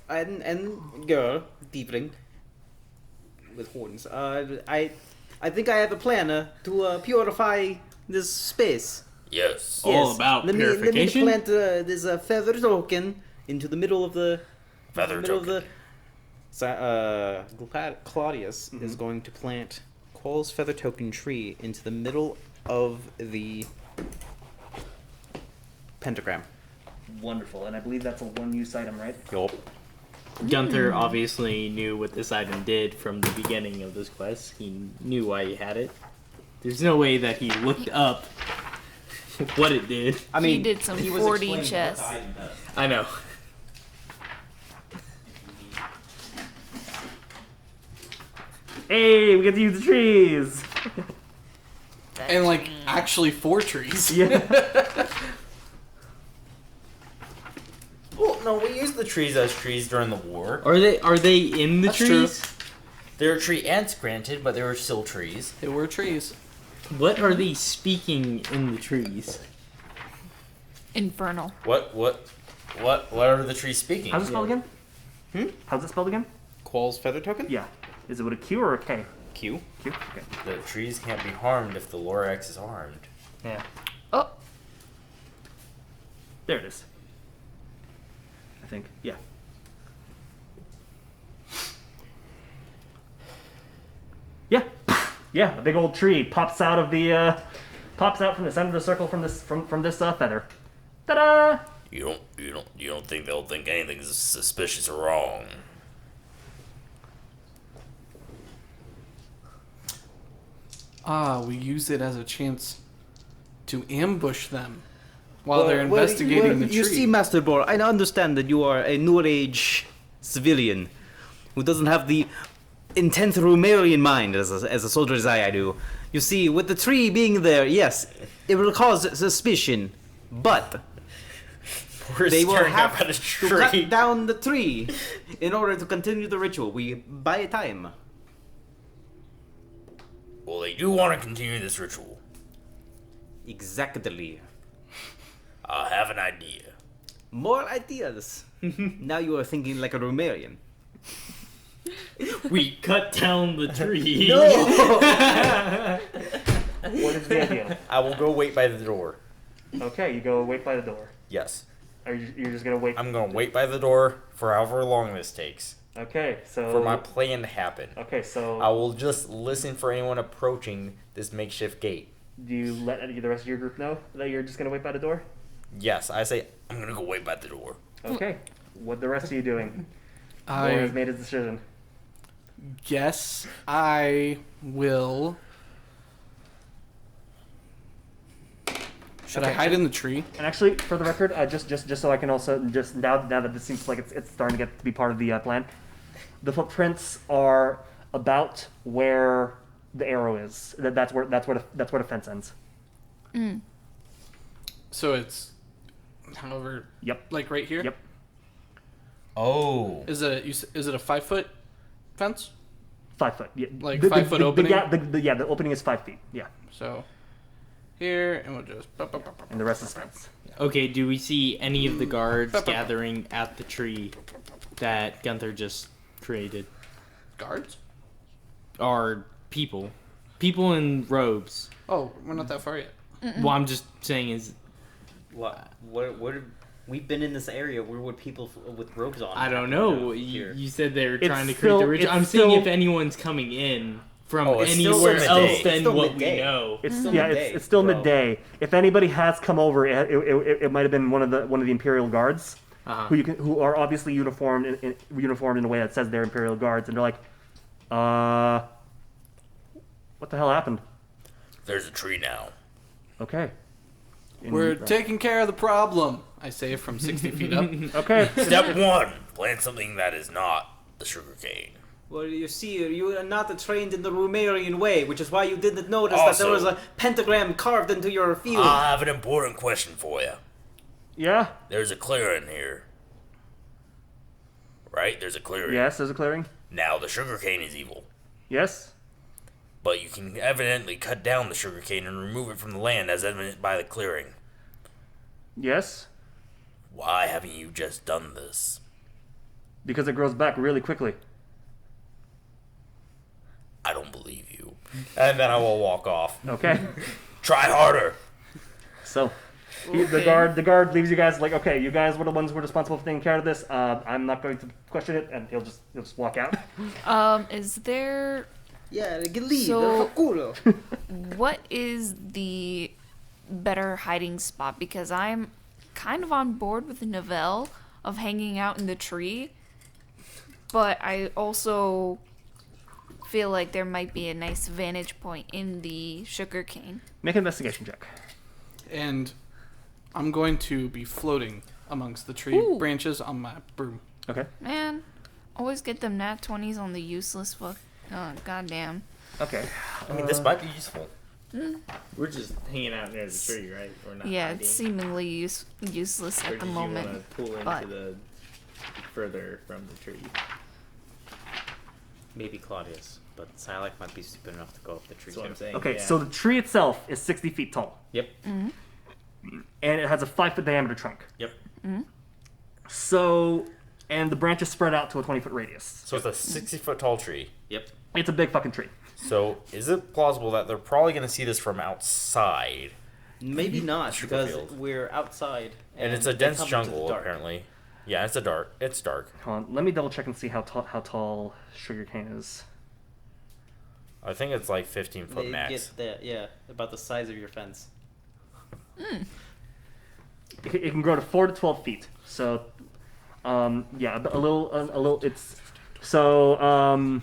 and girl, tiefling with horns. I think I have a plan to purify this space. Yes. All about purification? Let me plant this feather token into the middle of the Feather middle token. of the. Claudius is going to plant Qual's feather token tree into the middle of the pentagram. Wonderful. And I believe that's a one-use item, right? Yup. Gunther obviously knew what this item did from the beginning of this quest. He knew why he had it. There's no way that he looked up what it did. I mean, he did some he was 4D explaining what chess. the item does. I know. Hey, we get to use the trees. And like actually 4 trees. Yeah. Well, no, we used the trees as trees during the war. Are they in the That's trees? They were tree ants, granted, but they were still trees. They were trees. What are they speaking in the trees? Infernal. What are the trees speaking? How's it spelled again? Hmm? How's it spelled again? Qual's feather token? Yeah. Is it with a Q or a K? Q. Q? Okay. The trees can't be harmed if the Lorax is armed. Yeah. Oh, There it is. I think. Yeah. Yeah. Yeah. A big old tree pops out of the pops out from the center of the circle from this feather. Ta-da! You don't think they'll think anything's suspicious or wrong? We use it as a chance to ambush them while they're investigating the tree. You see, Master Bor, I understand that you are a New Age civilian who doesn't have the intense Romarian mind as a soldier as I do. You see, with the tree being there, yes, it will cause suspicion, but We're they will staring have up at a to tree. cut down the tree in order to continue the ritual. We buy time. Well, they do want to continue this ritual. Exactly. I have an idea. More ideas. Now you are thinking like a Romarian. We cut down the tree. What is the idea? I will go wait by the door. Okay, you go wait by the door. Yes. Are you're just gonna wait? I'm gonna wait by the door for however long this takes. Okay, so. For my plan to happen. Okay, so. I will just listen for anyone approaching this makeshift gate. Do you let the rest of your group know that you're just gonna wait by the door? Yes, I say I'm gonna go wait by the door. Okay. What the rest of you doing? Boy has I made his decision. guess I will. Should I Okay. hide in the tree? And actually, for the record, just so I can also just now that this seems like it's starting to get to be part of the plan, the footprints are about where the arrow is. That's where the fence ends. So it's, however, Yep. like right here. Yep. Oh. Is it a 5 foot fence? 5 foot. Yeah. Like 5 foot opening? The opening is 5 feet. Yeah. So here, and we'll just. And the rest is fence. Okay, do we see any of the guards gathering at the tree that Gunther just created? Guards? Or people? People in robes. Oh, we're not that far yet. Well, I'm just saying is... What we've been in this area. Where would people with robes on? I don't know. Here. You said they were It's trying to create still- the ritual. it's I'm seeing still- if anyone's coming in from Oh, it's still anywhere midday. else It's than still what midday. we know. It's still yeah. midday, It's still bro. midday. If anybody has come over, it might have been one of the Imperial guards Uh-huh. who are obviously uniformed in a way that says they're Imperial guards, and they're like, what the hell happened? There's a tree now. Okay. And- We're taking care of the problem. I say from 60 feet up. Okay. Step 1: plant something that is not the sugarcane. Well, you see, you are not trained in the Rumerian way, which is why you didn't notice that there was Also- a pentagram carved into your field. I have an important question for you. Yeah. There's a clearing here. Right? There's a clearing. Yes, there's a clearing. Now, the sugarcane is evil. Yes. But you can evidently cut down the sugarcane and remove it from the land as evidenced by the clearing. Yes. Why haven't you just done this? Because it grows back really quickly. I don't believe you. And then I will walk off. Okay. Try harder. So, the guard leaves you guys like, okay, you guys were the ones who were responsible for taking care of this. I'm not going to question it, and he'll just walk out. Is there... Yeah, they can leave. So- Cool. What is the better hiding spot? Because I'm kind of on board with the Novell of hanging out in the tree, but I also feel like there might be a nice vantage point in the sugarcane. Make an investigation check. And I'm going to be floating amongst the tree Ooh. branches on my broom. Okay. Man, always get them nat 20s on the useless fuck. Oh, goddamn. Okay. I mean, this might be useful. We're just hanging out near the tree, right? We're not Yeah, hiding. it's seemingly useless Or at the did moment. you want to pull into but- the further from the tree? Maybe Claudius, but Sylack might be stupid enough to go up the tree That's what I'm too. saying. Okay, yeah. so the tree itself is 60 feet tall, Yep. and it has a 5-foot diameter trunk. Yep. So, and the branches spread out to a 20-foot radius. So it's a 60-foot tall tree. Yep. It's a big fucking tree. So is it plausible that they're probably going to see this from outside? Maybe not, because Sugarfield. we're outside. And it's a they dense come into the jungle, dark. apparently. Yeah, it's dark. Hold on, let me double check and see how tall sugarcane is. I think it's like 15-foot They max. get about the size of your fence. It can grow to 4 to 12 feet. So, yeah, a little. It's so 45,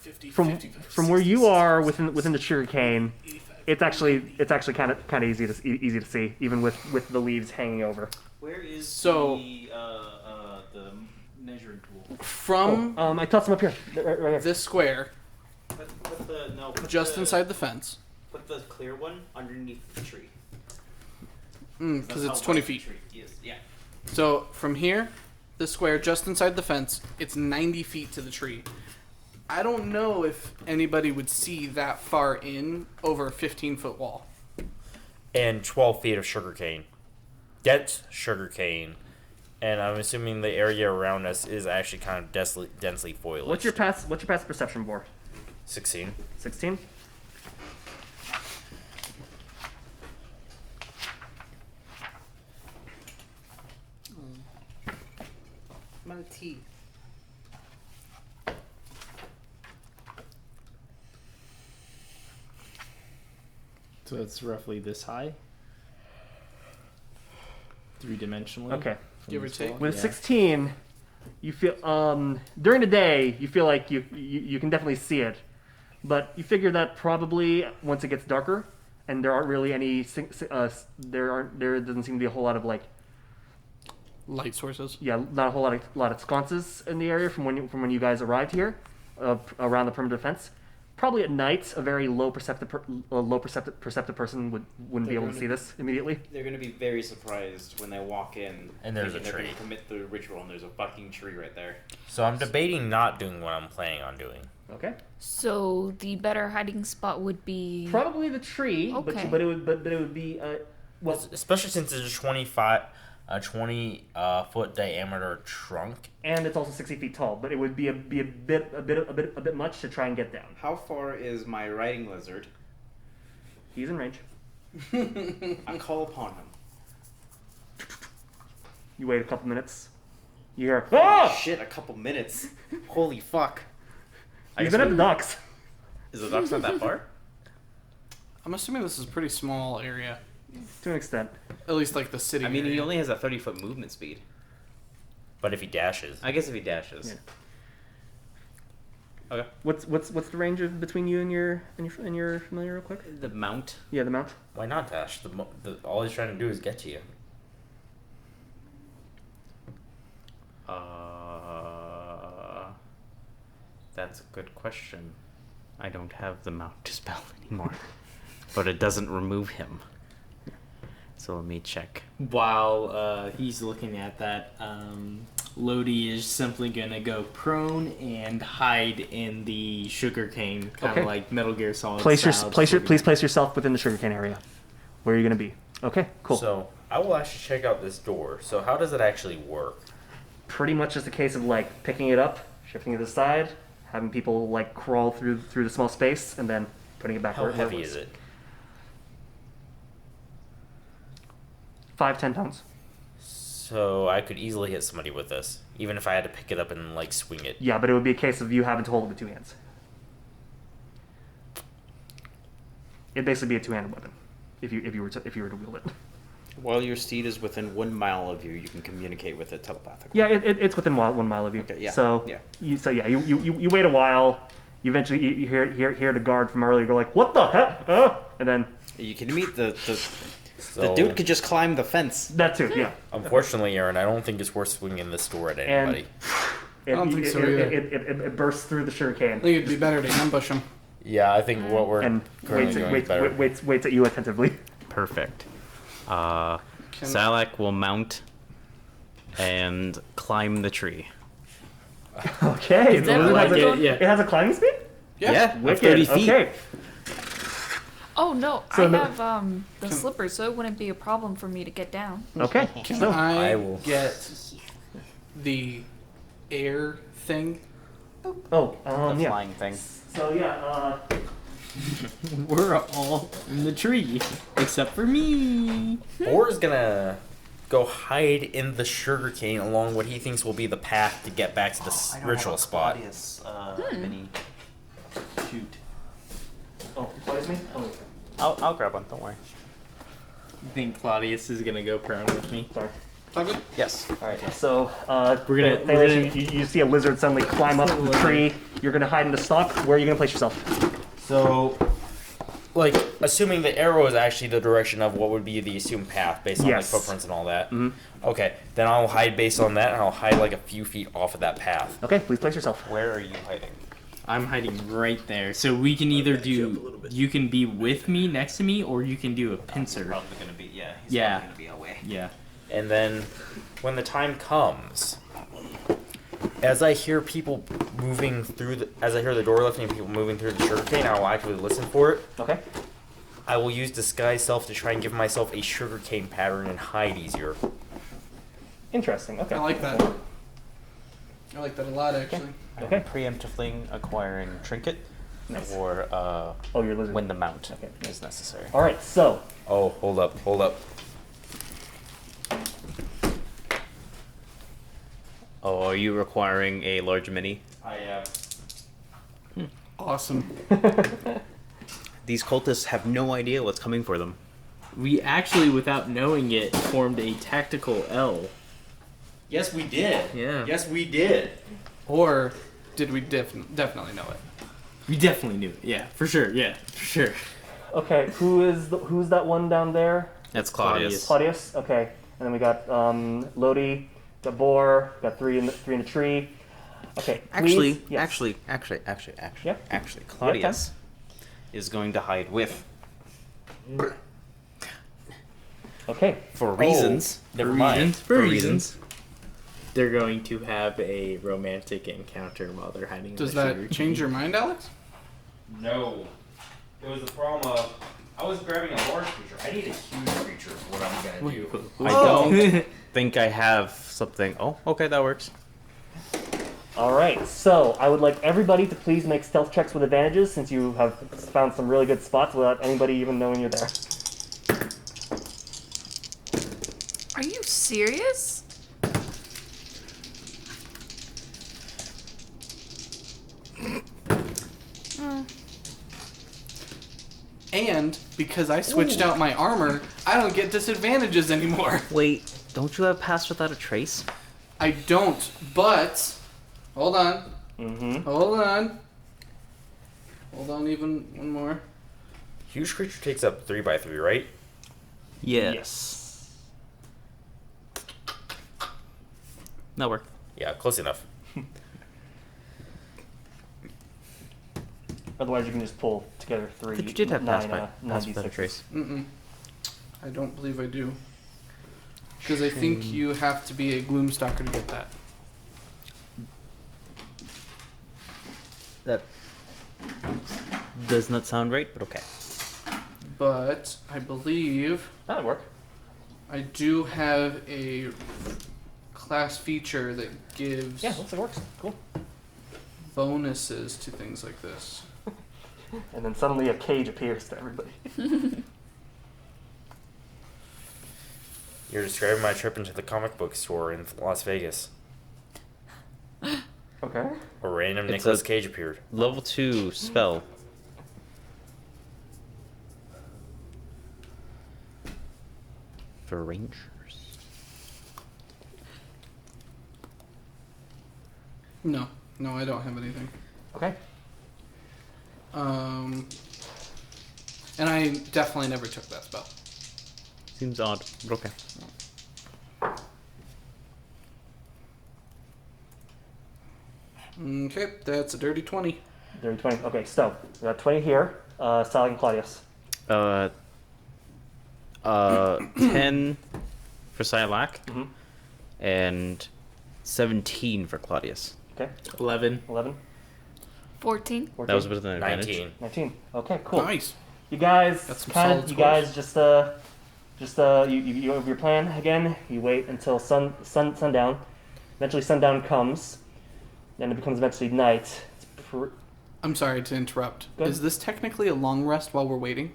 50, from where you are within the sugarcane, it's actually kind of easy to see, even with the leaves hanging over. Where is So- the measuring tool? From I tossed them up here, right here. this square, Put the just inside the fence, Put the clear one underneath the tree. because it's 20 feet. Yes. Yeah. So from here, this square just inside the fence, it's 90 feet to the tree. I don't know if anybody would see that far in over a 15-foot wall. And 12 feet of sugarcane. Dense sugarcane. And I'm assuming the area around us is actually kind of densely foliaged. What's your pass perception for? 16. 16. My tea. So it's roughly this high? 3-dimensionally? Okay. from Give or this take. wall? With Yeah. 16, you feel during the day you feel like you can definitely see it, but you figure that probably once it gets darker and there aren't really any there doesn't seem to be a whole lot of like Light sources. not a whole lot of sconces in the area from when you guys arrived here around the perimeter fence. Probably at night, a very low perceptive person wouldn't be able to see this immediately. They're gonna be very surprised when they walk in. And there's thinking a tree. They're gonna commit the ritual, and there's a fucking tree right there. So I'm debating not doing what I'm planning on doing. Okay. So the better hiding spot would be... Probably the tree, Okay. but it would be well. Especially since it's a 20 foot diameter trunk. And it's also 60 feet tall, but it would be a bit much to try and get down. How far is my riding lizard? He's in range. I call upon him. You wait a couple minutes. You hear, Oh ah! shit! A couple minutes. Holy fuck! He's been at the docks. Is the docks not that far? I'm assuming this is a pretty small area. To an extent. At least like the city. I mean, he area. only has a 30-foot movement speed. But if he dashes. I guess if he dashes. Yeah. Okay. What's the range of between you and your familiar real quick? The mount. Yeah, the mount. Why not dash? All he's trying to do is get to you. That's a good question. I don't have the mount to spell anymore. But it doesn't remove him. So let me check. While he's looking at that, Lodi is simply gonna go prone and hide in the sugarcane, kind of Okay. like Metal Gear Solid. Please style, place yourself within the sugarcane area. Where are you going to be? Okay, cool. So I will actually check out this door. So how does it actually work? Pretty much just a case of like picking it up, shifting it to the side, having people like crawl through the small space, and then putting it back. How where heavy was. is it? 5-10 pounds. So I could easily hit somebody with this, even if I had to pick it up and like swing it. Yeah, but it would be a case of you having to hold it with 2 hands. It'd basically be a 2-handed weapon, if you were to wield it. While your steed is within 1 mile of you, you can communicate with it telepathically. Yeah, it's within 1 mile of you. Okay, yeah, So yeah. You wait a while. You eventually you hear the guard from earlier go like, "What the heck?" And then You can meet the So, dude could just climb the fence. that too. Yeah. unfortunately, Aaron, I don't think it's worth swinging this door at anybody. It, I don't think so either. it bursts through the I sugarcane think it'd be better to ambush him. Yeah, I think what we're and currently doing is better. waits at you attentively. Perfect. Sylack will mount and climb the tree. Okay. Is that it, what has I'm a, going- it has a climbing speed. Yeah, of Wicked. 30 feet. Okay. Oh no, So I no- have the slippers, so it wouldn't be a problem for me to get down. Okay. Can So I I will- get the air thing? The yeah. flying thing. So yeah. We're all in the tree, except for me. Boar's gonna go hide in the sugarcane along what he thinks will be the path to get back to the ritual spot. Mini shoot. Oh, what is me? Oh, I'll grab one. Don't worry. You think Claudius is gonna go prone with me? sorry. Okay. Yes. All right. So We're gonna- Athelas, you see a lizard suddenly climb up the tree. You're gonna hide in the stalk. Where are you gonna place yourself? So, like, assuming the arrow is actually the direction of what would be the assumed path based on Yes. like footprints and all that. Mhm. Okay, then I'll hide based on that, and I'll hide like a few feet off of that path. Okay. Please place yourself. Where are you hiding? I'm hiding right there, so we can either do. You can be with me, next to me, or you can do a pincer. Probably gonna be He's Yeah. probably gonna be away. Yeah. And then, when the time comes, as I hear people moving through as I hear the door lifting and people moving through the sugarcane, I will actively listen for it. Okay. I will use disguise self to try and give myself a sugarcane pattern and hide easier. Interesting. Okay. I like that. I like that a lot, actually. Okay. I'm preemptively acquiring trinket Nice. or Oh, you're lizard. when the mount Okay. is necessary. All right. So Oh, hold up. Oh, are you requiring a large mini? I Awesome. These cultists have no idea what's coming for them. We actually, without knowing it, formed a tactical L. Yes, we did. Yeah. Yes, we did. Or did we definitely know it? We definitely knew it. Yeah, for sure. Yeah, for sure. okay, who's that one down there? That's Claudius. Claudius. Okay, and then we got Lodi, got Boar, got three in the tree. Okay. Actually, please- yes. actually, Yeah. Claudius is going to hide with Okay. for reasons. Never mind. For reasons. They're going to have a romantic encounter while they're hiding. Does in the that sugar change cane. your mind, Alex? No. It was the problem of I was grabbing a large creature. I need a huge creature for what I'm gonna do. I don't think I have something. Oh, okay, that works. All right. So I would like everybody to please make stealth checks with advantages, since you have found some really good spots without anybody even knowing you're there. Are you serious? Oh. And because I switched out my armor, I don't get disadvantages anymore. Wait, don't you have Pass Without a Trace? I don't, but hold on. Mm-hmm. Hold on even one more. Huge creature takes up 3x3, right? Yes. That worked. Yeah, close enough. Otherwise, you can just pull together 3. But you did have pass by 9d6s. trace. I don't believe I do. Because I think you have to be a Gloomstalker to get that. That does not sound right, but okay. But I believe That'd work. I do have a class feature that gives Yeah, looks like it works. Cool. bonuses to things like this. And then suddenly a cage appears to everybody. You're describing my trip into the comic book store in Las Vegas. Okay. A random It's Nicolas a- Cage appeared. Level 2 spell. For rangers. No, I don't have anything. Okay. And I definitely never took that spell. Seems odd, but okay. Okay, that's a dirty 20. Dirty 20. Okay, so we got 20 here. Sylack and Claudius. 10 for Sylack Mhm. and 17 for Claudius. Okay. 11. 11. 14. 14. That was with an advantage. 19. 19. Okay, cool. Nice. You guys That's some kind solid of. You scores. guys just you have your plan again. You wait until sundown. Eventually, sundown comes. Then it becomes eventually night. It's I'm sorry to interrupt. Good. Is this technically a long rest while we're waiting?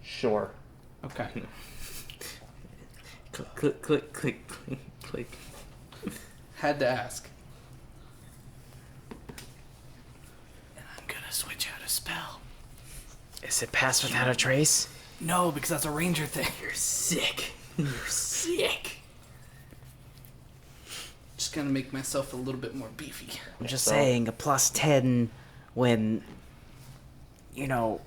sure. Okay. Click, click, click, click, click, click. Had to ask. And I'm gonna switch out a spell. Is it pass without a trace? No, because that's a ranger thing. You're sick. You're sick. Just gonna make myself a little bit more beefy. I'm just So- saying, a plus 10 when, you know,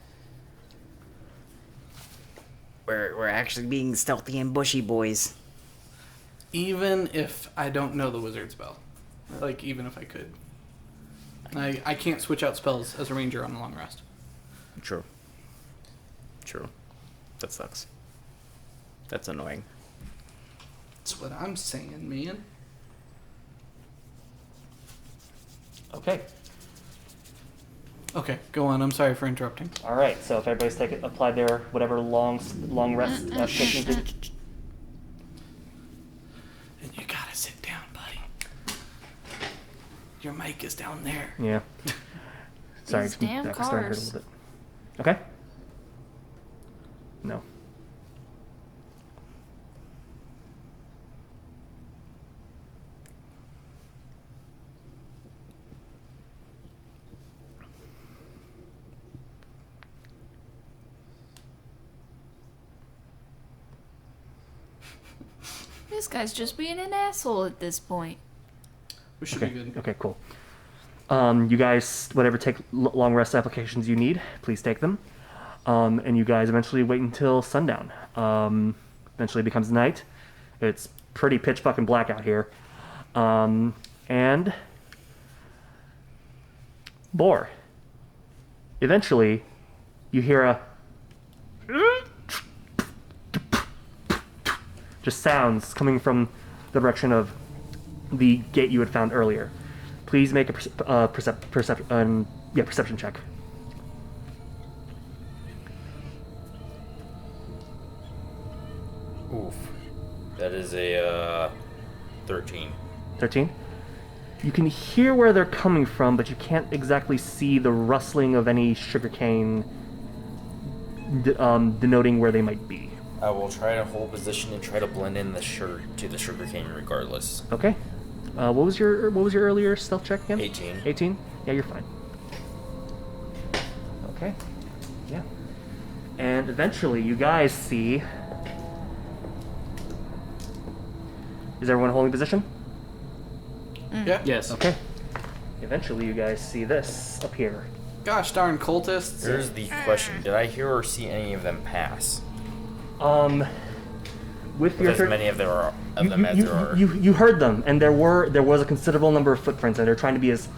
we're actually being stealthy and bushy, boys. Even if I don't know the wizard spell. Like, even if I could. I can't switch out spells as a ranger on a long rest. True. True. That sucks. That's annoying. That's what I'm saying, man. Okay. Okay, go on. I'm sorry for interrupting. All right. So if everybody's applied their whatever long rest taking to, And you gotta sit down, buddy. Your mic is down there. yeah. Sorry, These damn back started hurt a cars. little bit. Okay. No. This guy's just being an asshole at this point. We should Okay. be good. Okay. Cool. You guys, whatever take long rest applications you need, please take them. And you guys eventually wait until sundown. Eventually becomes night. It's pretty pitch fucking black out here. And Boar. Eventually, you hear a just sounds coming from the direction of the gate you had found earlier. Please make a perception check. Oof. That is a 13. 13. You can hear where they're coming from, but you can't exactly see the rustling of any sugarcane denoting where they might be. I will try to hold position and try to blend in the shirt to the sugarcane regardless. Okay. What was your earlier stealth check again? 18. 18? Yeah, you're fine. Okay. Yeah. And eventually you guys see... Is everyone holding position? Yeah. Yes. Okay. Eventually you guys see this appear. Gosh darn cultists. Here's the question. Did I hear or see any of them pass? With With your as many of, them as there are. you heard them, and there was a considerable number of footprints, and they're trying to be as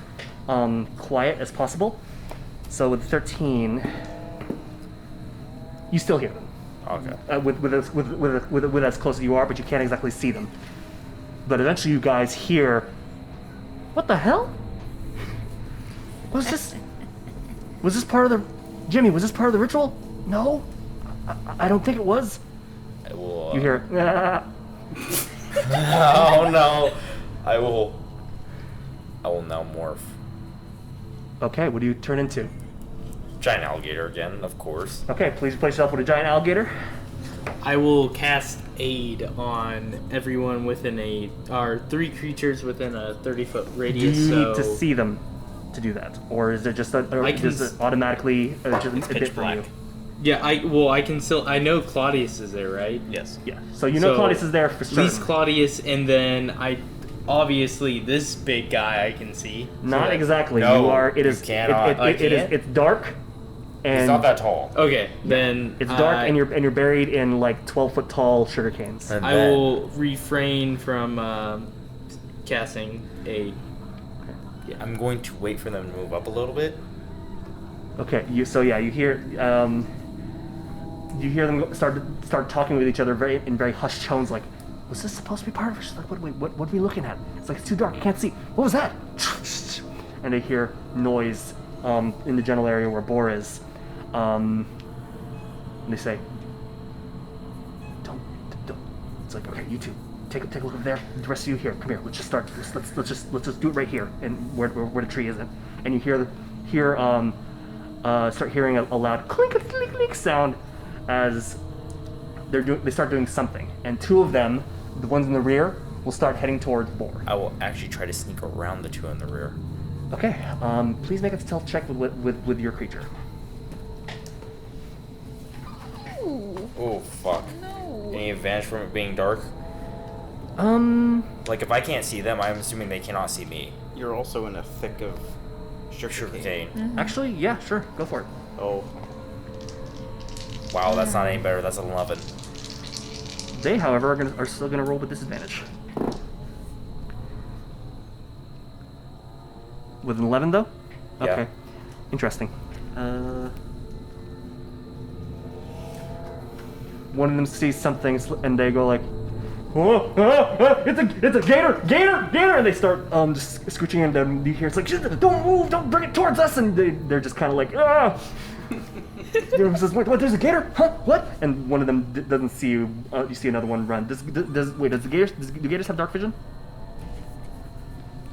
quiet as possible. So with 13, you still hear them. Okay. With as close as you are, but you can't exactly see them. But eventually you guys hear, what the hell? Was this part of the, Jimmy, was this part of the ritual? No, I don't think it was. I will, You hear, oh no. I will now morph. okay, what do you turn into? Giant alligator again, of course. Okay, please replace yourself with a giant alligator. I will cast aid on everyone within or 3 creatures within a 30-foot Do radius. you so need to see them to do that? Or is it just I can does it automatically just It's a bit pitch for black. you? Yeah, I can still. I know Claudius is there, right? Yes. Yeah, so you know So, Claudius is there for At least certain. Claudius, and then obviously this big guy I can see. Not exactly. No, you are. It you is. cannot. It is. It's dark. And He's not that tall. Okay, then it's dark, and you're buried in like 12-foot tall sugar canes. And I then- will refrain from casting aid. I'm going to wait for them to move up a little bit. Okay. You hear them start talking with each other in very hushed tones, like, was this supposed to be part of it? She's like, what are we looking at? It's like, it's too dark, I can't see. What was that? And they hear noise in the general area where Boar is. And they say, don't. It's like, okay, you two, take a look over there. The rest of you here, come here. Let's just start. Let's just do it right here, and where the tree isn't. And you start hearing a loud clink clink clink sound as they start doing something. And 2 of them, the ones in the rear, will start heading towards Boar. I will actually try to sneak around the 2 in the rear. Okay. Please make a stealth check with your creature. Ooh, Oh fuck. no. Any advantage from it being dark? Like if I can't see them, I'm assuming they cannot see me. You're also in a thick of Sugarcane. Actually, yeah, sure, go for it. Oh, Wow, that's not any better. That's an 11. They, however, are still gonna roll with disadvantage. With an 11, though? Yeah. Okay. Interesting. One of them sees something, and they go like, "Oh, it's a gator!" And they start just scooching in. And you hear it's like, "Don't move! Don't bring it towards us!" And they're just kind of like, "Ah!" One of them says, "What? There's a gator? Huh? What?" And one of them doesn't see you. You see another one run. Do gators have dark vision?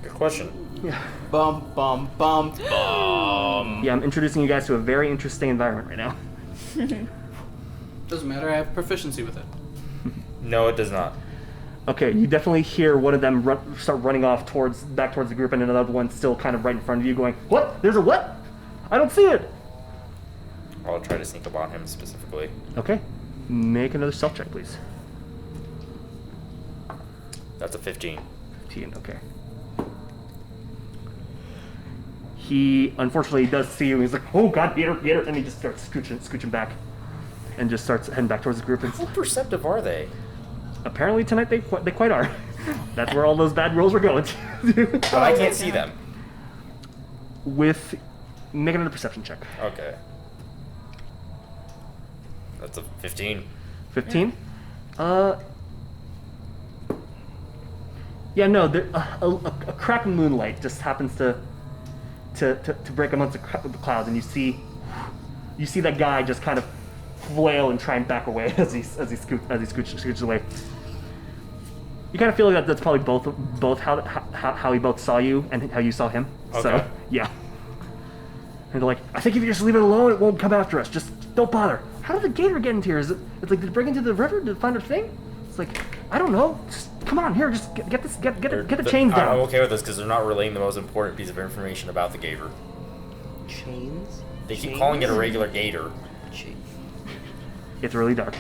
Good question. Yeah. bum bum bum bum. Yeah, I'm introducing you guys to a very interesting environment right now. Doesn't matter. I have proficiency with it. No, it does not. Okay, you definitely hear one of them start running off back towards the group, and another one still kind of right in front of you, going, "What? There's a what? I don't see it." I'll try to sneak up on him specifically. Okay, make another stealth check, please. That's a 15. 15, okay. He unfortunately does see you. He's like, "Oh God, gator!" And he just starts scooching back, and just starts heading back towards the group. And How perceptive are they? apparently tonight they quite are. That's where all those bad rolls were going to. But I can't see them. Make another perception check. Okay. That's a 15. 15? Yeah, no, a crack in moonlight just happens to break amongst the clouds, and you see that guy just kind of flail and try and back away as he scooches away. You kind of feel like that's probably both how he both saw you and how you saw him. Okay. So yeah. And they're like, "I think if you just leave it alone, it won't come after us. Just don't bother." How did the gator get into here? It's like, did it break into the river to find a thing? It's like, I don't know. Just come on here. Just get the chains down. I'm okay with this because they're not relaying the most important piece of information about the gator. Chains? They keep calling it a regular gator. It's really dark,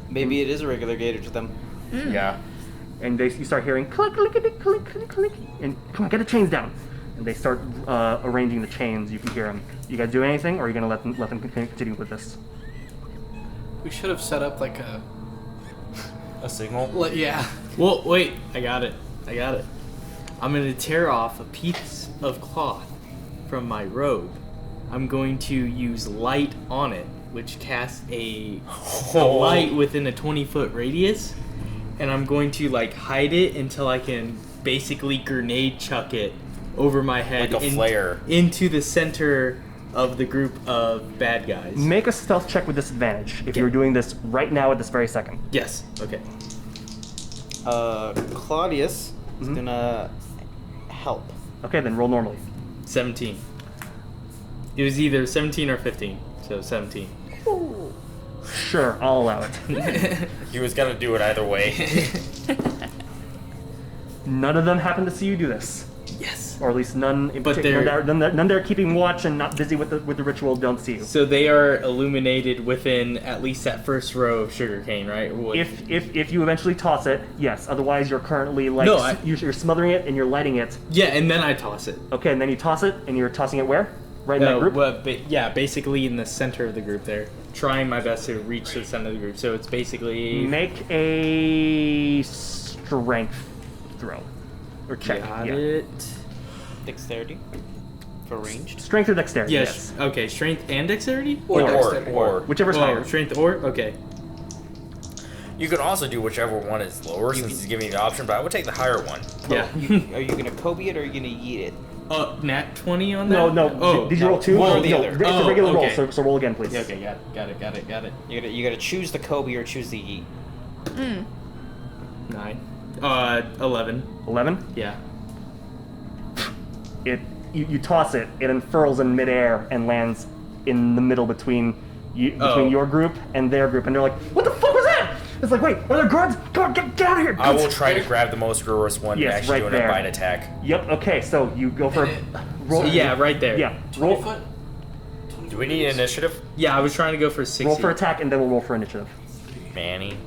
Maybe it is a regular gator to them. Yeah. and you start hearing click, click, click, click, click, click, and come on, get the chains down. And they start arranging the chains. You can hear them. You guys do anything, or are you gonna let them continue with this? We should have set up like A signal? yeah. Well, wait, I got it. I'm gonna tear off a piece of cloth from my robe I'm going to use light on it, which casts a light within a 20-foot radius, and I'm going to like hide it until I can basically grenade chuck it over my head Like a flare. into the center of the group of bad guys. Make a stealth check with disadvantage if you're doing this right now at this very second. Yes. Okay. Claudius is gonna help. Okay, then roll normally. 17. It was either 17 or 15, so 17. Sure, I'll allow it. He was gonna do it either way. None of them happen to see you do this. Yes. Or at least none in But particular. None that are keeping watch and not busy with the ritual don't see you. So they are illuminated within at least that first row of sugarcane, right? If you eventually toss it, yes. Otherwise, you're currently like No, you're smothering it and you're lighting it. Yeah, and then I toss it. Okay, and then you toss it and you're tossing it where? Right in that group. Well, yeah, basically in the center of the group there. Trying my best to reach the center of the group. So it's basically. Make a strength throw or check. Got yeah. it. Dexterity for ranged. Strength or dexterity. Yes. Okay, strength and dexterity? Or Whichever's higher. Strength or? Okay. you could also do whichever one is lower since he's giving you the option, but I would take the higher one. Yeah. Are you gonna Kobe it or are you gonna yeet it? Nat 20 on that? No. Oh, Did you roll 2? one or the no, other. It's a regular roll, okay. so roll again, please. Yeah, okay, got it. You gotta choose the Kobe or choose the yeet. 9. 11. 11. Yeah. You toss it. It unfurls in midair and lands in the middle between your group and their group, and they're like, "What the fuck was that?" It's like, "Wait, are there guards? Come on, get out of here!" I will try to grab the most rigorous one Yes, and actually right do there. a bite attack. Yep. Okay. So you go for roll. Yeah, right there. Yeah. 20 Roll. foot? Do we need initiative? Yeah, I was trying to go for 60. Roll for attack, and then we'll roll for initiative. Manny.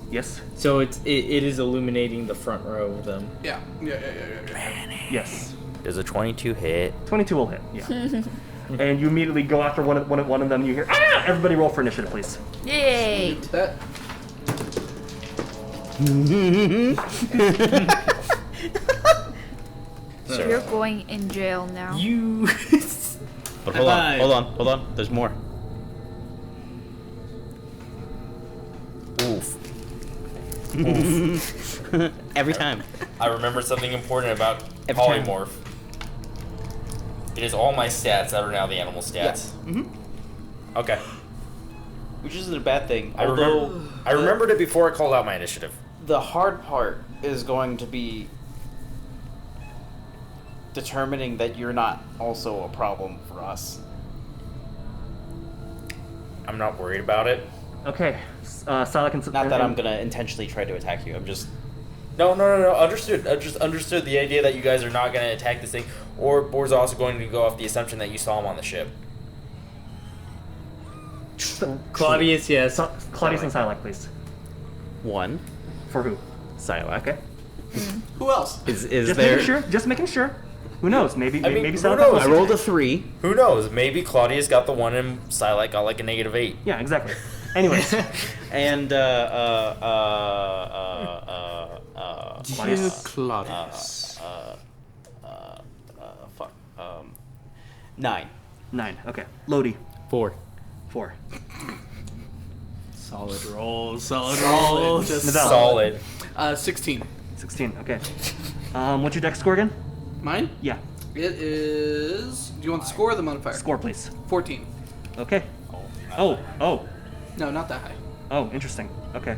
Yes. So it is illuminating the front row of them. Yeah. Yes. Does a 22 hit? 22 will hit. Yeah. And you immediately go after one of them. You hear, "Ah!" Everybody roll for initiative, please. Yay! That. You're going in jail now. You. But Bye-bye. hold on. There's more. Oof. Every time. I remember something important about Every time. polymorph. It is all my stats that are now the animal stats. Okay. Which isn't a bad thing. I remembered it before I called out my initiative. The hard part is going to be determining that you're not also a problem for us. I'm not worried about it. Okay. Sylack and Not that I'm gonna intentionally try to attack you. I'm just. No. Understood. I just understood the idea that you guys are not going to attack this thing. Or Bor's also going to go off the assumption that you saw him on the ship. Claudius, yes. Claudius and Sylack, please. 1. For who? Sylack. Okay. Who else? Is Just there? making sure. Just making sure. Who knows? Maybe I mean, maybe who Sylack. knows? I rolled a 3. Who knows? Maybe Claudius got the 1 and Sylack got like a -8. Yeah, exactly. Anyways. And Claudius. Claudius. fuck. 9. 9. Okay. Lodi. 4. 4. Solid roll. Just Nadal. Solid. 16. 16. Okay. What's your dex score again? Mine? Yeah. It is. Do you want the score or the modifier? Score, please. 14. Okay. Oh. No, not that high. Oh. Interesting. Okay.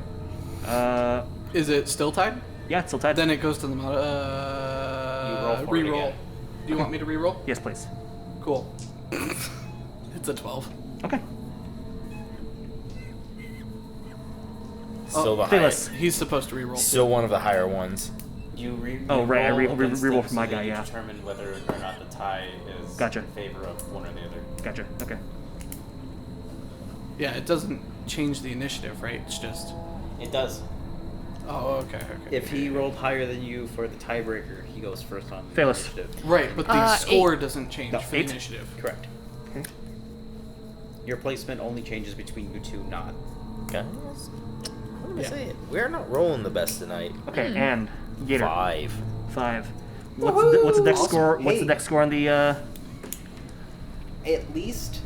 Is it still tied? Yeah, it's still tied. Then it goes to the You roll for it re-roll. again. Do you want me to re-roll? Yes, please. Cool. It's a 12. Okay. Still the Phyllis. highest. He's supposed to re-roll. Still one of the higher ones. You Oh, right, I re-roll against re-roll them for my so that guy, you yeah. determine whether or not the tie is Gotcha. in favor of one or the other. Gotcha. Okay. Yeah, it doesn't change the initiative, right? It's just. It does. Oh, okay. If he rolled higher than you for the tiebreaker, he goes first on the Phyllis. initiative. Right, but the 8. score doesn't change No, for the 8? initiative. Correct. Okay. Your placement only changes between you two, not. Guys, what am I saying? We're not rolling the best tonight. Okay. And Gator. 5. 5. What's the dex Awesome. score? What's the Hey. dex score on the at least,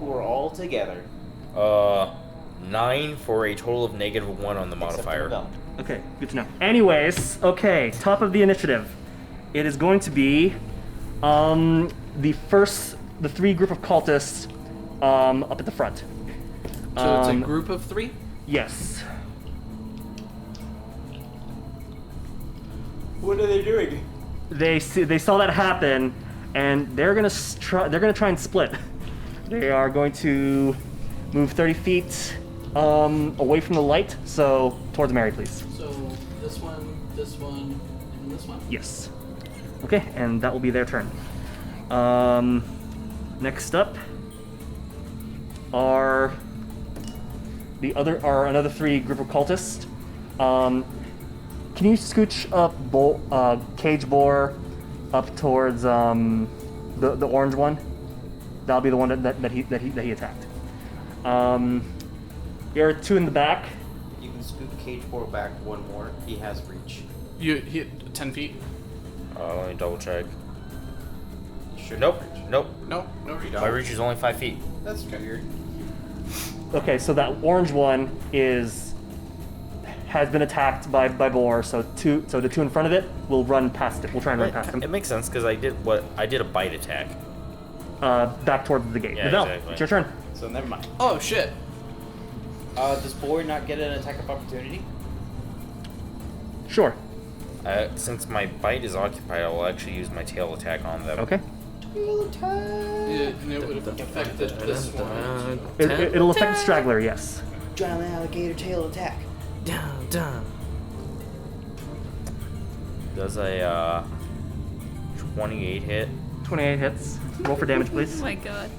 or all together. 9 for a total of -1 on the Except for modifier. Rebel. Okay, good to know. Anyways, okay, top of the initiative. It is going to be the 3 group of cultists up at the front. So it's a group of 3? Yes. What are they doing? They saw that happen, and they're gonna try and split. They are going to move 30 feet away from the light, so towards Mary, please. So this one, and this one? Yes. Okay, and that will be their turn. Next up are another 3 group of cultists. Can you scooch up Cage Boar up towards the orange one? That'll be the one that he attacked. There are 2 in the back. You can scoot Cage Boar back 1 more. He has reach. You hit 10 feet? Let me double check. Should Nope. No reach. My reach is only 5 feet. That's weird. Okay, so that orange one has been attacked by Boar. So the 2 in front of it will run past it. We'll try and run past It them. makes sense because I did a bite attack. Back towards the gate. Yeah, Lavelle, exactly. it's your turn. So never mind. Oh, shit. Does Boy not get an attack of opportunity? Sure. Since my bite is occupied, I will actually use my tail attack on them. Okay. And it would have affected this one. It'll affect the straggler. Yes. Giant alligator tail attack. Down. Does a 28 hit? 28 hits. Roll for damage, Oh please. my god.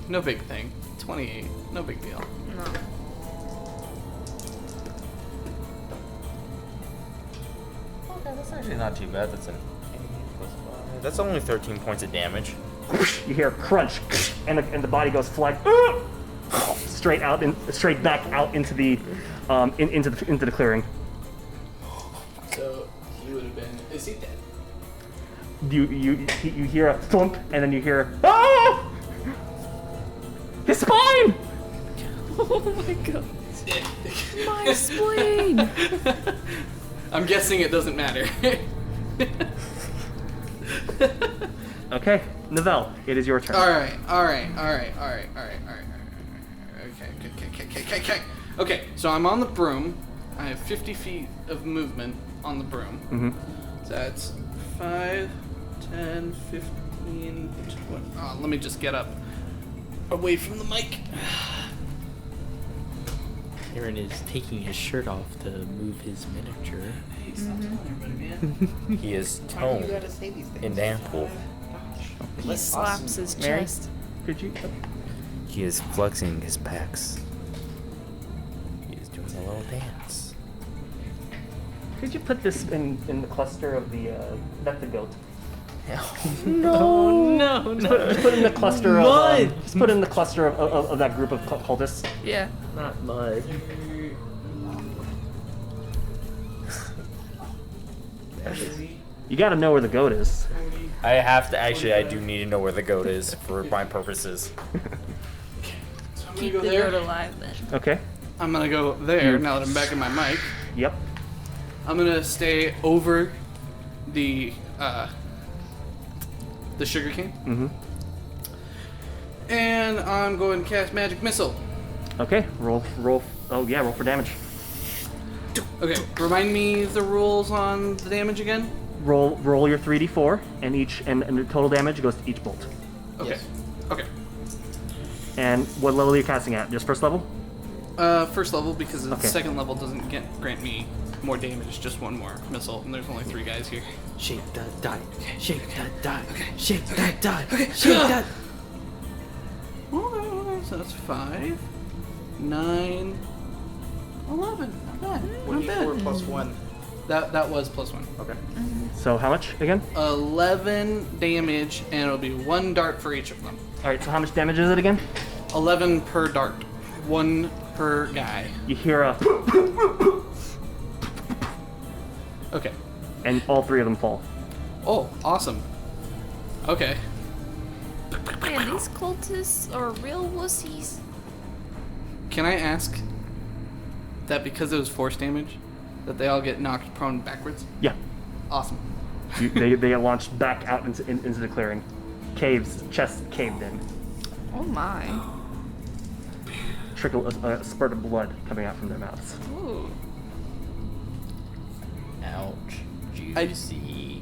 No big thing. 28. No big deal. No. Okay, that's actually not too bad. That's only 13 points of damage. You hear a crunch, and the body goes flying straight back out into the into the clearing. So he would have been. Is he dead? You hear a thump, and then you hear ah! His spine! Oh my god. My spleen! I'm guessing it doesn't matter. Okay, Novell, it is your turn. Alright. Okay, so I'm on the broom. I have 50 feet of movement on the broom. Mm-hmm. So that's 5, 10, 15, 20. Oh, let me just get up away from the mic. Aaron is taking his shirt off to move his miniature. Hey, stop telling everybody, man. He is Why do you toned gotta say these things? and ample. He slaps his Mary? chest. Could you? He is flexing his pecs. He is doing a little dance. Could you put this in the cluster of the that's the goat? No, Just put it in the cluster of Mud! just put it in the cluster of that group of cultists. Yeah. Not mud. You got to know where the goat is. I have to actually. I do need to know where the goat is for my purposes. So I'm gonna Keep go the there. goat alive then. Okay. I'm gonna go there now that I'm back in my mic. Yep. I'm gonna stay over the sugarcane. Mm-hmm. And I'm going to cast Magic Missile. Okay. Roll. Oh yeah. Roll for damage. Okay, remind me the rules on the damage again? Roll your 3d4, and the total damage goes to each bolt. Okay. Yes. Okay. And what level are you casting at? Just first level? First level because the Okay. second level doesn't grant me more damage, just one more missile, and there's only 3 guys here. Shake that die. Shake that die. Shake that die. Shake that. Okay, so that's 5, 9, 11. Not bad. Not bad. 1d4 plus 1. That was +1. Okay. So how much again? 11 damage, and it'll be 1 dart for each of them. All right. So how much damage is it again? 11 per dart. 1 per guy. You hear a, Okay. and all 3 of them fall. Oh, awesome. Okay. Man, these cultists are real wussies. Can I ask that because it was force damage, that they all get knocked prone backwards? Yeah. Awesome. They get launched back out into the clearing. Caves, chests caved in. Oh my. Trickle a spurt of blood coming out from their mouths. Ooh. Ouch. I- Juicy.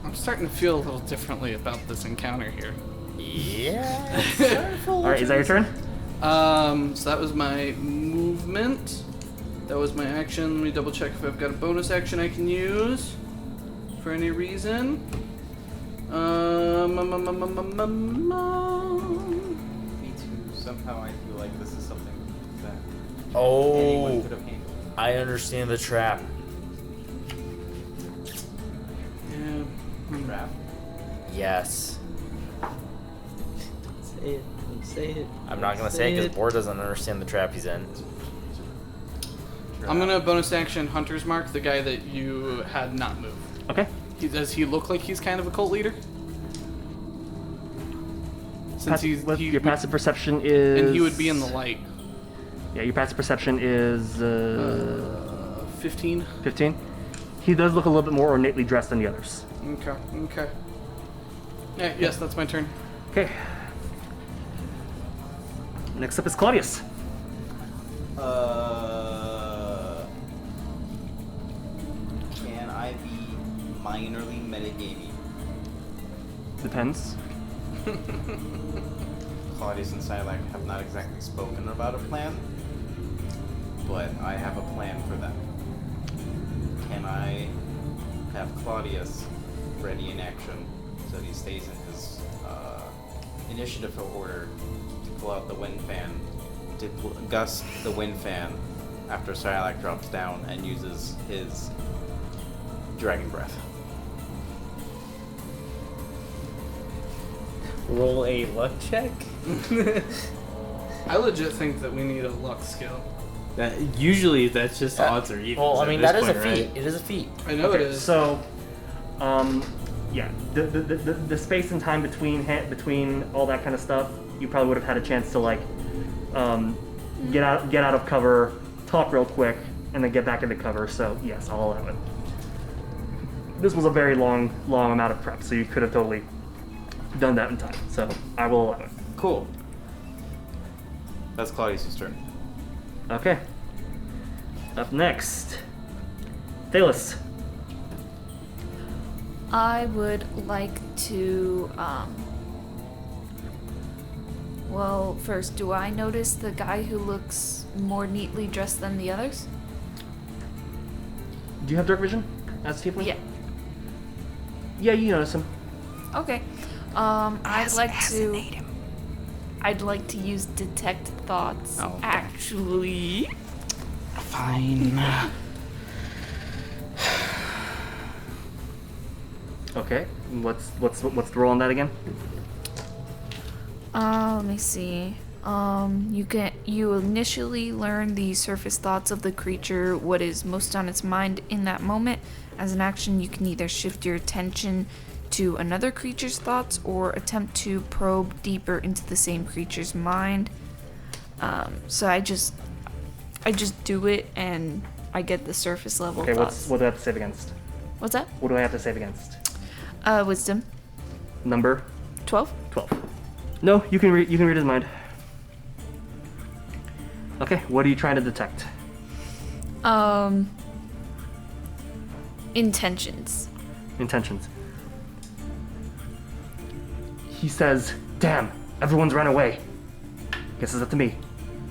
I'm starting to feel a little differently about this encounter here. Yeah. All right, is that your turn? So that was my movement. That was my action. Let me double check if I've got a bonus action I can use for any reason. Me too. Somehow I feel like this is something that Oh, anyone could have handled. I understand the trap. Yeah. Trap. Yes. Say it. Say it. I'm not gonna say it because Boar doesn't understand the trap he's in. I'm gonna bonus action Hunter's Mark, the guy that you had not move. Okay. Does he look like he's kind of a cult leader? Since Your passive perception is. and he would be in the light. Yeah, your passive perception is 15. 15. He does look a little bit more ornately dressed than the others. Okay. Yeah, yes, that's my turn. Okay. Next up is Claudius. Can I be minorly metagaming? Depends. Claudius and Sylack have not exactly spoken about a plan, but I have a plan for them. Can I have Claudius ready in action so that he stays in his initiative order to pull out the wind fan, to gust the wind fan after Sylack drops down and uses his dragon breath? Roll a luck check. I legit think that we need a luck skill. That usually that's just odds or evens. Well, I at mean this that is a point, feat. right? It is a feat. I know it is. So, yeah, the space and time between all that kind of stuff, you probably would have had a chance to like get out of cover, talk real quick, and then get back into cover. So yes, I'll allow it. This was a very long amount of prep, so you could have totally done that in time. So I will allow it. Cool. That's Claudius' turn. Okay. Up next, Athelas. I would like to, well, first, do I notice the guy who looks more neatly dressed than the others? Do you have dark vision as Tiefling? Yeah. Yeah, you notice him. Okay. I'd like to use detect thoughts. Oh, actually. Fine. Okay. What's the roll on that again? Let me see. You initially learn the surface thoughts of the creature, what is most on its mind in that moment. As an action, you can either shift your attention to another creature's thoughts or attempt to probe deeper into the same creature's mind. So I just do it and I get the surface level Okay, thoughts. what do I have to save against? What's that? What do I have to save against? Wisdom. Number 12? 12. No, you can read his mind. Okay, what are you trying to detect? Intentions. Intentions. He says, "Damn, everyone's run away. Guess it's up to me."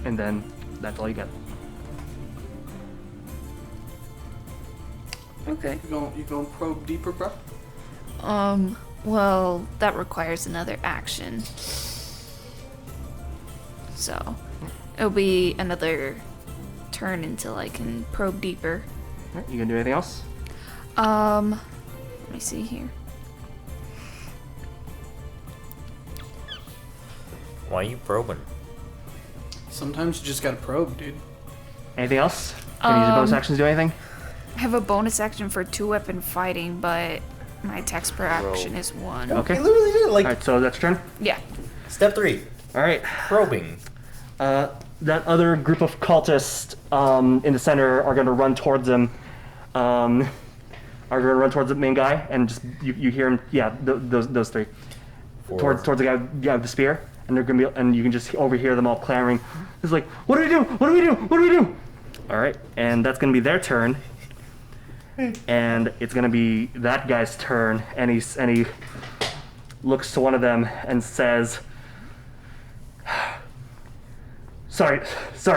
And then that's all you get. Okay. You going probe deeper, bro? Well, that requires another action. So, it'll be another turn until I can probe deeper. Alright, you gonna do anything else? Let me see here. Why are you probing? Sometimes you just gotta probe, dude. Anything else? Can you use your bonus actions to do anything? I have a bonus action for 2-weapon fighting, but My text per action is 1. Okay. He literally did it. Like, All right, so that's your turn. Yeah. step 3, All right. probing. That other group of cultists in the center are going to run towards him. Are going to run towards the main guy, and just you hear him. Yeah, those three. Towards the guy with the spear, and they're going to be, and you can just overhear them all clamoring. It's like, what do we do? What do we do? What do we do? All right, and that's going to be their turn. And it's going to be that guy's turn, and he looks to one of them and says, sorry,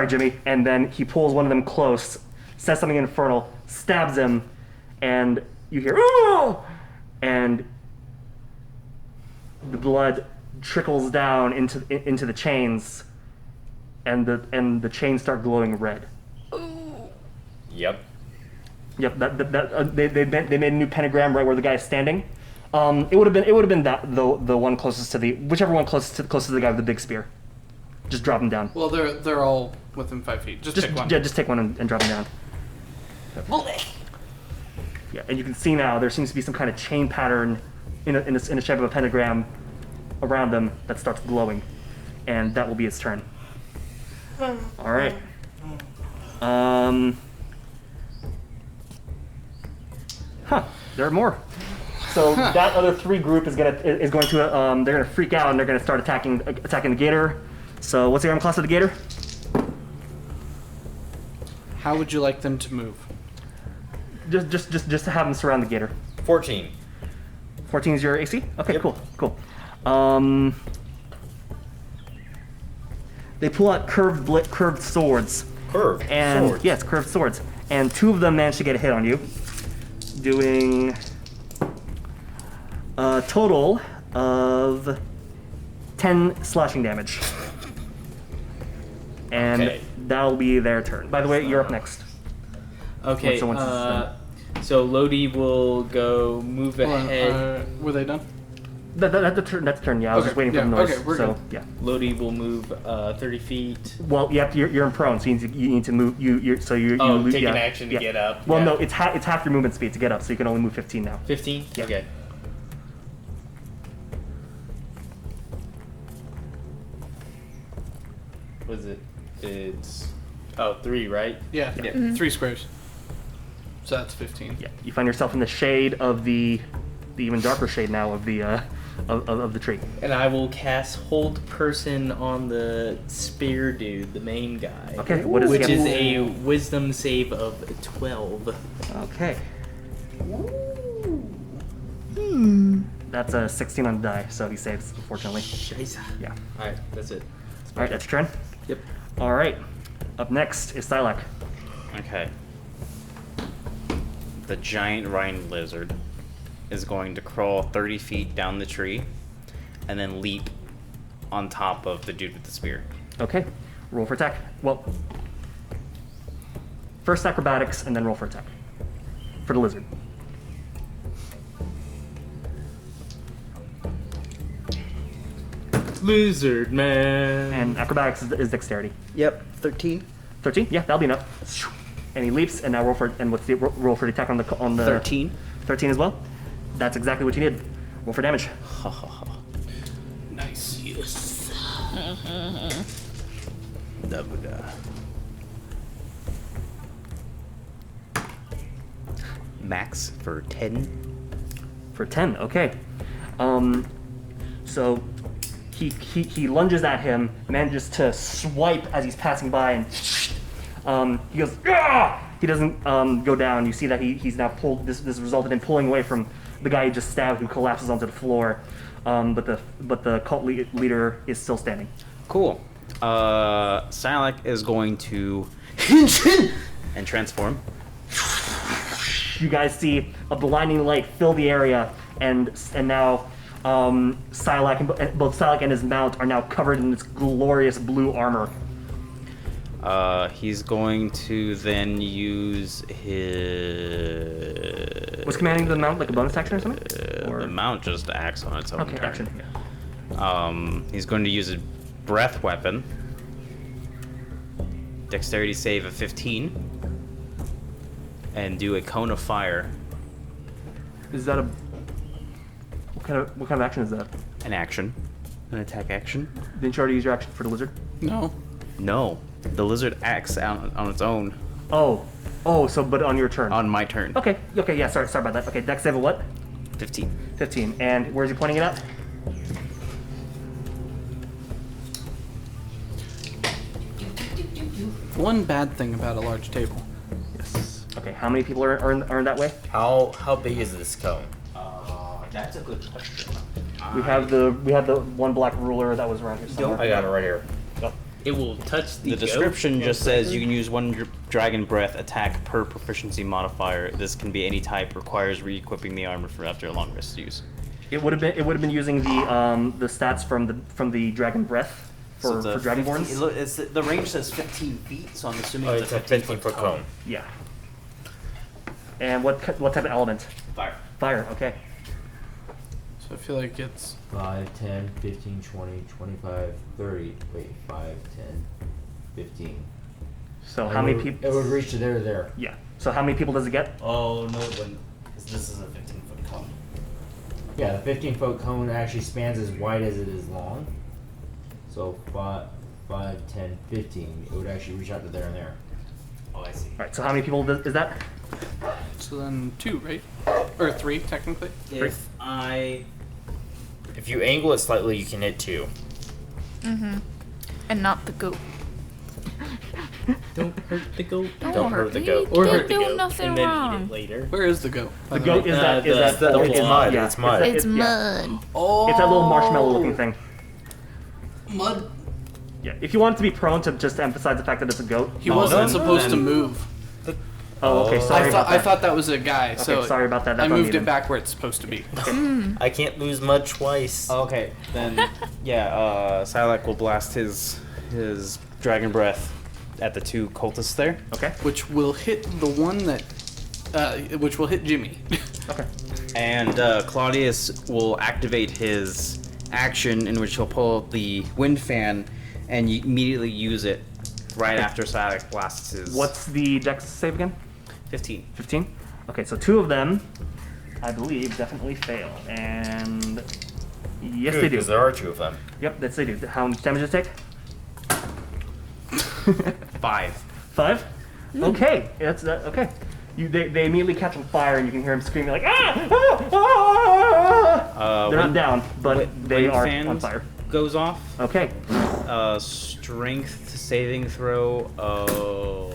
Jimmy. And then he pulls one of them close, says something infernal, stabs him, and you hear, oh! And the blood trickles down into the chains, and the chains start glowing red. Yep. Yep, they made a new pentagram right where the guy is standing. It would have been that the one closest to whichever one closest to the guy with the big spear. Just drop him down. Well, they're all within 5 feet. Just pick one. Yeah, just take one and drop him down. Yeah, and you can see now there seems to be some kind of chain pattern in the shape of a pentagram around them that starts glowing, and that will be its turn. All right. There are more. So that other 3 group is going to they're gonna freak out, and they're gonna start attacking the gator. So what's the armor class of the gator? How would you like them to move? Just to have them surround the gator. 14. 14 is your AC? Okay, Yep. cool. They pull out curved swords. Curved And swords. yes, curved swords. And 2 of them manage to get a hit on you, doing a total of 10 slashing damage. And Okay. that'll be their turn. By the way, you're up next. Okay. So once this is done. So Lodi will go move Hold on, ahead. were they done? That's the turn. Yeah, I was Okay, just waiting for yeah, the noise. okay, we're so good. yeah. Lodi will move 30 feet. Well, you're in prone, so you need to move. You Take yeah, an action to yeah. get up. Well, yeah. no, it's half your movement speed to get up, so you can only move 15 now. 15? Yeah. Okay. What is it? It's 3, right? Yeah. Yeah. 3 squares. So that's 15. Yeah, you find yourself in the shade of the even darker shade now of the of the tree. And I will cast Hold Person on the spear dude, the main guy. Okay, what is Which he is have- a Wisdom save of 12. Okay. That's a 16 on the die, so he saves, unfortunately. Scheiße. Yeah. Alright, that's it. All right, that's your turn. Yep. All right. Up next is Sylack. Okay. The giant Rhine lizard is going to crawl 30 feet down the tree and then leap on top of the dude with the spear. Okay. Roll for attack. Well, first acrobatics and then roll for attack for the lizard. Lizard man. And acrobatics is dexterity. Yep, 13. 13? Yeah, that'll be enough. And he leaps, and now roll for, and what's the roll for the attack on the 13. 13 as well? That's exactly what you need. Roll for damage. Nice. Yes. Max for 10. For 10, okay. So he lunges at him, manages to swipe as he's passing by, and he goes, "Ah!" He doesn't go down. You see that he's now pulled. This resulted in pulling away from the guy he just stabbed, who collapses onto the floor. But the cult leader is still standing. Cool. Sylack is going to and transform. You guys see a blinding light fill the area, and now Sylack and both Sylack and his mount are now covered in this glorious blue armor. He's going to then use his. Was commanding the mount like a bonus action or something? The mount just acts on its own Okay, turn. action. Yeah. He's going to use a breath weapon. Dexterity save of 15. And do a cone of fire. Is that a What kind of action is that? An action. An attack action. Didn't you already use your action for the lizard? No. No. The lizard acts on its own Oh, so but on your turn. on my turn. Okay, yeah, sorry about that. Okay, dex save of what? 15. 15. And where's he pointing it at? One bad thing about a large table. Yes. Okay, how many people are in that way? How big is this cone? That's a good question. We have the one black ruler that was around here somewhere. I got it right here. It will touch the The description just says you can use one dragon breath attack per proficiency modifier. This can be any type. Requires re-equipping the armor for after a long rest use. It would have been using the stats from the dragon breath for dragonborns. The range says 15 feet, so I'm assuming Oh, it's a 15-foot cone. Yeah. And what type of element? Fire. Fire. Okay. So I feel like it's 5, 10, 15, 20, 25, 30. Wait, 5, 10, 15. So how many people? It would reach to there. Yeah. So how many people does it get? Oh no, when this is a 15-foot cone. Yeah, the 15-foot cone actually spans as wide as it is long. So 5, 10, 15. It would actually reach out to there and there. Oh, I see. All right. So how many people is that? so then 2, right? Or 3 technically. If you angle it slightly, you can hit 2. And not the goat. Don't hurt the goat. Don't hurt the goat. He Or didn't hurt the do goat. nothing And then wrong. eat it later. Where is the goat? by The way? goat is that It's mud. yeah, It's mud. It's yeah. mud. Oh. It's that little marshmallow looking thing. Mud. Yeah. If you want it to be prone to just emphasize the fact that it's a goat. He wasn't no, supposed to then- move. Oh, okay. Sorry about I that. thought that was a guy. So sorry about that. I That's on moved me it then. back where it's supposed to be. I can't lose mud twice. Okay, then Sylack will blast his dragon breath at the 2 cultists there. Okay. Which will hit the one that, which will hit Jimmy. Okay. And Claudius will activate his action in which he'll pull out the wind fan and immediately use it right after Sylack blasts his. What's the dex save again? 15? 15. Okay, so 2 of them, I believe, definitely fail, and yes, they do. Because there are 2 of them. Yep, that's they do. How much damage does it take? 5. 5. Okay, that's that. Okay. They immediately catch on fire, and you can hear them screaming like ah! Ah! Ah! They're not down, but they wind are fan on fire. Goes off. Okay. Strength saving throw. Oh.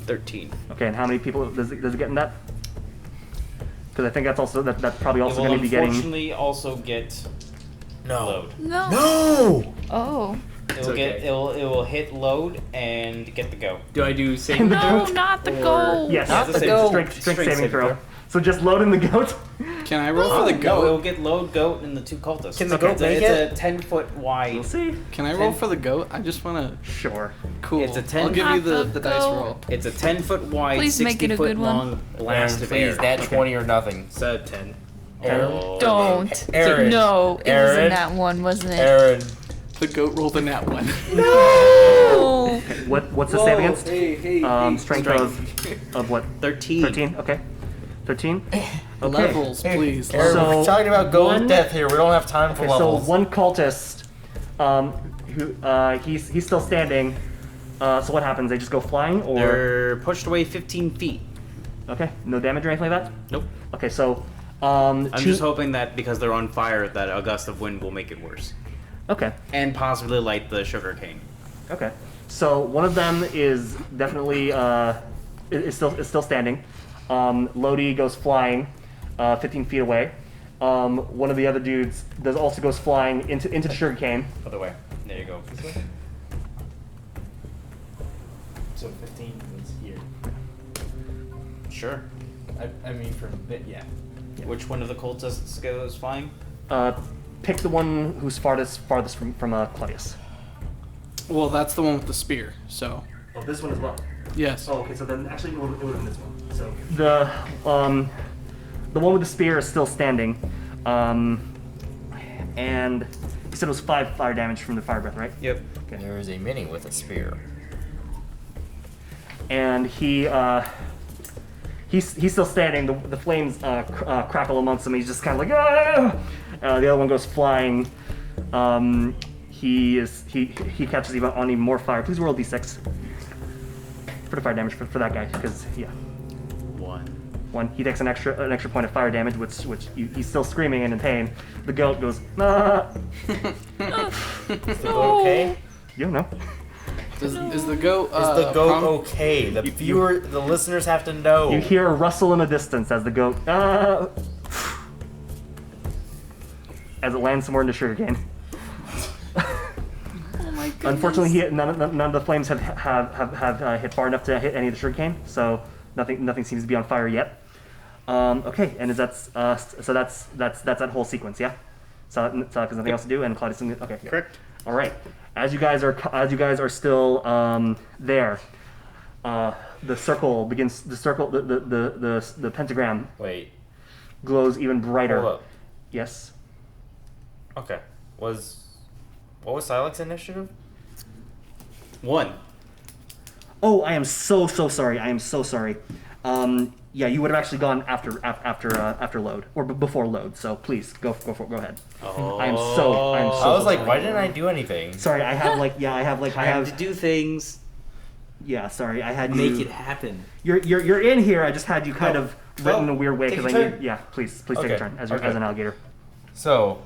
13. Okay, and how many people does it get in that? Because I think that's also that's probably also It will going to be getting. unfortunately also get No. load. No. No! Oh. It will hit load and get the go. Do I do saving No, throw? not the Or- goat. Yes, Not it's the a goat. strength Strength saving saving throw. throw. So just load in the goat. Can I roll for the No, it goat? will get load, goat, and the 2 cultists. Can the goat it's make a 10-foot wide. We'll see. Can I roll for the goat? I just want to. Sure. Cool. It's a 10. I'll give you the, Not the dice goat. roll. It's a 10-foot wide, Please make it a 60-foot good one. long blast And of please, air. that 20 or nothing. So 10. Oh. Don't. Aaron. No, it Aaron. wasn't that one, wasn't it? Aaron. The goat rolled a nat 1. No. What's the save against? Hey, Strength of what? 13. 13. Okay. 13. Okay. Levels, please. Aaron, So, we're talking about goat one- death here. We don't have time for Okay, so levels. one cultist, who he's still standing. So what happens? They just go flying, or They're pushed away 15 feet. okay, no damage or anything like that. Nope. Okay, so I'm just hoping that because they're on fire, that a gust of wind will make it worse. Okay. And possibly light the sugarcane. Okay. So one of them is definitely is still standing. Lodi goes flying 15 feet away. One of the other dudes also goes flying into the sugarcane. Other way. There you go. So 15 is here. Sure. I mean, from yeah. Which one of the cultists goes flying? Pick the one who's farthest from Claudius. Well, that's the one with the spear, so. Oh, this one as well. Yes. Oh, okay. So then actually it would have been this one. So the one with the spear is still standing, and you said it was 5 fire damage from the fire breath, right? Yep. There is a mini with a spear. and he's still standing. The flames crackle amongst him. He's just kind of like, ah! The other one goes flying. He catches even on even more fire. Please roll d6 for the fire damage for that guy, because yeah. 1. He takes an extra point of fire damage, which he's still screaming and in pain. The goat goes, ah. Is the goat okay? You don't know. Is the goat? Is the goat okay? The listeners have to know. You hear a rustle in the distance as the goat, as it lands somewhere in the sugarcane. Oh my goodness. Unfortunately, none of the flames have hit far enough to hit any of the sugarcane, so nothing seems to be on fire yet. Okay, and that's that whole sequence, yeah. So because nothing else to do, and Claudius. Okay, Correct. All right. As you guys are still there, the circle begins. The pentagram Wait. glows even brighter. Hold up. Yes. Okay. What was Sylack's initiative? 1. Oh, I am so sorry. I am so sorry. Yeah, you would have actually gone after load or before load. So please go ahead. Oh. I am so. I was like, why didn't I do anything? Sorry, I have to do things. Yeah, sorry, I had Make you. it happen. You're in here. I just had you kind of written in a weird way take because a I turn. need. Yeah, please take Okay, a turn as okay. as an alligator. So,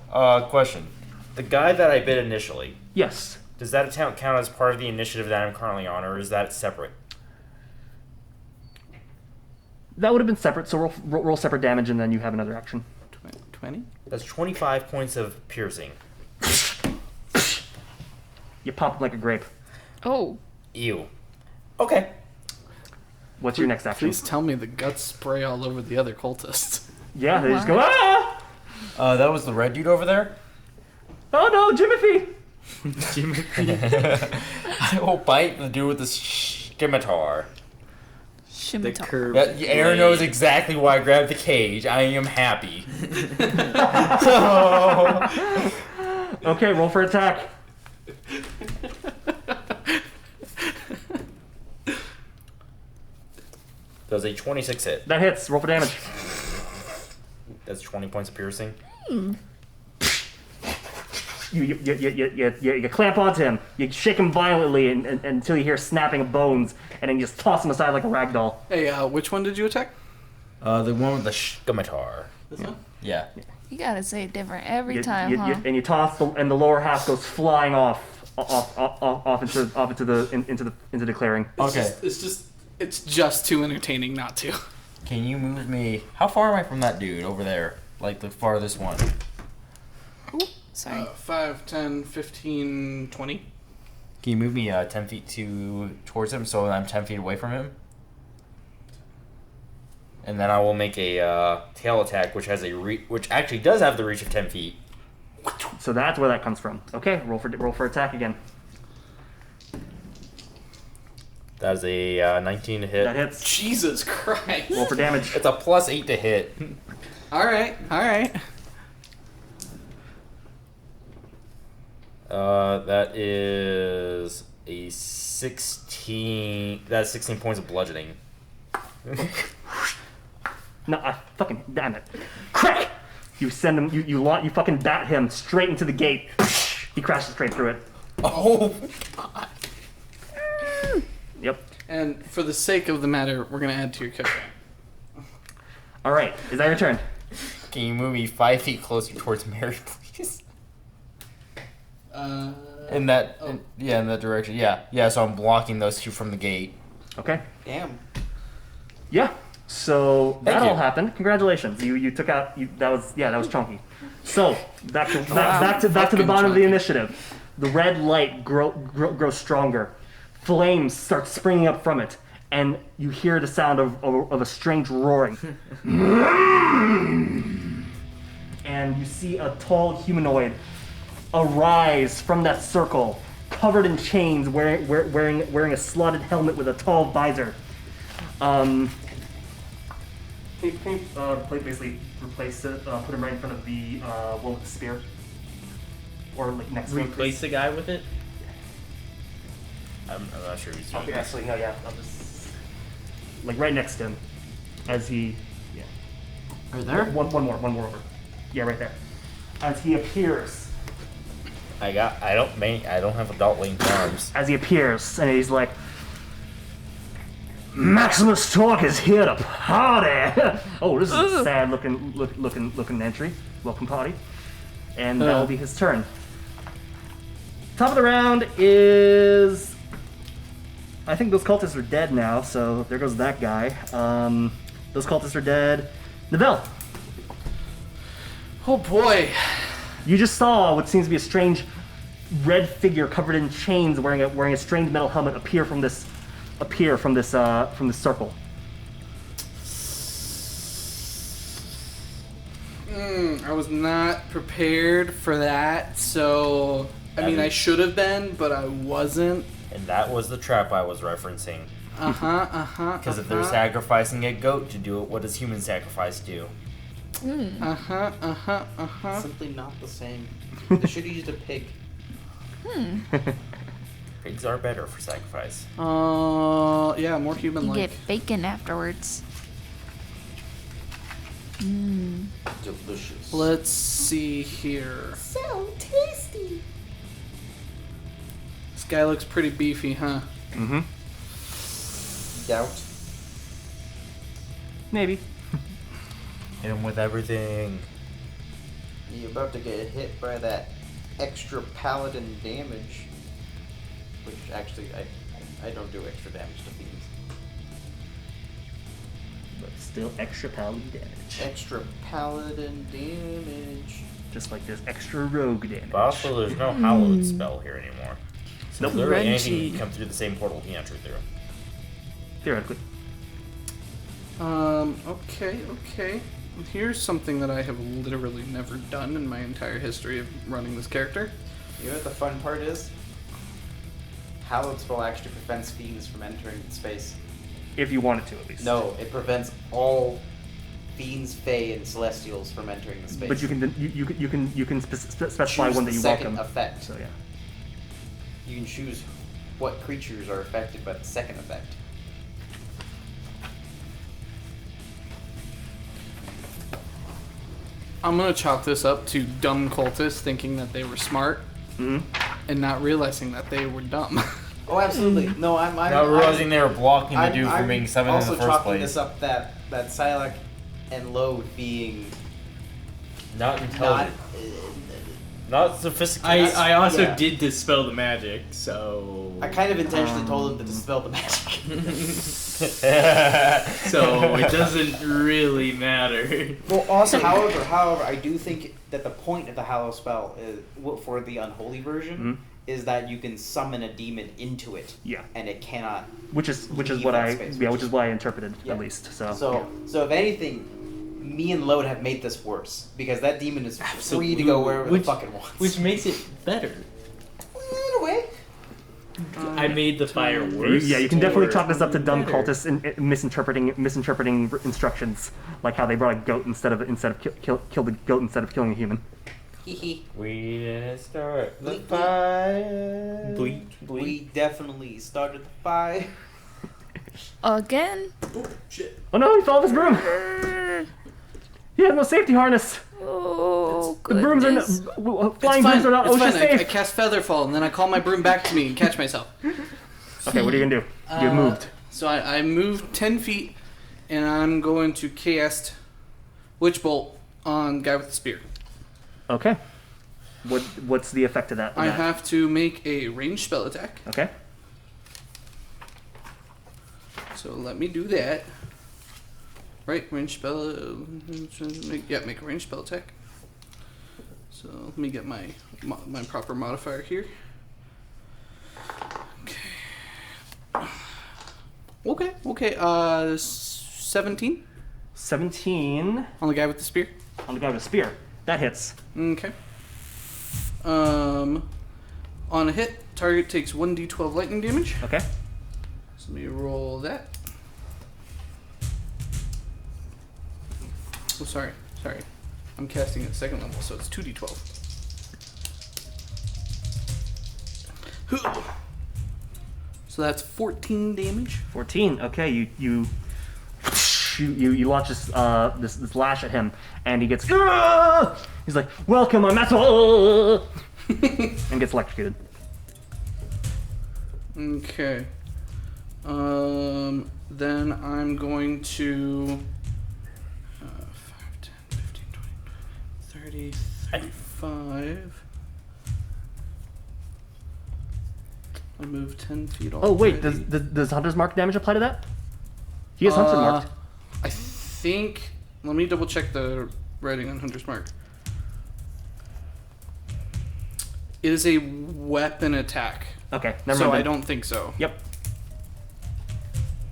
question. The guy that I bid initially, Yes. does that count as part of the initiative that I'm currently on, or is that separate? That would have been separate. So roll separate damage, and then you have another action. 20. That's 25 points of piercing. You pop him like a grape. Oh. Ew. Okay. What's your next action? Please tell me the guts spray all over the other cultists. Yeah, they just go ah! That was the red dude over there? Oh no, Jimothy! I will bite the dude with the scimitar. The Scimitar. curve. Aaron knows exactly why I grabbed the cage. I am happy. Okay, roll for attack. Does a 26 hit? That hits. Roll for damage. That's 20 points of piercing. You clamp onto him. You shake him violently until you hear snapping of bones, and then you just toss him aside like a rag doll. Hey, which one did you attack? The one with the scimitar. This one? Yeah. You gotta say it different every You- time, you- huh? you- and you toss and the lower half goes flying off into the clearing. Okay. It's just too entertaining not to. Can you move me? How far am I from that dude over there? Like the farthest one? Sorry. 5, 10, 15, 20. Can you move me 10 feet towards him so I'm 10 feet away from him? And then I will make a tail attack, which has which actually does have the reach of 10 feet. So that's where that comes from. Okay, roll for attack again. That is a 19 to hit. That hits. Jesus Christ. Roll for damage. It's a +8 to hit. All right. That is a 16. That's 16 points of bludgeoning. No, I fucking damn it. Crack! You send him. You fucking bat him straight into the gate. He crashes straight through it. Oh. Yep. And for the sake of the matter, we're gonna add to your character. All right. Is that your turn? Can you move me 5 feet closer towards Mary, please? In that direction. Yeah. So I'm blocking those two from the gate. Okay. Damn. Yeah. So that Thank all you. happened. Congratulations. You took out. That was chunky. So back to the Fucking bottom of the chunky. initiative. The red light grows stronger. Flames start springing up from it, and you hear the sound of a strange roaring. And you see a tall humanoid arise from that circle, covered in chains, wearing a slotted helmet with a tall visor. Can you basically replace it, put him right in front of the one with the spear? Or like next to him? Replace the guy with it? I'm not sure he's doing Okay, this. actually, no, yeah. I'll just like right next to him, as he, yeah. Right there? One more over. Yeah, right there. As he appears. I don't have adult length arms. As he appears, and he's like, Maximus Torque is here to party. Oh, this is a sad looking entry. Welcome party, and that'll be his turn. Top of the round is. I think those cultists are dead now, so there goes that guy. Those cultists are dead. Neville. Oh boy. You just saw what seems to be a strange red figure covered in chains, wearing a strange metal helmet appear from this circle. I was not prepared for that, so I should have been, but I wasn't. And that was the trap I was referencing. Because if they're Uh-huh. sacrificing a goat to do it, what does human sacrifice do? Simply not the same. They should have used a pig. Pigs are better for sacrifice. Yeah, more You human-like. get bacon afterwards. Delicious. Let's see here. So tasty. This guy looks pretty beefy, huh? Mm-hmm. Doubt. Maybe. Hit him with everything. You're about to get hit by that extra paladin damage. Which actually, I don't do extra damage to fiends. But still extra paladin damage. Extra paladin damage. Just like there's extra rogue damage. But also, there's no hallowed spell here anymore. So Nope. literally anything Crunchy. can come through the same portal he entered through. Theoretically. Okay. Here's something that I have literally never done in my entire history of running this character. You know what the fun part is? Hallowed spell actually prevents fiends from entering space. If you wanted to, at least. No, it prevents all fiends, fae, and celestials from entering the space. But you can specify Choose one that the you second welcome. effect. So yeah. You can choose what creatures are affected by the second effect. I'm gonna chalk this up to dumb cultists thinking that they were smart Mm-hmm. and not realizing that they were dumb. Oh, absolutely. No, I'm Not realizing they were blocking the I'm- dude from I'm being summoned in also the first chalking place. this up that Sylack and Load being Not not. intelligent. Not sophisticated. I also Yeah. did dispel the magic, so I kind of intentionally told him to dispel the magic. so it doesn't really matter. Well, also, however, I do think that the point of the Hallow spell is, for the unholy version is that you can summon a demon into it. Yeah. And it cannot. Which is leave what that I space, which is what I interpreted Yeah. at least. So. So if anything, me and Load have made this worse because that demon is free to go wherever Which- the fuck it wants. Which makes it better. in a way. I made the fire worse. Yeah, you can definitely or chalk this up to dumb better. cultists and misinterpreting instructions, like how they brought a goat instead of kill the goat instead of killing a human. We didn't start the Bleep, fire. Bleep. We definitely started the fire. Again? Oh no, he fell off his broom. He has no safety harness. Oh, The brooms are goodness. flying brooms are not It's OSHA fine. I safe. cast Featherfall and then I call my broom back to me and catch myself. Okay, what are you gonna do? You moved. So I moved 10 feet and I'm going to cast Witch Bolt on the guy with the spear. Okay. What's the effect of that? I have to make a ranged spell attack. Okay. So let me do that. Right, range spell. Make a range spell attack. So let me get my proper modifier here. Okay. 17 17 on the guy with the spear. on the guy with a spear. That hits. Okay. On a hit, target takes 1d12 lightning damage. Okay. So let me roll that. Oh, sorry. I'm casting at second level, so it's 2d12. So that's 14 damage. 14. Okay, you shoot you launch this lash at him, and he gets. "Ah!" He's like, "Welcome, my metal," and gets electrocuted. Okay. Then I'm going to 5, 10, 15, 20, 30, 35. I move 10 feet already. Oh wait, does Hunter's Mark damage apply to that? He is Hunter's marked. I think. Let me double check the writing on Hunter's Mark. It is a weapon attack. Okay, never So mind. I don't think so. Yep.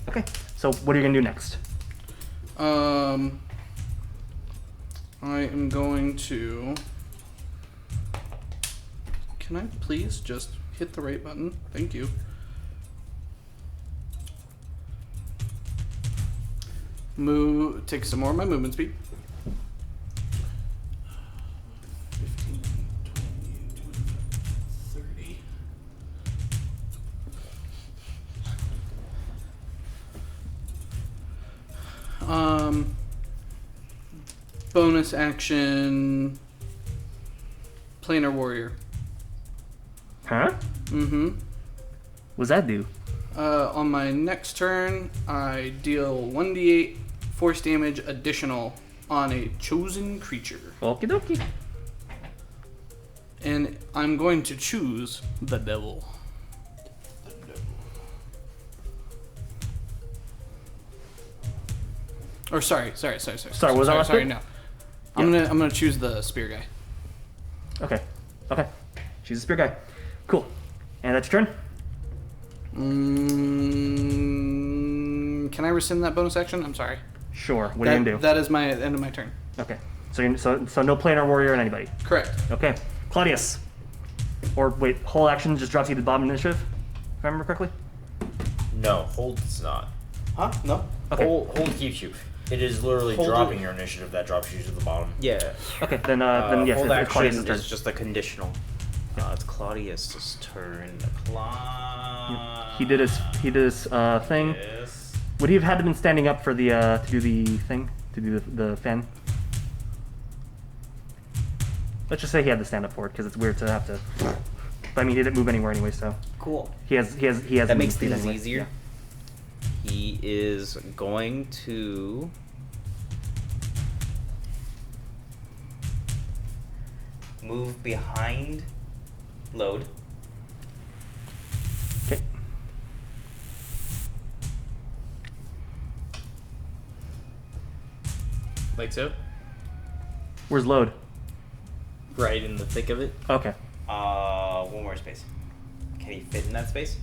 Okay, so what are you gonna do next? I am going to. Can I please just hit the right button? Thank you. Move. Take some more of my movement speed. 15, 20, 30. Bonus action. Planar warrior. Huh? Mm-hmm. What's that do? On my next turn, I deal 1d8 force damage additional on a chosen creature. Okie dokie. And I'm going to choose the devil. Or sorry, what was that last sorry, bit? no. I'm gonna choose the spear guy. Okay. She's a spear guy. Cool. And that's your turn? Can I rescind that bonus action? I'm sorry. Sure. What are you gonna do? That is my end of my turn. Okay. So no planar warrior on anybody. Correct. Okay. Claudius. Or wait, whole action just drops you to the bottom initiative, if I remember correctly? No, hold does not. Huh? No. Okay. Hold keeps you. It is literally Hold dropping it. your initiative that drops you to the bottom. Yeah. Okay, then yes, Hold it's action Claudius' turn. is just a conditional. It's Claudius' turn. He did his thing. Yes. Would he have had to been standing up for the to do the thing? To do the fan? Let's just say he had to stand up for it because it's weird to have to. But I mean, he didn't move anywhere anyway, so Cool. he has. That movement makes speed things anyway. easier. He is going to move behind load. Okay. Like so. Where's load? Right in the thick of it. Okay. One more space. Can he fit in that space?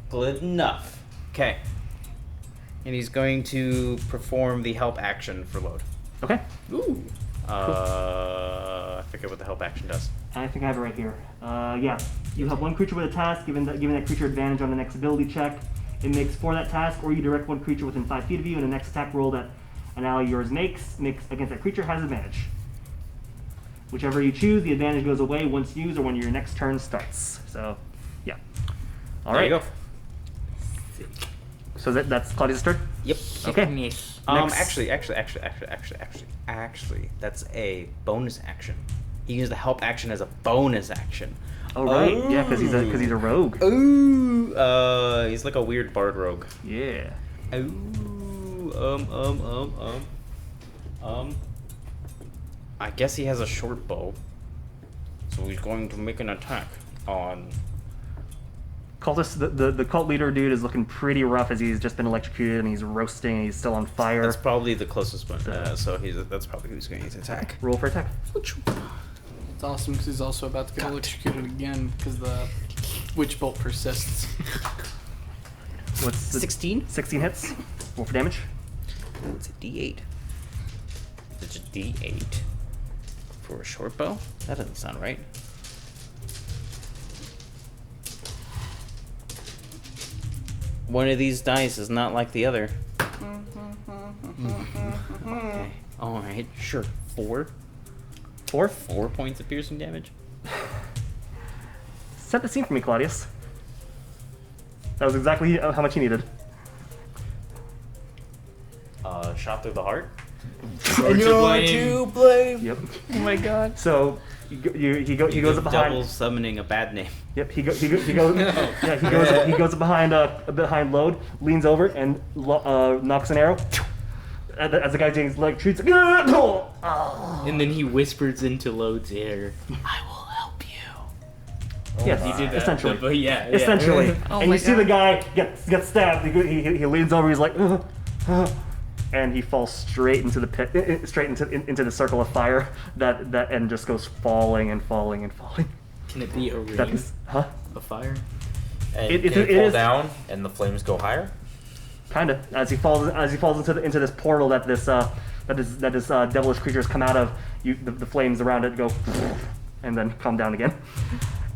Good enough. Okay. And he's going to perform the help action for load. Okay. Ooh. I forget what the help action does. I think I have it right here. Yeah. You help one creature with a task, giving that creature advantage on the next ability check. It makes for that task, or you direct one creature within 5 feet of you, and the next attack roll that an ally of yours makes against that creature has advantage. Whichever you choose, the advantage goes away once used or when your next turn starts. So, yeah. All right. There you go. So that's Claudia's turn? Yep. Okay. Yes. Next. Actually, that's a bonus action. He used the help action as a bonus action. Oh, right. Yeah, because he's a rogue. Ooh. He's like a weird bard rogue. Yeah. I guess he has a short bow. So he's going to make an attack on. Cultist, the cult leader dude is looking pretty rough as he's just been electrocuted and he's roasting and he's still on fire. That's probably the closest one. So that's probably who's going to attack. Roll for attack. It's awesome because he's also about to get electrocuted again because the witch bolt persists. What's the 16? 16 hits. Roll for damage. It's a D8. It's a D8 for a short bow. That doesn't sound right. One of these dice is not like the other. Okay. All right. Sure. 4. 4 points of piercing damage. Set the scene for me, Claudius. That was exactly how much he needed. Shot through the heart. And you're to blame. Yep. Oh my god. So he goes up behind. Double summoning a bad name. Yep. He goes. Yeah. He goes up behind Load, leans over and knocks an arrow. As the guy getting his leg treats. And then he whispers into Lode's ear, "I will help you." Yes, He did that. essentially. But yeah. Essentially. Oh And my you see the God. guy get stabbed. He leans over. He's like, and he falls straight into the pit, straight into the circle of fire that and just goes falling and falling and falling. Can it be a That ring is, huh? of fire? And It- can it it fall is- down and the flames go higher? Kinda. As he falls into this portal that this devilish creatures come out of, the flames around it go, and then calm down again,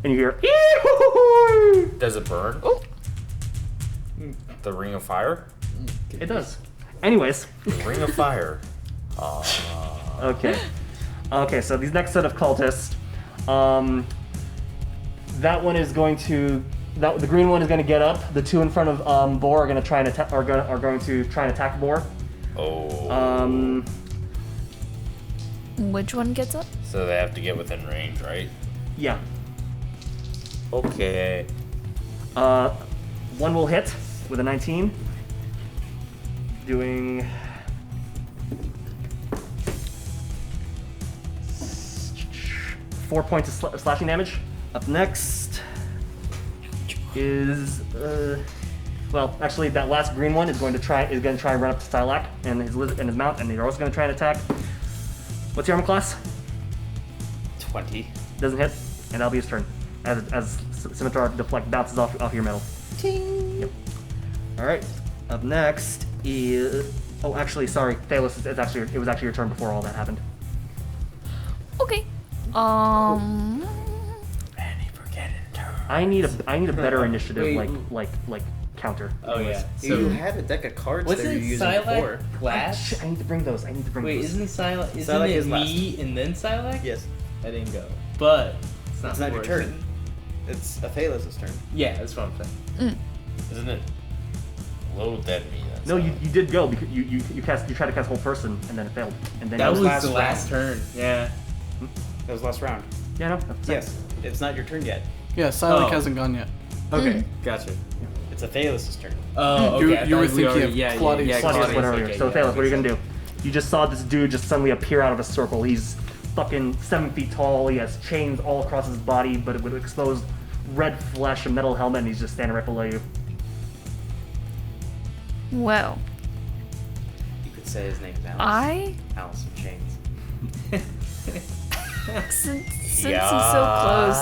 and you hear. Does it burn? Oh. The ring of fire? It does. Anyways. The ring of fire. Okay. Okay, so these next set of cultists, that one is going to, the green one is going to get up. The two in front of Boar are going to try and are going to try and attack Boar. Oh. Which one gets up? So they have to get within range, right? Yeah. Okay. One will hit with a 19, doing 4 points of slashing damage. Up next is well, actually, that last green one is going to try and run up to Sylack and his mount, and they're also going to try and attack. What's your armor class? 20. Doesn't hit, and that'll be his turn as Scimitar Deflect bounces off your metal. Ting. Yep. All right. Up next is actually, sorry, Athelas. It was actually your turn before all that happened. Okay. I need a better initiative like counter. Oh yeah. You had a deck of cards that you were Wasn't using before. Sylack last? Shit, I need to bring those. Wait, isn't Sylack? Isn't Sylack it is last. me and then Sylack? Yes. I didn't go, but it's not, It's not your worth turn. it. It's Athelas' turn. Yeah, that's what I'm saying. Isn't it load that me? That's No, not- you did go because you tried to cast whole person and then it failed. And then That was last the last turn. Yeah. That was last round. yeah, no. That's Yes. It's not your turn yet. Yeah, Sylack Oh. hasn't gone yet. Okay, gotcha. It's Athelas' turn. Oh, okay. You- I you were thought we thinking already- of yeah, Claudius. yeah, Claudius went Claudius, earlier. okay, So yeah, Athelas, that what are you makes gonna do? You just saw this dude just suddenly appear out of a circle. He's fucking 7 feet tall. He has chains all across his body, but with exposed red flesh, a metal helmet, and he's just standing right below you. Well, You could say his name now. Alice in Chains. since he's so close,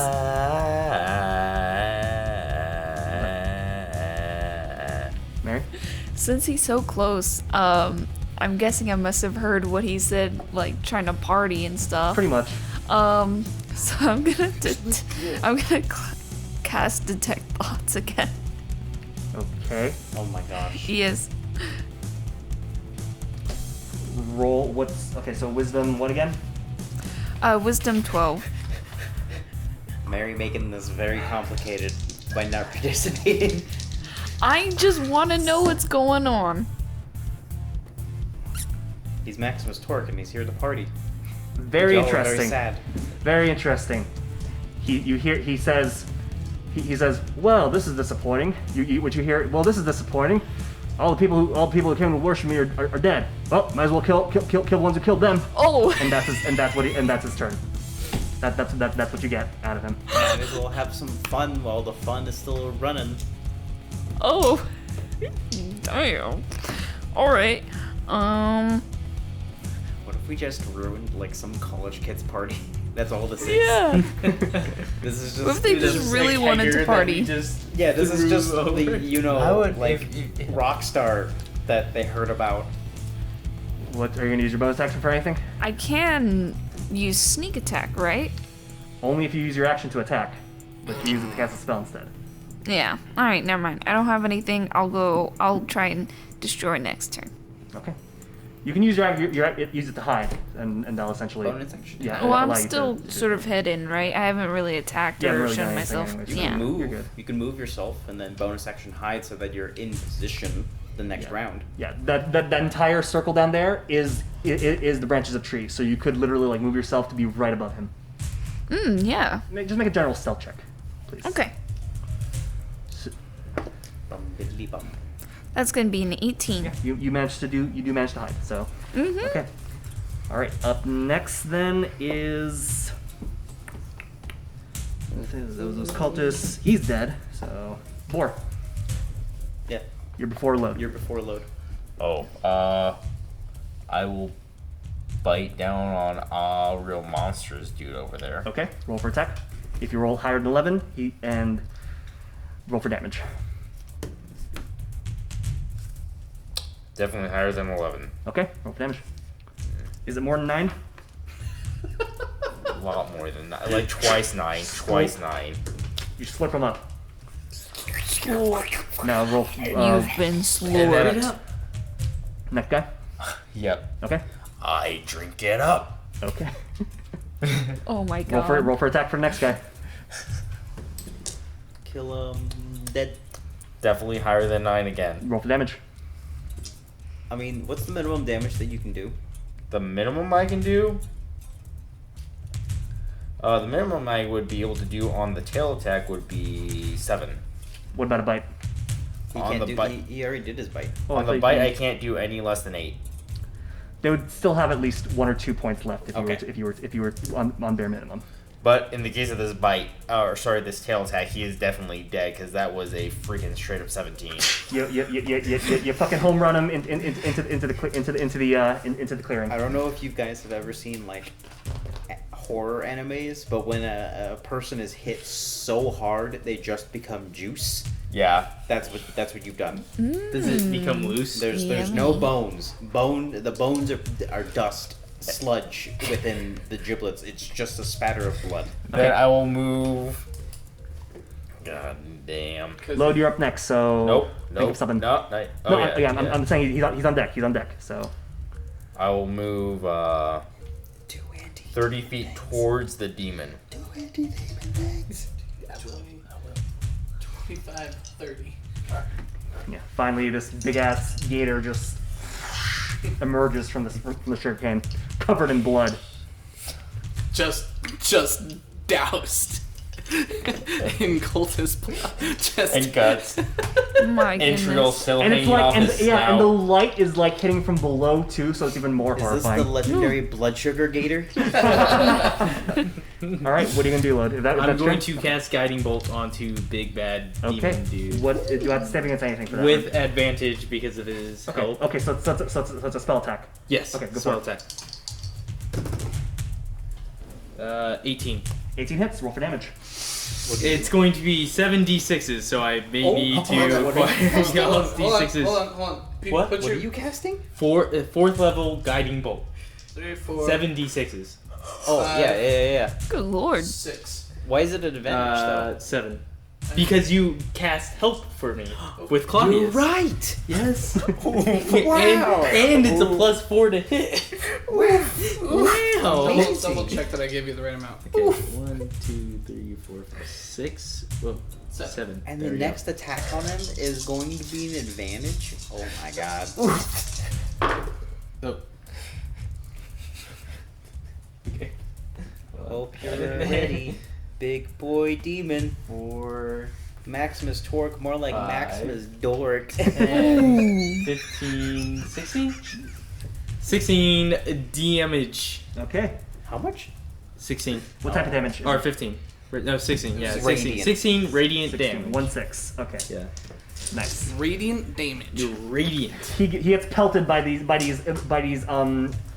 Mary? since he's so close, I'm guessing I must have heard what he said, like trying to party and stuff. Pretty much. So I'm gonna cast detect thoughts again. Okay. Oh my gosh. Yes. Roll. What's okay? So wisdom. What again? Wisdom 12. Mary making this very complicated by not participating. I just want to know what's going on. He's Maximus Torque and he's here to party. Very Y'all are interesting. Very sad. Very interesting. He says, well, this is disappointing. What you hear? Well, this is disappointing. All the people who came to worship me are dead. Well, might as well kill the ones who killed them. Oh. And that's his turn. That's what you get out of him. Might as well have some fun while the fun is still running. Oh. Damn. All right. What if we just ruined like some college kid's party? That's all this is. Yeah. This is just. What if they this just is really like wanted Hegger to that party? we Yeah, this is just threw the over. I would- like if- rock star that they heard about. What are you gonna use your bonus action for anything? I can use sneak attack, right? Only if you use your action to attack, but you use it to cast a spell instead. Yeah. All right. Never mind. I don't have anything. I'll try and destroy next turn. Okay. You can use use it to hide, and that'll essentially. Bonus action. Yeah. Well, I'm allow you still to- sort of hidden, right? I haven't really attacked Yeah, or really shown done anything myself. anyways. You Yeah. can move. You're good. You can move yourself, and then bonus action hide so that you're in position the next round. Yeah, that entire circle down there is the branches of trees, so you could literally like move yourself to be right above him. Yeah. Just make a general stealth check, please. Okay. Bum, biddly bum. That's gonna be an 18. Yeah, you managed to manage to hide. So okay. All right. Up next then is those cultists. He's dead. So Boar, Yeah. you're before load. You're before load. Oh, I will bite down on real monsters dude over there. Okay. Roll for attack. If you roll higher than 11, and roll for damage. Definitely higher than 11. Okay. Roll for damage. Is it more than 9? A lot more than that. Like twice 9. Twice 9. You slip them up. Now roll. You've been And slaughtered. then, Next guy. yep. Okay. I drink it up. Okay. Oh my Roll god. for attack for the next guy. Kill him. Dead. Definitely higher than 9 again. Roll for damage. I mean, what's the minimum damage that you can do? The minimum I can do? The minimum I would be able to do on the tail attack would be 7. What about a bite? He On can't the do. bite. He already did his bite. Oh, I On thought the you bite, could- I can't do any less than 8. They would still have at least 1 or 2 points left if you Okay. were if you were on bare minimum. But in the case of this bite, or sorry, this tail attack, he is definitely dead because that was a freaking straight up 17. You fucking home run him into the clearing. I don't know if you guys have ever seen like horror animes, but when a person is hit so hard they just become juice. Yeah. That's what you've done. Does it become loose? There's no bones. The bones are dust, sludge within the giblets. It's just a spatter of blood. Then I will move. God damn. Load, you're up next. So Nope. think Nope. of something. No. Oh, No, yeah. I'm saying he's on deck. He's on deck. So I will move 30 feet towards the demon. 25, 30. yeah, finally this big ass gator just emerges from the sugarcane, covered in blood. Just doused in cultist blood. Just And guts. My Entrails goodness. still And it's hanging off like, and his yeah, and the snout. light is like hitting from below too, so it's even more Is this horrifying. the legendary blood sugar gator? All right, what are you gonna do, Load? If I'm that's going true? to cast Guiding Bolt onto Big Bad Okay. Demon Dude. What do you have to step against anything for that? With advantage because of his okay. help. Okay, so it's a spell attack. Yes. Okay, go spell for attack. 18. 18 hits. Roll for damage. It's going to be 7d6s, so I may need to acquire y'all's d6s. Hold on. What? Put What your are you casting? Fourth level Guiding Bolt. 3, 4, 7d6s. Oh yeah. Good lord. 6. Why is it an advantage 7. Because you cast help for me with Claudius. You're right. Yes. Wow. and it's a +4 to hit. Wow. Double check that I gave you the right amount. Okay, 1, 2, 3, 4, 5, 6. Well, 7. And There the we go. next attack on him is going to be an advantage. Oh my god. Oh. Okay. Hope you're ready, big boy demon, for Maximus Torque, more like 5, Maximus Dork. 10, 15, 16? 16 damage. Okay. How much? 16. What type of damage? Or 15. No, 16. Yeah, 16. Radiant. 16 radiant 16. damage. 1/6. Okay. Yeah. Nice. Radiant damage. You're radiant. He gets pelted by these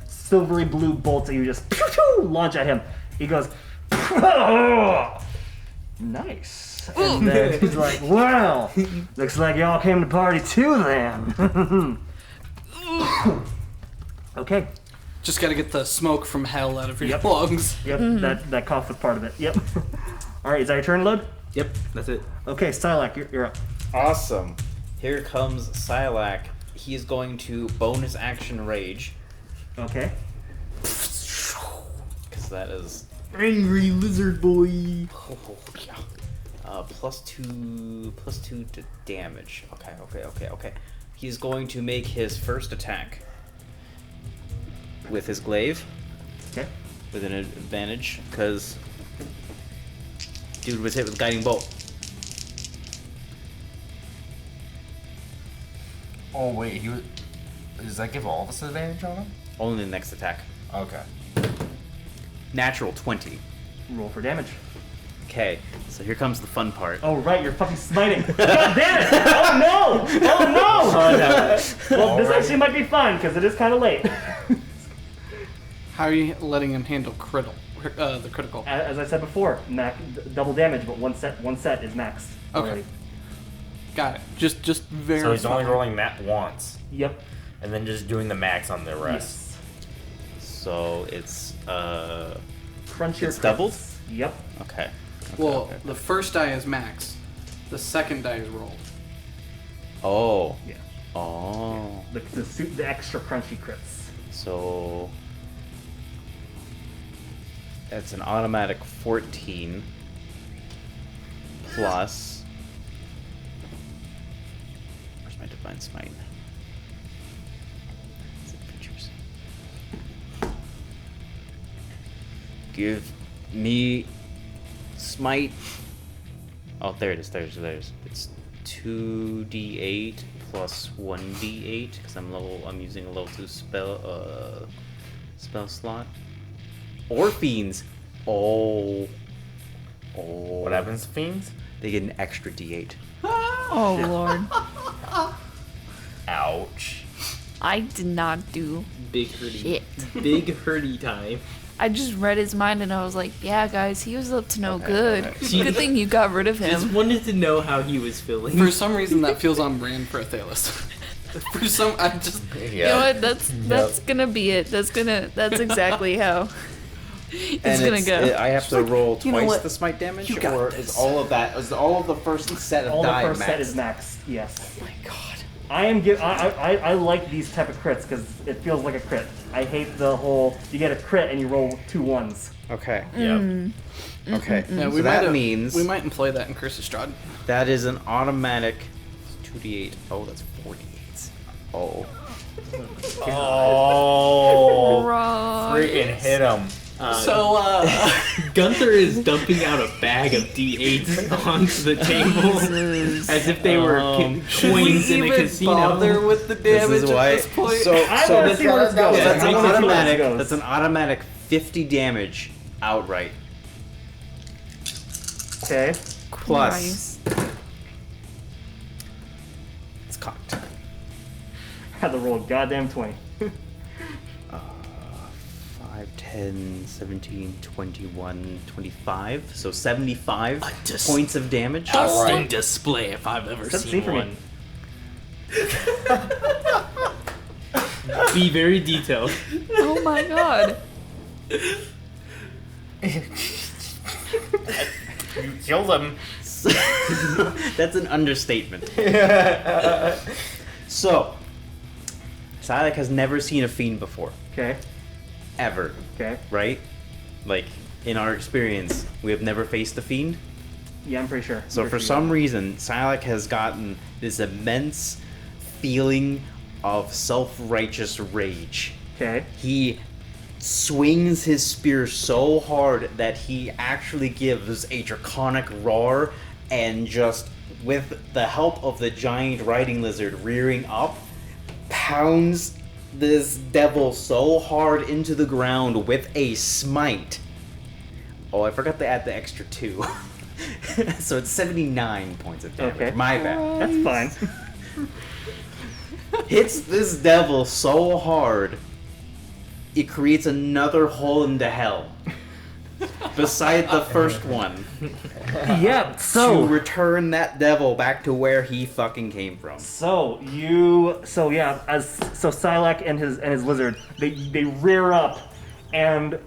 silvery blue bolts that you just pew, pew, launch at him. He goes, nice. And then he's like, well, looks like y'all came to party too then. Okay. Just gotta get the smoke from hell out of your Yep. lungs. Yep. That cough was part of it. Yep. All right. Is that your turn, Load? Yep, that's it. Okay, Sylack, you're up. Awesome. Here comes Sylack he is going to bonus action rage. Okay. Because that is Angry lizard boy. plus two to damage. Okay. He's going to make his first attack with his glaive. Okay. With an advantage, because dude was hit with guiding bolt. Oh wait, does that give all of us advantage on him? Only the next attack. Okay. Natural 20. Roll for damage. Okay, so here comes the fun part. Oh right, you're fucking smiting. God damn it! Oh no! Oh no! Well, this actually might be fun because it is kind of late. How are you letting him handle the critical? As I said before, double damage, but one set is maxed. Okay. already. Got it. Just very. So he's only rolling that once, Yep. and then just doing the max on the rest. So it's Crunch your It's doubled? crits. Yep. okay. Well, okay. the first die is max. The second die is rolled. Oh. Yeah. Oh. The extra crunchy crits. So that's an automatic 14 plus. Where's my divine smite? Is it features? Give me smite. Oh, there it is. There's. It's 2d8 plus 1d8 because I'm using a level 2 spell slot. Or fiends. Oh. What happens to fiends? They get an extra d8. Oh lord. Ouch. I did not do Big hurdy. shit. Big hurdy time. I just read his mind and I was like, yeah, guys, he was up to no Okay, good. okay. Good thing you got rid of Just him. wanted to know how he was feeling. For some reason, that feels on brand for Athelas. For some, I just. You know what? That's gonna be it. That's exactly how it's gonna go. I have to roll you know twice what? the smite damage, You got or this. is all of the first set of All the die first maxed? set is maxed. Yes. Oh my god. I like these type of crits because it feels like a crit. I hate the whole you get a crit and you roll 2 1s. Okay. Yep. Okay. Yeah, So that means we might employ that in Curse of Strahd. that is an automatic 2d8. Oh, that's 4d8s. Oh. Oh. Right. Freaking hit him. Gunther is dumping out a bag of D8s onto the table as if they were coins in a casino. Bother with the damage at this point? I want to see where this goes. Yeah, that's I an wanna see where this automatic. goes. That's an automatic 50 damage outright. Okay. Plus, Christ. it's cocked. Had to roll a goddamn 20. 5, 10, 17, 21, 25. So 75 points of damage. Stunning display if I've ever That's seen for me. one. Be very detailed. Oh my god. You killed him. That's an understatement. So, Sylack has never seen a fiend before. Okay. Ever. Okay. Right? Like, in our experience, we have never faced a fiend. Yeah, I'm pretty sure. So for some reason, Sylack has gotten this immense feeling of self-righteous rage. Okay. He swings his spear so hard that he actually gives a draconic roar, and just with the help of the giant riding lizard rearing up, pounds this devil so hard into the ground with a smite. Oh, I forgot to add the extra 2. So it's 79 points of damage. Okay. My bad. That's fine. Hits this devil so hard, it creates another hole into hell. Beside the first one. Yeah, To so return that devil back to where he fucking came from. Sylack and his lizard, they rear up, and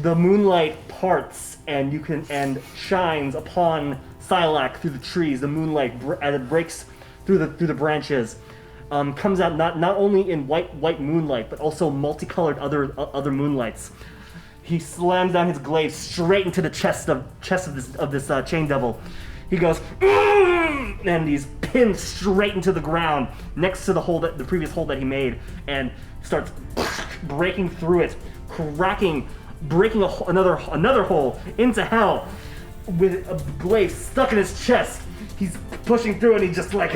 the moonlight parts and shines upon Sylack through the trees. The moonlight as it breaks through the branches, comes out not only in white moonlight, but also multicolored other moonlights. He slams down his glaive straight into the chest of this chain devil. He goes, and he's pinned straight into the ground next to the previous hole that he made, and starts breaking through it, breaking another hole into hell with a glaive stuck in his chest. He's pushing through, and he's just like,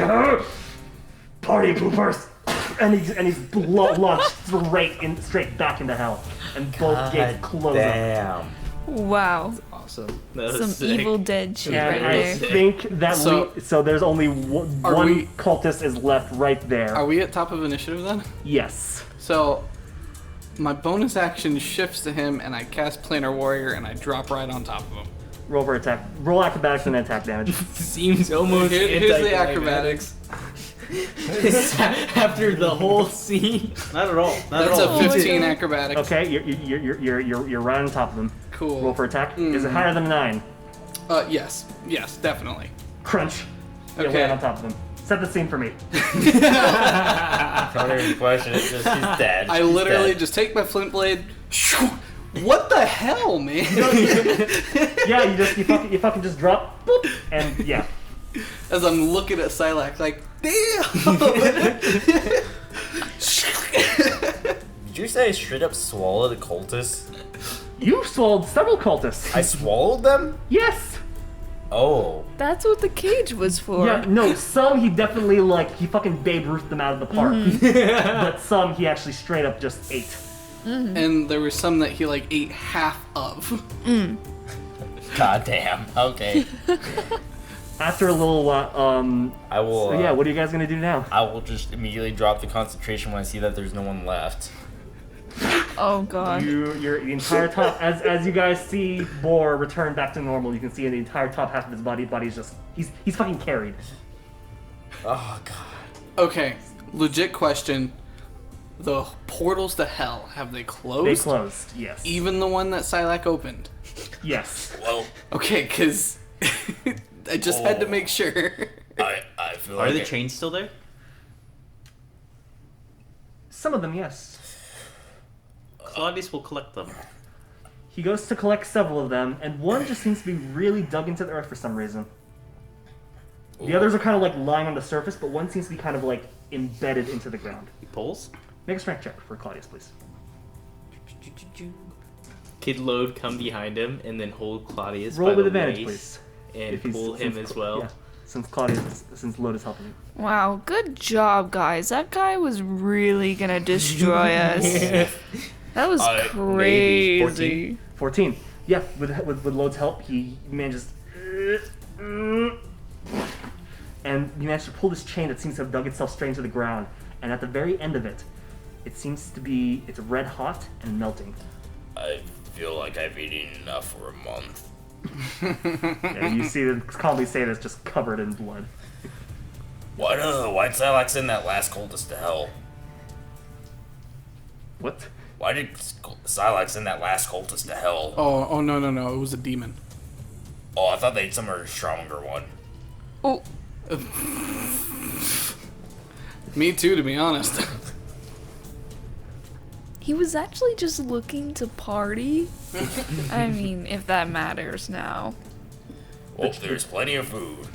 party poopers, and he's launched straight back into hell, and both gates close up. Wow. Awesome. Some Evil Dead shit right And I there. think that so there's only one cultist is left right there. Are we at top of initiative then? Yes. So, my bonus action shifts to him, and I cast Planar Warrior, and I drop right on top of him. Roll for attack. Roll acrobatics and attack damage. Seems almost Here's the acrobatics. After the whole scene. Not at all. Not That's at all. a 15 acrobatics. Okay, you're right on top of them. Cool. Roll for attack. Is it higher than a 9? Yes, definitely. Crunch. You're Okay. right on top of them. Set the scene for me. Not even a question. It's just he's dead. I He's literally dead. just take my flint blade. What the hell, man? Yeah, you fucking just drop, boop, and yeah. As I'm looking at Sylack, like, damn. Did you say I straight up swallowed a cultist? You swallowed several cultists. I swallowed them? Yes. Oh. That's what the cage was for. Yeah, no, some he definitely he fucking Babe Ruthed them out of the park. But some he actually straight up just ate. And there were some that he ate half of. God damn. Okay. After a little while, I will. so yeah, what are you guys gonna do now? I will just immediately drop the concentration when I see that there's no one left. Oh god. You're the entire top. As you guys see Boar return back to normal, you can see the entire top half of his body's just he's fucking carried. Oh god. Okay, legit question. The portals to hell, have they closed? They closed. Yes. Even the one that Sylack opened? Yes. Well, Okay, because I just had to make sure. I feel Are like the chains still there? Some of them, yes. Claudius will collect them. He goes to collect several of them, and one just seems to be really dug into the earth for some reason. The others are kind of lying on the surface, but one seems to be kind of embedded into the ground. He pulls. Make a strength check for Claudius, please. Kid Load come behind him and then hold Claudius Roll by with the advantage, waist please. and If he's- pull him since as well. Yeah, since Load is helping you. Wow, good job, guys. That guy was really gonna destroy us. That was maybe crazy. 14. Yeah, with Load's help, he manages. And he managed to pull this chain that seems to have dug itself straight into the ground. And at the very end of it, it seems to be it's red hot and melting. I feel like I've eaten enough for a month. And you see the calmly say that's just covered in blood. Why'd Sylack send that last cultist to hell? What? Why did Sylack send that last cultist to hell? Oh, no, it was a demon. Oh, I thought they'd summon a stronger one. Oh, Me too, to be honest. he was actually just looking to party. I mean, if that matters now. Well, there's plenty of food.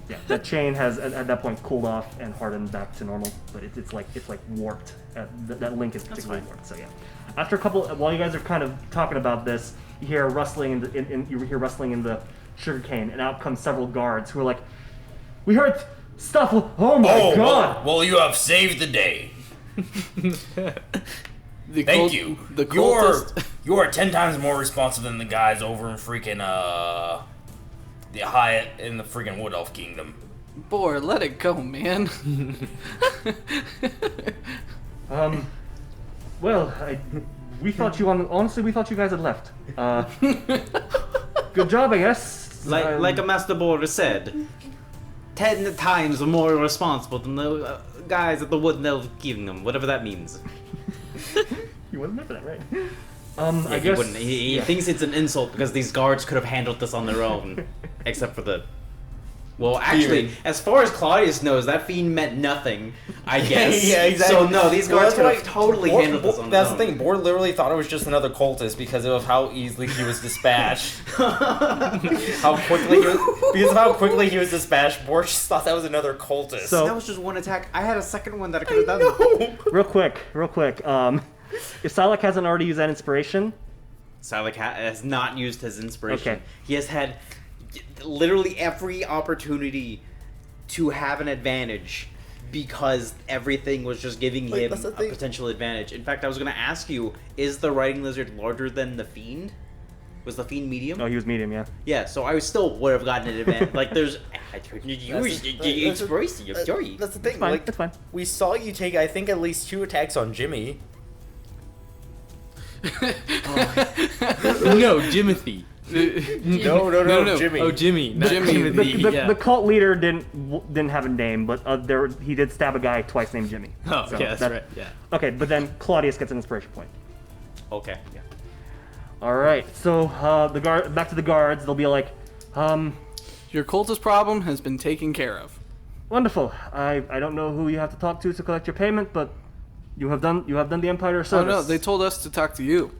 Yeah, that chain has at that point cooled off and hardened back to normal, but it's warped. That link is particularly warped. So yeah, after a couple, while you guys are kind of talking about this, you hear rustling in rustling in the sugarcane, and out come several guards who are like, "We heard stuff! Oh my god!" Well, you have saved the day. The Thank you. The cultist. You are 10 times more responsive than the guys over in freaking the Hyatt in the freaking Wood Elf Kingdom. Boy, let it go, man. Well, we thought honestly, we thought you guys had left. Good job, I guess. Like a Master Boarder said, 10 times more responsible than the guys at the Wood Elf Kingdom, whatever that means. You wasn't there for that, right? Yeah, I guess he thinks it's an insult because these guards could have handled this on their own, except for the Well, actually, as far as Claudius knows, that fiend meant nothing, I guess. Yeah, exactly. So, no, these guards could have totally Bor- handled this on That's their the own. thing. Bord literally thought it was just another cultist because of how easily he was dispatched. Because of how quickly he was dispatched, Bord just thought that was another cultist. So- That was just one attack. I had a second one that I could have done. Real quick. If Sylack hasn't already used that inspiration, Sylack has not used his inspiration. Okay. He has had literally every opportunity to have an advantage because everything was just giving Like, him that's the a thing. potential advantage. In fact, I was going to ask you, is the riding lizard larger than the fiend? Was the fiend medium? oh, he was medium, yeah. Yeah, so I still would have gotten an advantage. Like, there's... I told you to use That's the the- inspiration. You're sorry. That's the thing. Fine, Like, it's fine. we saw you take, I think, at least 2 attacks on Jimmy. No, Jimothy. No, Jimmy. Oh, Jimmy. Not Jimmy, Timothy. The, yeah. the cult leader didn't have a name, but he did stab a guy twice named Jimmy. Oh, So yeah, that's that- right. Yeah. Okay, but then Claudius gets an inspiration point. Okay. Yeah. All right, so back to the guards. They'll be like, Your cultist problem has been taken care of. wonderful. I don't know who you have to talk to collect your payment, but you have done the Empire a Oh service. no, they told us to talk to you.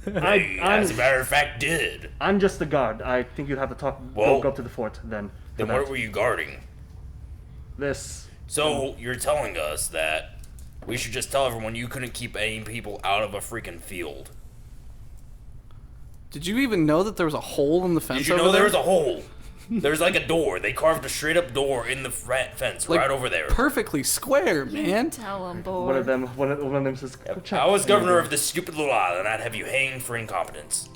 As a matter of fact, did. I'm just the guard. I think you'd have to Whoa. go up to the fort then. Then for what that. were you guarding? This? So you're telling us that we should just tell everyone you couldn't keep any people out of a freaking field. Did you even know that there was a hole in the fence Did you over know there there? was a hole? There's like a door. They carved a straight up door in the fence Like, right over there. Perfectly square, man. Tell him, One of boy. them. One of them says, If I was governor of this stupid little island, I'd have you hanged for incompetence.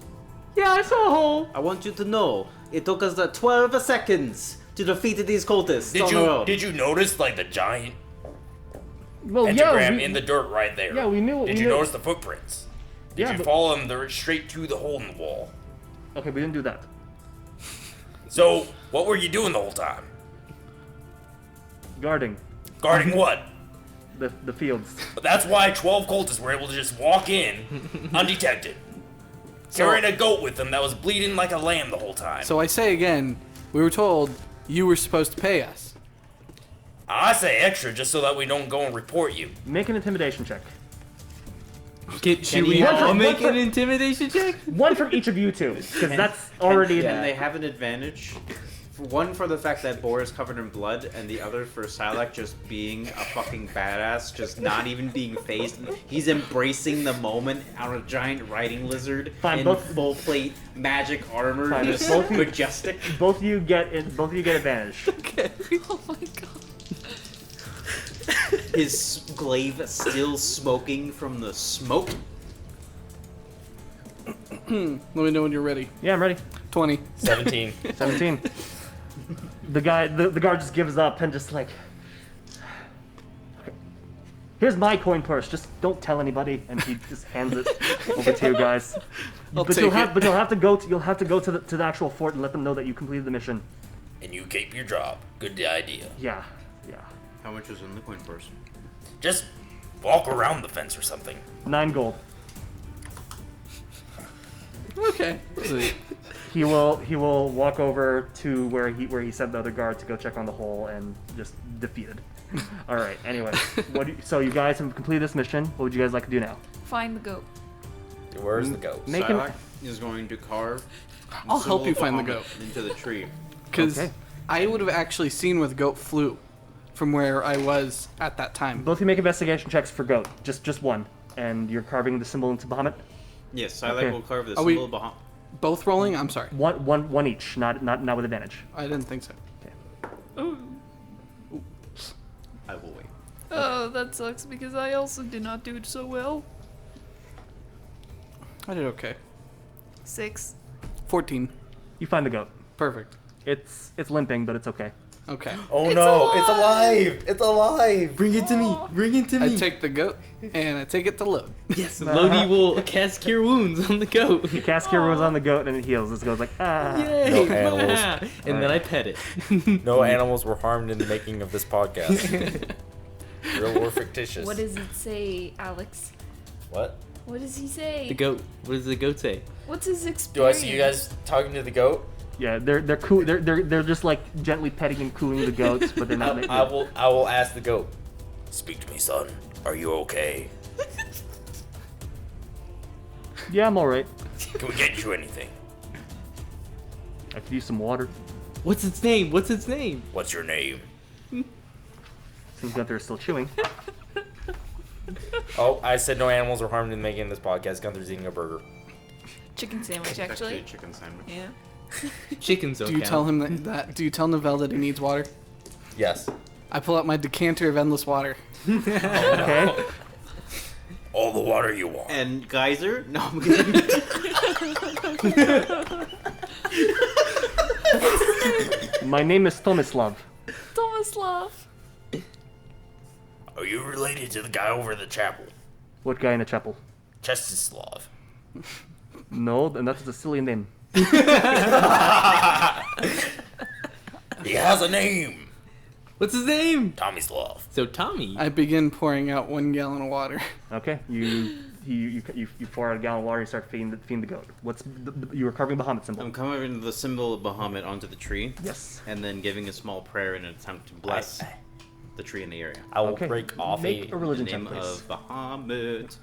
Yeah, I saw a hole. I want you to know, it took us 12 seconds to defeat these cultists Did you notice like the giant Well, pentagram yeah, in the dirt right there? yeah, we knew- Did we you knew- notice the footprints? Did Yeah, you but- follow them? They're straight to the hole in the wall. Okay, we didn't do that. So what were you doing the whole time? Guarding Guarding what? the fields. But that's why 12 cultists were able to just walk in undetected. Carrying a goat with them that was bleeding like a lamb the whole time. So I say again, we were told you were supposed to pay us. I say extra just so that we don't go and report you. Make an intimidation check. Should we he- all One make for- an intimidation check? One from each of you two, because that's already. Can they have an advantage? One for the fact that Boar is covered in blood, and the other for Sylack just being a fucking badass, just not even being phased. He's embracing the moment on a giant riding lizard Fine, in both- full plate magic armor, Fine, just both you- majestic. Both of you get advantage. Oh my god. His glaive still smoking from the smoke. Let me know when you're ready. Yeah, I'm ready. 20. 17. 17. The guard just gives up and just like, here's my coin purse. Just don't tell anybody, and he just hands it over to you guys. I'll But take you'll have it. but you'll have to go to the actual fort and let them know that you completed the mission. And you keep your job. Good idea. Yeah. How much is in the coin purse? Just walk around the fence or something. 9 gold. Okay. He will walk over to where he sent the other guard to go check on the hole and just defeated. All right. Anyway, so you guys have completed this mission. What would you guys like to do now? Find the goat. Where's the ghost? Make him. Sylack is going to carve. I'll help you symbol find the of goat. Bahamut into the tree. Because Okay. I would have actually seen where the goat flew from where I was at that time. Both of you make investigation checks for goat. Just one, and you're carving the symbol into Bahamut. Yes, Sylack Okay. will carve the Are we- symbol of Bahamut. Both rolling? I'm sorry. One each. Not with advantage. I didn't think so. I will wait. Oh, that sucks because I also did not do so well. I did okay. 6. 14. You find the goat. Perfect. It's limping, but it's okay. Okay. Oh It's no, it's alive! alive! It's alive! Bring it to me. Bring it to I me. take the goat and I take it to load. Yes, Lodi will cast Cure Wounds on the goat. You cast Cure Wounds on the goat and it heals. This goes like Yay! No animals. And then I pet it. No animals were harmed in the making of this podcast. Real or fictitious. What does it say, Alex? What? What does he say? The goat. What does the goat say? What's his Do I experience? see you guys talking to the goat? Yeah, they're just like gently petting and cooing the goats, but they're not. I will ask the goat. Speak to me, son. Are you okay? Yeah, I'm all right. Can we get you anything? I could use some water. What's its name? What's its name? What's your name? Since Gunther is still chewing. Oh, I said no animals are harmed in making this podcast. Gunther's eating a burger. Chicken sandwich, Actually, actually. a chicken sandwich. Yeah. Chickens. Do you tell him that? Do you tell Novell that he needs water? Yes. I pull out my decanter of endless water. Okay. All the water you want. And geyser? No, I'm kidding. My name is Tomislav. Tomislav. Are you related to the guy over at the chapel? What guy in the chapel? Chestislav. No, and that's a silly name. He has a name. What's his name? Tomislav. So Tommy. I begin pouring out 1 gallon of water. Okay, you pour out a gallon of water and start feeding the goat. You were carving Bahamut symbol. I'm carving the symbol of Bahamut onto the tree. Yes. And then giving a small prayer in an attempt to bless the tree in the area. I will Okay. break off Make a In the religion check, name please. of Bahamut.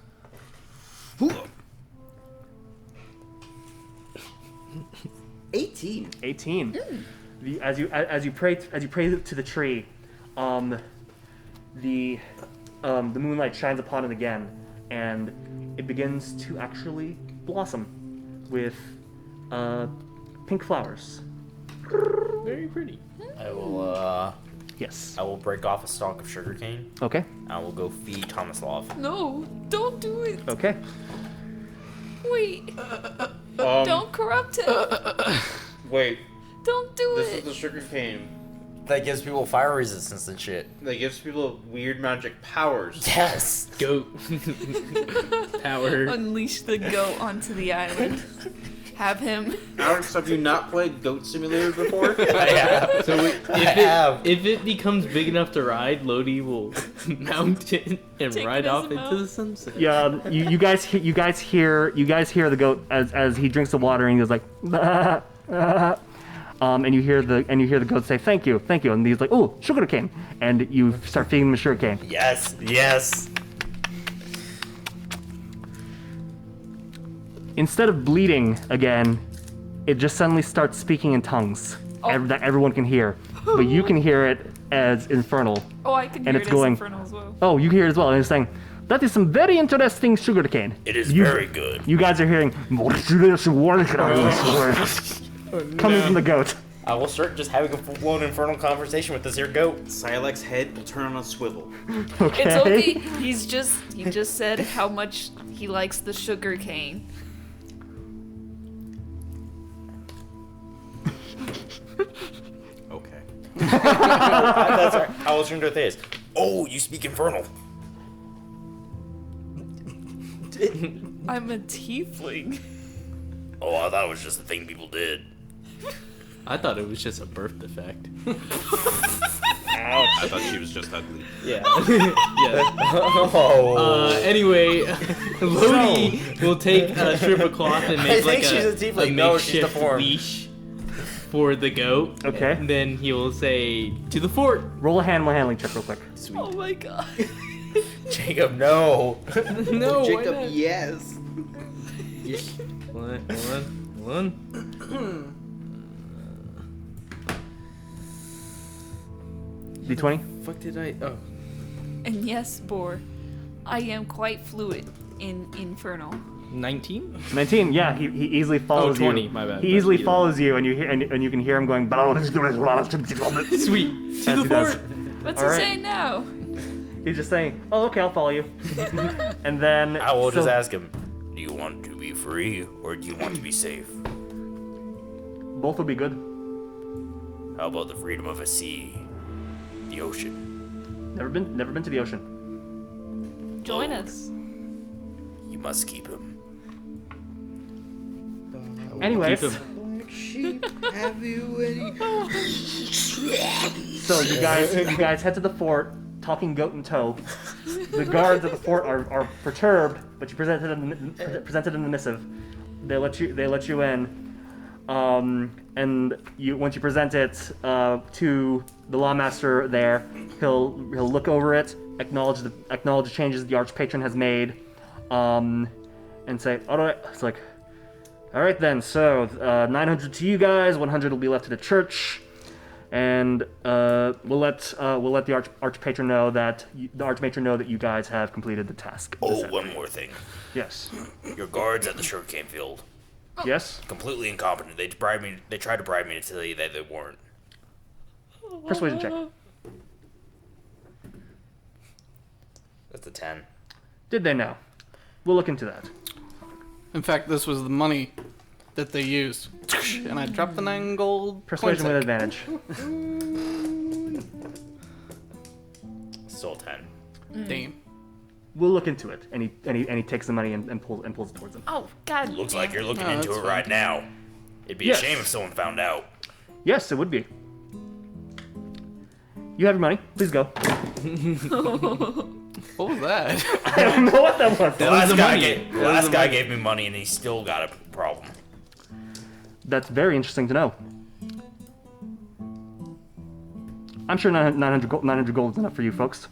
18. 18. As you pray to the tree, the moonlight shines upon it again, and it begins to actually blossom with pink flowers. Very pretty. I will Yes. I will break off a stalk of sugarcane. Okay. I will go feed Tomislav. No, don't do it. Okay. Wait. Don't corrupt him. Wait, Don't do this it. is the sugar cane That gives people fire resistance and shit. that gives people weird magic powers. Yes. Goat. Power. Unleash the goat onto the island. Have him. Alex, have you not played Goat Simulator before? I have. So have. if it becomes big enough to ride, Lodi will mount it and Take ride it as off a into mount. the sunset. Yeah. You guys hear the goat as he drinks the water and he goes like, and you hear the goat say thank you, and he's like, oh, sugar cane, and you start feeding him the sugar cane. Yes. Yes. Instead of bleeding again, it just suddenly starts speaking in tongues that everyone can hear, but you can hear it as infernal. Oh, I can hear And it it's as going- infernal as well. Oh, you hear it as well, and it's saying, that is some very interesting sugar cane. It is very good. You guys are hearing coming from the goat. I will start just having a full-blown infernal conversation with this here goat. Sylack's head will turn on a swivel. Okay. It's okay. He just said how much he likes the sugar cane. Okay. That's right. I will turn to Athelas. Oh, you speak infernal. I'm a tiefling. Oh, I thought it was just a thing people did. I thought it was just a birth defect. I thought she was just ugly. Yeah. Oh. Anyway, Lodi will take a strip of cloth and I make like think she's a tiefling. a No, she's makeshift deformed. leash for the goat. Okay. And then he will say, "To the fort." Roll a animal handling check real quick. Oh my god. Jacob, no. No, why Jacob, not? yes. One. D20. Fuck did I? Oh. And yes, Boar, I am quite fluid in Infernal. 19? 19. Yeah, he easily follows 20, you. my bad, He but easily either follows you, and you hear and you can hear him going. Sweet. As To the he does. fort. What's All he right. saying now? He's just saying, "Oh, okay, I'll follow you." And then I will just so- ask him. Do you want to be free or do you want to be safe? Both will be good. How about the freedom of a sea, the ocean? Never been to the ocean. Join us. You must keep him. Anyways, Keep so you guys head to the fort, talking goat in tow. The guards at the fort are perturbed, but you presented in the missive. They let you in. and once you present it to the lawmaster there, he'll look over it, acknowledge the changes the archpatron has made, and say, all right. It's like, all right then. So 900 to you guys, 100 will be left to the church, and we'll let the archpatron know that you guys have completed the task. Oh, one more thing. Yes. Your guards at the sugarcane field. Yes. Completely incompetent. They tried to bribe me to tell you that they weren't. Persuasion check. That's a 10. Did they know? We'll look into that. In fact, this was the money that they used. And I dropped the 9 gold. Persuasion with advantage. Still 10. Damn. We'll look into it. And he takes the money and pulls it towards him. Oh, God. Looks like you're looking Oh, into that's it fine. right now. It'd be Yes. a shame if someone found out. Yes, it would be. You have your money. Please go. What was that? I don't know what that was. The last guy gave me money and he still got a problem. That's very interesting to know. I'm sure 900 gold is enough for you folks.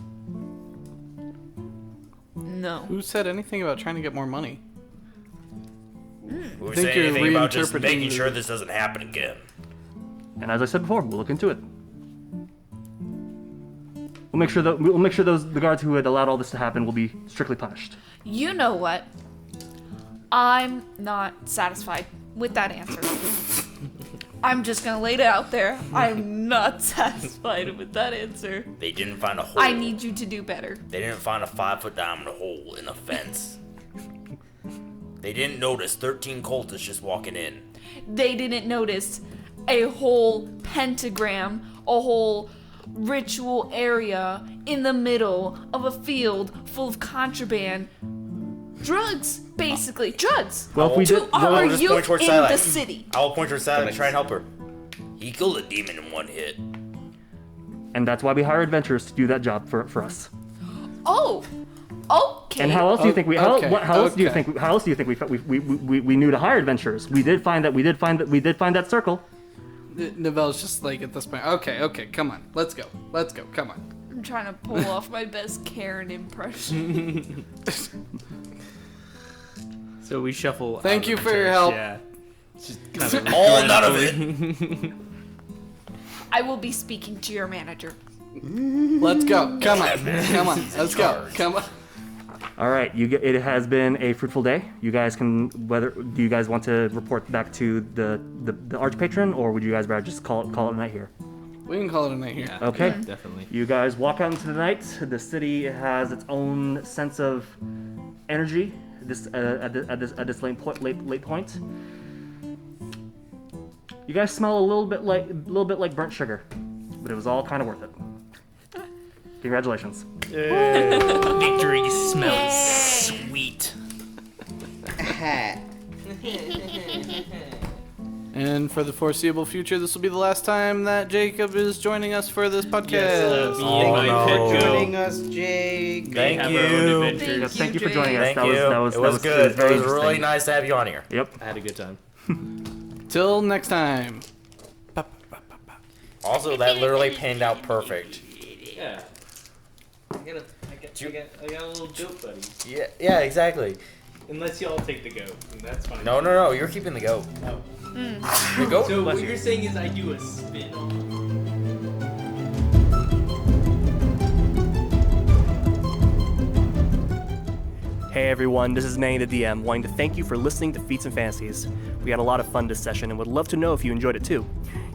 No. Who said anything about trying to get more money? We were think saying you're anything about just reinterpreting making the- sure this doesn't happen again. And as I said before, we'll look into it. We'll make sure the guards who had allowed all this to happen will be strictly punished. You know what? I'm not satisfied with that answer. I'm just gonna lay it out there. I'm not satisfied with that answer. They didn't find a hole. I need you to do better. They didn't find a 5-foot diameter hole in a fence. They didn't notice 13 cultists just walking in. They didn't notice a whole pentagram, a whole ritual area in the middle of a field full of contraband. Drugs, basically. Drugs. Well, if we To did, our just youth point towards in Sylack. the city. I will point towards Sylack and try and help her. He killed a demon in one hit. and that's why we hire adventurers to do that job for us. Oh, okay. And how else do you think we? How, Okay, what, how else do you okay. think? How else do you think we knew to hire adventurers? We did find that circle. Novelle's just like at this point. Okay, come on, let's go, come on. I'm trying to pull off my best Karen impression. So we shuffle. Thank out you of for the your church, help. Yeah. Just kind of All none of it. I will be speaking to your manager. Let's go. Come on. Let's go. Come on. All right, it has been a fruitful day. You guys can do you guys want to report back to the archpatron, or would you guys rather just call it a night here? We can call it a night here. Yeah, Okay. definitely. You guys walk out into the night. The city has its own sense of energy. At this late point. You guys smell a little bit like burnt sugar, but it was all kind of worth it. Congratulations. Victory smells sweet. And for the foreseeable future, this will be the last time that Jacob is joining us for this podcast. Joining us, Jake. Thank Have our own you. adventures. Yes, thank you for joining us. Thank That you. was It was good. It very was really interesting. nice to have you on here. Yep. I had a good time. Till next time. Also, that literally panned out perfect. Yeah. I got a little goat buddy. Yeah, exactly. Unless y'all take the goat, and that's fine. No, you're keeping the goat. No. The goat? So what you're saying is I do a spin on. Hey everyone, this is Manny the DM, wanting to thank you for listening to Feats and Fantasies. We had a lot of fun this session and would love to know if you enjoyed it too.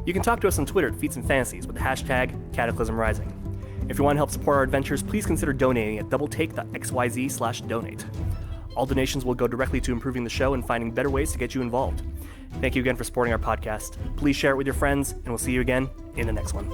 You can talk to us on Twitter at Feats and Fantasies with the hashtag Cataclysm Rising. If you want to help support our adventures, please consider donating at doubletake.xyz/donate. All donations will go directly to improving the show and finding better ways to get you involved. Thank you again for supporting our podcast. Please share it with your friends, and we'll see you again in the next one.